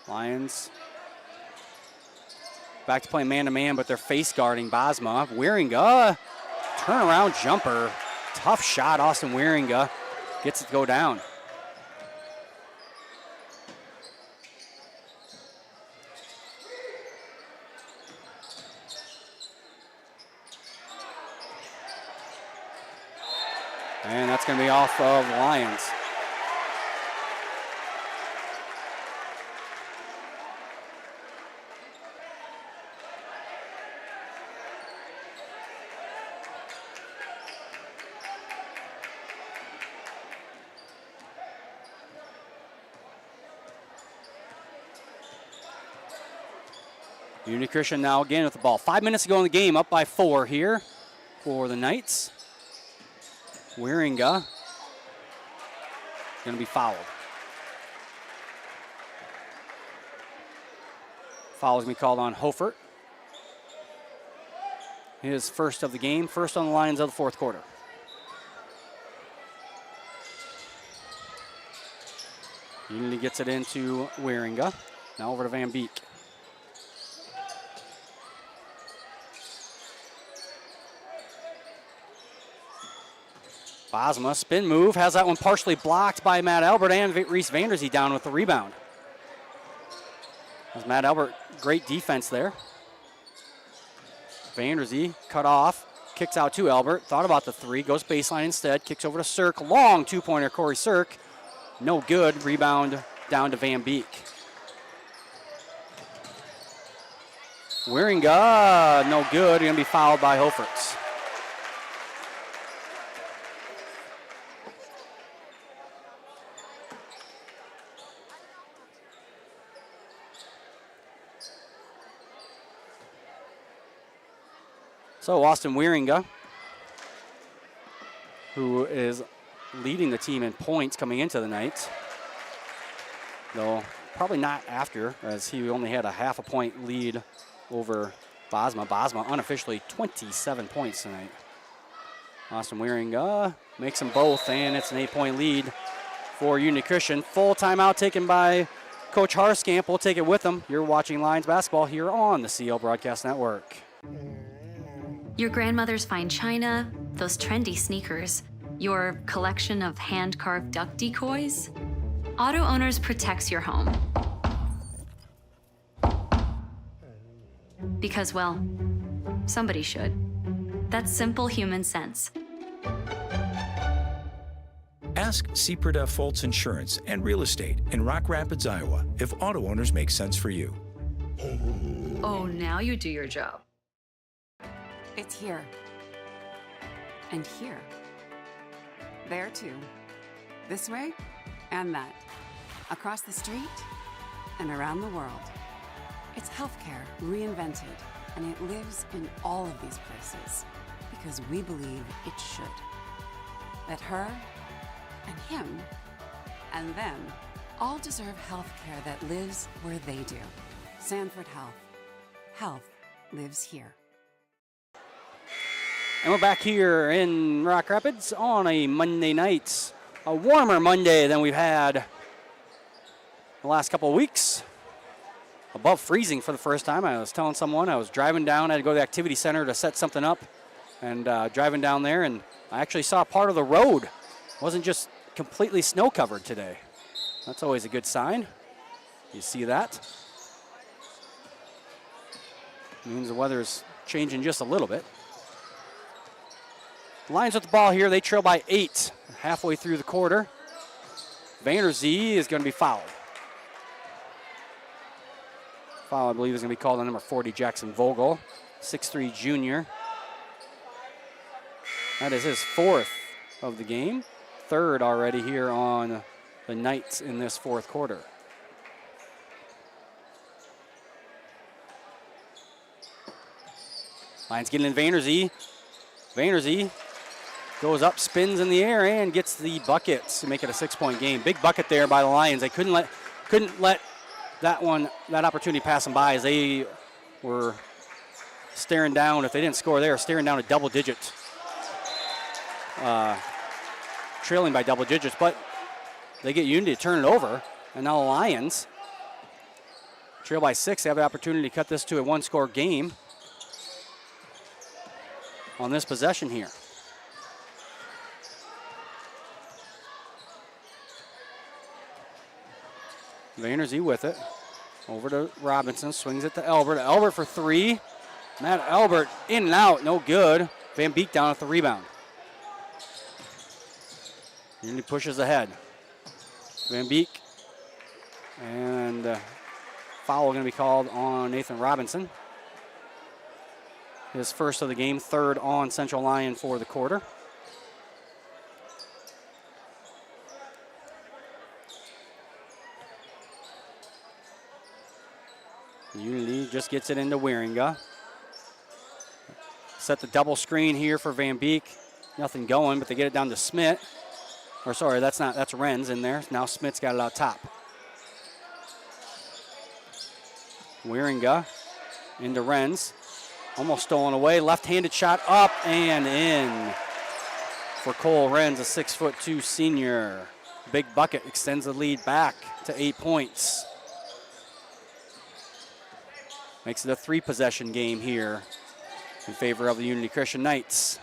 Lions back to playing man-to-man, but they're face guarding Bosma. Wieringa, turnaround jumper. Tough shot, Austin Wieringa gets it to go down. And that's going to be off of Lions. Unity Christian now again with the ball. 5 minutes to go in the game, up by 4 here for the Knights. Wieringa going to be fouled. Foul is going to be called on Hofert. His first of the game, first on the Lions of the fourth quarter. Unity gets it into Wieringa. Now over to Van Beek. Bosma, spin move, has that one partially blocked by Matt Albert and Reese Vanderzee down with the rebound. As Matt Albert, great defense there. Vanderzee cut off, kicks out to Albert, thought about the three, goes baseline instead, kicks over to Cirque, long two-pointer Corey Cirque. No good, rebound down to Van Beek. Wieringa, no good, gonna be fouled by Hoferts. So Austin Wieringa, who is leading the team in points coming into the night, though probably not after, as he only had a half a point lead over Bosma. Bosma unofficially 27 points tonight. Austin Wieringa makes them both, and it's an 8-point lead for Unity Christian. Full timeout taken by Coach Harskamp. We'll take it with him. You're watching Lions basketball here on the CL Broadcast Network. Your grandmother's fine china, those trendy sneakers, your collection of hand-carved duck decoys. Auto Owners protects your home. Because, well, somebody should. That's simple human sense. Ask Seaperda Foltz Insurance and Real Estate in Rock Rapids, Iowa, if auto owners make sense for you. Oh, now you do your job. It's here. And here. There too. This way and that. Across the street and around the world. It's healthcare reinvented, and it lives in all of these places because we believe it should. That her and him and them all deserve healthcare that lives where they do. Sanford Health. Health lives here. And we're back here in Rock Rapids on a Monday night. A warmer Monday than we've had the last couple of weeks. Above freezing for the first time. I was telling someone I was driving down. I had to go to the activity center to set something up. And driving down there, and I actually saw part of the road. It wasn't just completely snow covered today. That's always a good sign. You see that. It means the weather's changing just a little bit. Lions with the ball here. They trail by 8 halfway through the quarter. Vanderzee is going to be fouled. Foul, I believe, is going to be called on number 40, Jackson Vogel, 6'3" junior. That is his 4th of the game. 3rd already here on the Knights in this 4th quarter. Lions getting in Vanderzee. Vanderzee goes up, spins in the air, and gets the bucket to make it a 6-point game. Big bucket there by the Lions. They couldn't let that opportunity pass them by as they were staring down. If they didn't score, they were staring down a double digit. Trailing by double digits, but they get Unity to turn it over, and now the Lions trail by 6. They have the opportunity to cut this to a 1-score game on this possession here. Vanderzee with it. Over to Robinson, swings it to Elbert. Elbert for 3. Matt Elbert in and out, no good. Van Beek down at the rebound. Unity pushes ahead. Van Beek. And foul going to be called on Nathan Robinson. His 1st of the game, 3rd on Central Lyon for the quarter. Unity just gets it into Wieringa. Set the double screen here for Van Beek. Nothing going, but they get it down to Smith. Or sorry, that's Renz in there. Now Smith's got it out top. Wieringa into Renz. Almost stolen away. Left-handed shot up and in for Cole Renz, a 6'2" senior. Big bucket extends the lead back to 8 points. Makes it a 3-possession game here in favor of the Unity Christian Knights.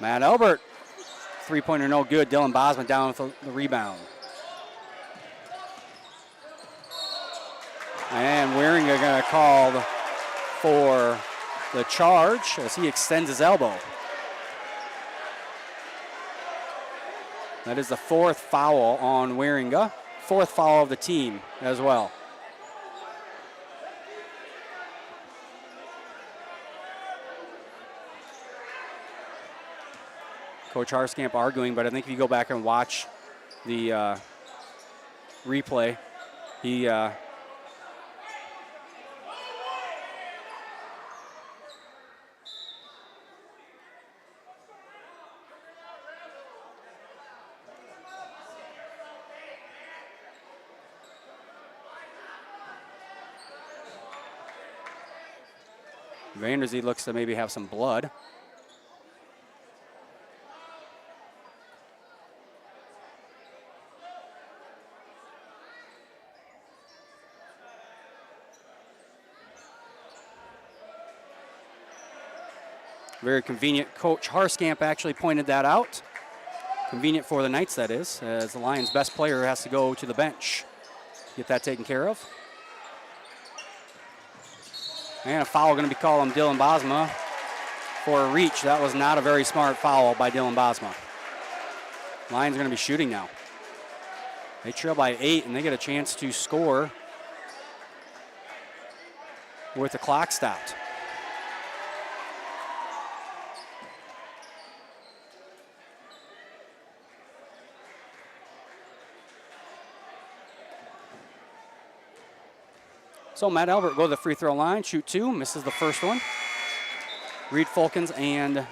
Matt Elbert, 3-pointer no good. Dylan Bosman down with the rebound. And Wieringa going to call for the charge as he extends his elbow. That is the 4th foul on Wieringa. 4th foul of the team as well. Coach Harskamp arguing, but I think if you go back and watch the replay, he Vanderzee looks to maybe have some blood. Very convenient. Coach Harskamp actually pointed that out. Convenient for the Knights, that is, as the Lions' best player has to go to the bench. Get that taken care of. And a foul going to be called on Dylan Bosma for a reach. That was not a very smart foul by Dylan Bosma. Lions are going to be shooting now. They trail by 8, and they get a chance to score with the clock stopped. So Matt Albert go to the free throw line, shoot 2, misses the first one. Reed Fulkins and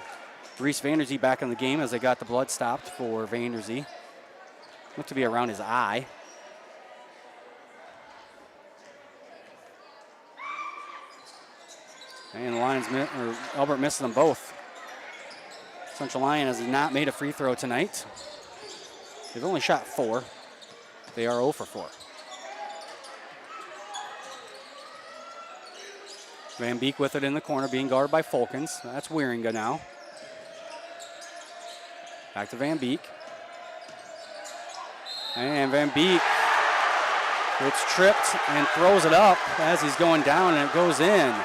Reese Vanderzee back in the game as they got the blood stopped for Vanderzee. Looked to be around his eye. And the Lions, Albert misses them both. Central Lyon has not made a free throw tonight. They've only shot 4. They are 0 for 4. Van Beek with it in the corner, being guarded by Fulkins. That's Wieringa now. Back to Van Beek. And Van Beek gets tripped and throws it up as he's going down, and it goes in.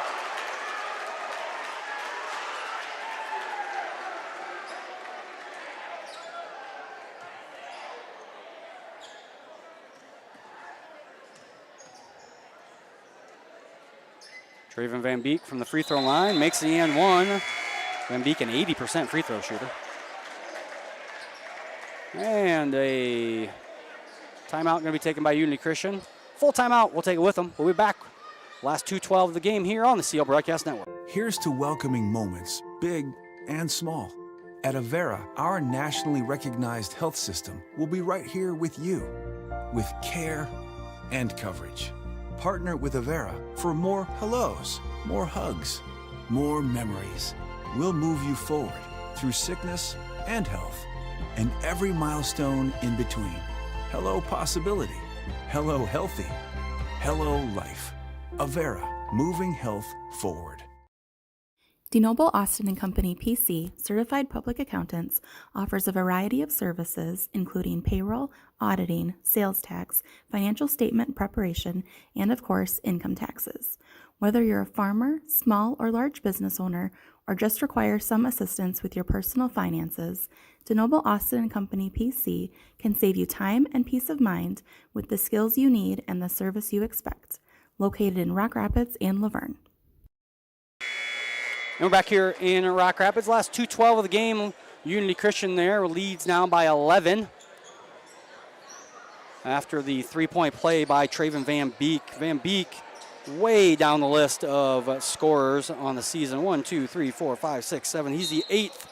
Traven Van Beek from the free throw line makes the and one. Van Beek an 80% free throw shooter. And a timeout going to be taken by Unity Christian. Full timeout, we'll take it with them. We'll be back. Last 2:12 of the game here on the CL Broadcast Network. Here's to welcoming moments, big and small. At Avera, our nationally recognized health system will be right here with you, with care and coverage. Partner with Avera for more hellos, more hugs, more memories. We'll move you forward through sickness and health, and every milestone in between. Hello possibility, hello healthy, hello life. Avera, moving health forward. DeNoble Austin & Company PC, certified public accountants, offers a variety of services including payroll, auditing, sales tax, financial statement preparation, and of course, income taxes. Whether you're a farmer, small or large business owner, or just require some assistance with your personal finances, DeNoble Austin & Company PC can save you time and peace of mind with the skills you need and the service you expect. Located in Rock Rapids and Laverne. And we're back here in Rock Rapids. Last 2:12 of the game. Unity Christian there leads now by 11. After the three-point play by Traven Van Beek. Van Beek way down the list of scorers on the season. 1, 2, 3, 4, 5, 6, 7. He's the 8th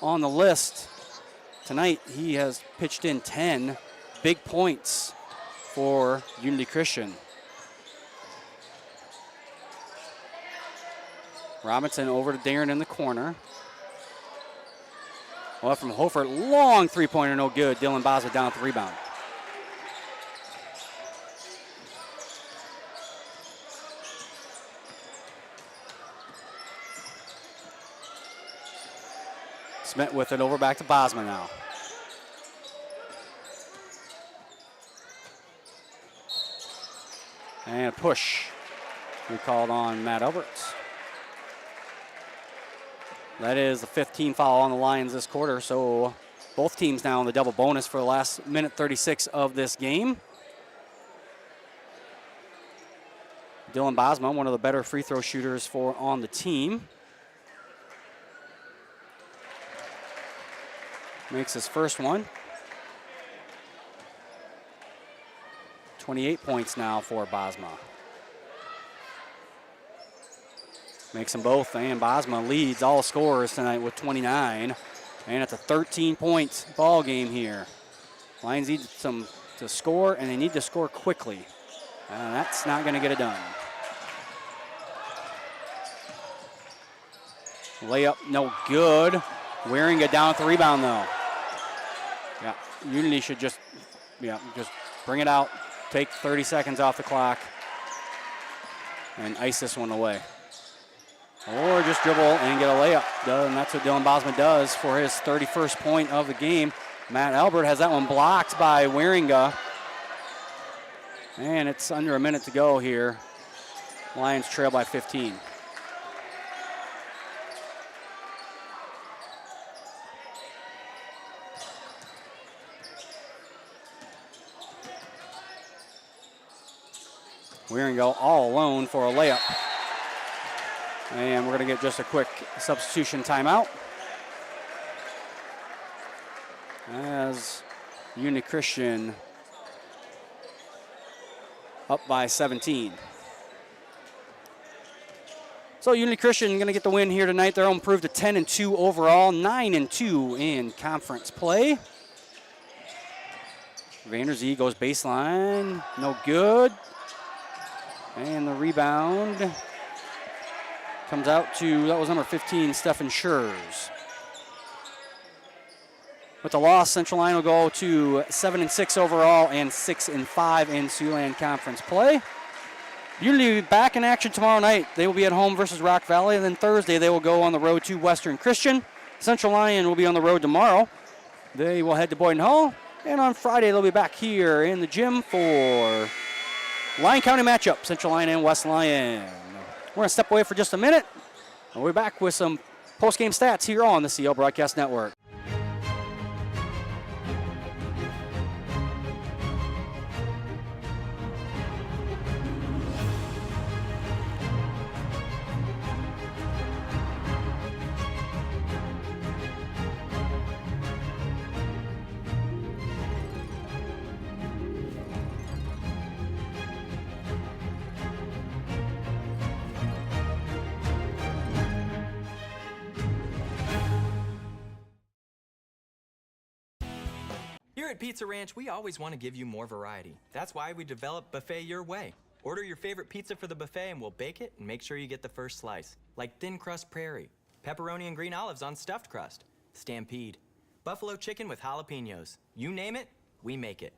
on the list. Tonight he has pitched in 10 big points for Unity Christian. Robinson over to Darren in the corner. Well, from Hofer, long three-pointer, no good. Dylan Bosma down with the rebound. Smith with it over back to Bosma now. And a push. We called on Matt Alberts. That is the 15th foul on the Lions this quarter, so both teams now in the double bonus for the last minute 36 of this game. Dylan Bosma, one of the better free throw shooters on the team. Makes his first one. 28 points now for Bosma. Makes them both, and Bosma leads all scorers tonight with 29. And it's a 13-point ball game here. Lions need some to score, and they need to score quickly. That's not going to get it done. Layup, no good. Wieringa down at the rebound, though. Yeah, Unity should just bring it out, take 30 seconds off the clock, and ice this one away. Or just dribble and get a layup. And that's what Dylan Bosma does for his 31st point of the game. Matt Albert has that one blocked by Wieringa. And it's under a minute to go here. Lions trail by 15. Weiringo all alone for a layup. And we're going to get just a quick substitution timeout. As Union Christian up by 17. So Union Christian going to get the win here tonight. They're improved to 10-2 overall, 9-2 in conference play. Vanderzee goes baseline, no good. And the rebound comes out to, that was number 15, Stefan Schurz. With the loss, Central Lyon will go to 7-6 overall and 6-5 in Siouxland Conference play. Unity will be back in action tomorrow night. They will be at home versus Rock Valley, and then Thursday they will go on the road to Western Christian. Central Lyon will be on the road tomorrow. They will head to Boyden Hall, and on Friday they'll be back here in the gym for Lyon County matchup, Central Lyon and West Lyon. We're going to step away for just a minute, and we'll be back with some post-game stats here on the CL Broadcast Network. Here at Pizza Ranch, we always want to give you more variety. That's why we developed Buffet Your Way. Order your favorite pizza for the buffet and we'll bake it and make sure you get the first slice. Like thin crust prairie, pepperoni and green olives on stuffed crust, stampede, buffalo chicken with jalapenos. You name it, we make it.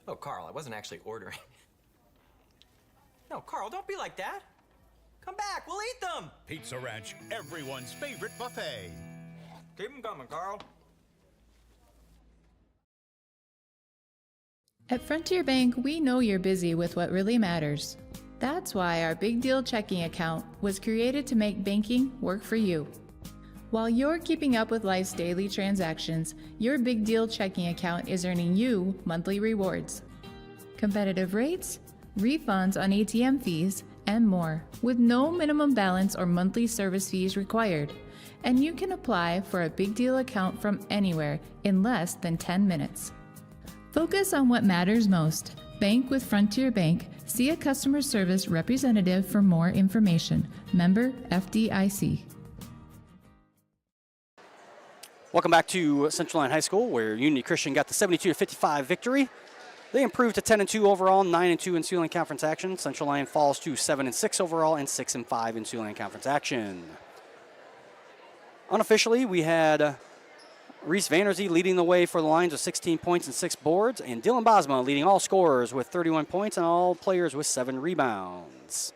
Oh, Carl, I wasn't actually ordering. No, Carl, don't be like that. Come back, we'll eat them. Pizza Ranch, everyone's favorite buffet. Keep them coming, Carl. At Frontier Bank, we know you're busy with what really matters. That's why our Big Deal checking account was created to make banking work for you. While you're keeping up with life's daily transactions, your Big Deal checking account is earning you monthly rewards. Competitive rates, refunds on ATM fees, and more, with no minimum balance or monthly service fees required. And you can apply for a Big Deal account from anywhere in less than 10 minutes. Focus on what matters most. Bank with Frontier Bank. See a customer service representative for more information. Member FDIC. Welcome back to Central Lyon High School, where Unity Christian got the 72-55 victory. They improved to 10-2 overall, 9-2 in Siouxland Conference action. Central Lyon falls to 7-6 overall and 6-5 in Siouxland Conference action. Unofficially, we had Reese Vanderzee leading the way for the Lions with 16 points and 6 boards, and Dylan Bosma leading all scorers with 31 points and all players with 7 rebounds.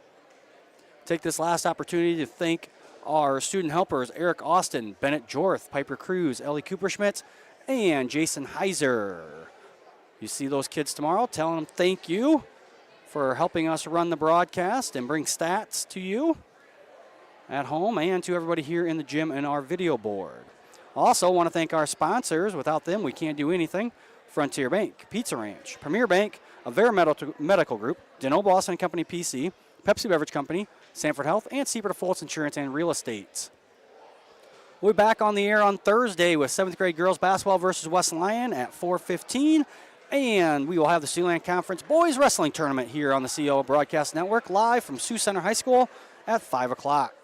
Take this last opportunity to thank our student helpers, Eric Austin, Bennett Jorth, Piper Cruz, Ellie Cooperschmidt, and Jason Heiser. You see those kids tomorrow, telling them thank you for helping us run the broadcast and bring stats to you at home and to everybody here in the gym and our video board. Also want to thank our sponsors. Without them, we can't do anything. Frontier Bank, Pizza Ranch, Premier Bank, Avera Medical Group, Denoble Austin Company PC, Pepsi Beverage Company, Sanford Health, and Seabird Fultz Insurance and Real Estate. We'll be back on the air on Thursday with 7th grade girls basketball versus West Lyon at 4:15. And we will have the Siouxland Conference Boys Wrestling Tournament here on the CO Broadcast Network live from Sioux Center High School at 5 o'clock.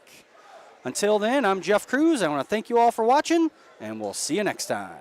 Until then, I'm Jeff Cruz. I want to thank you all for watching, and we'll see you next time.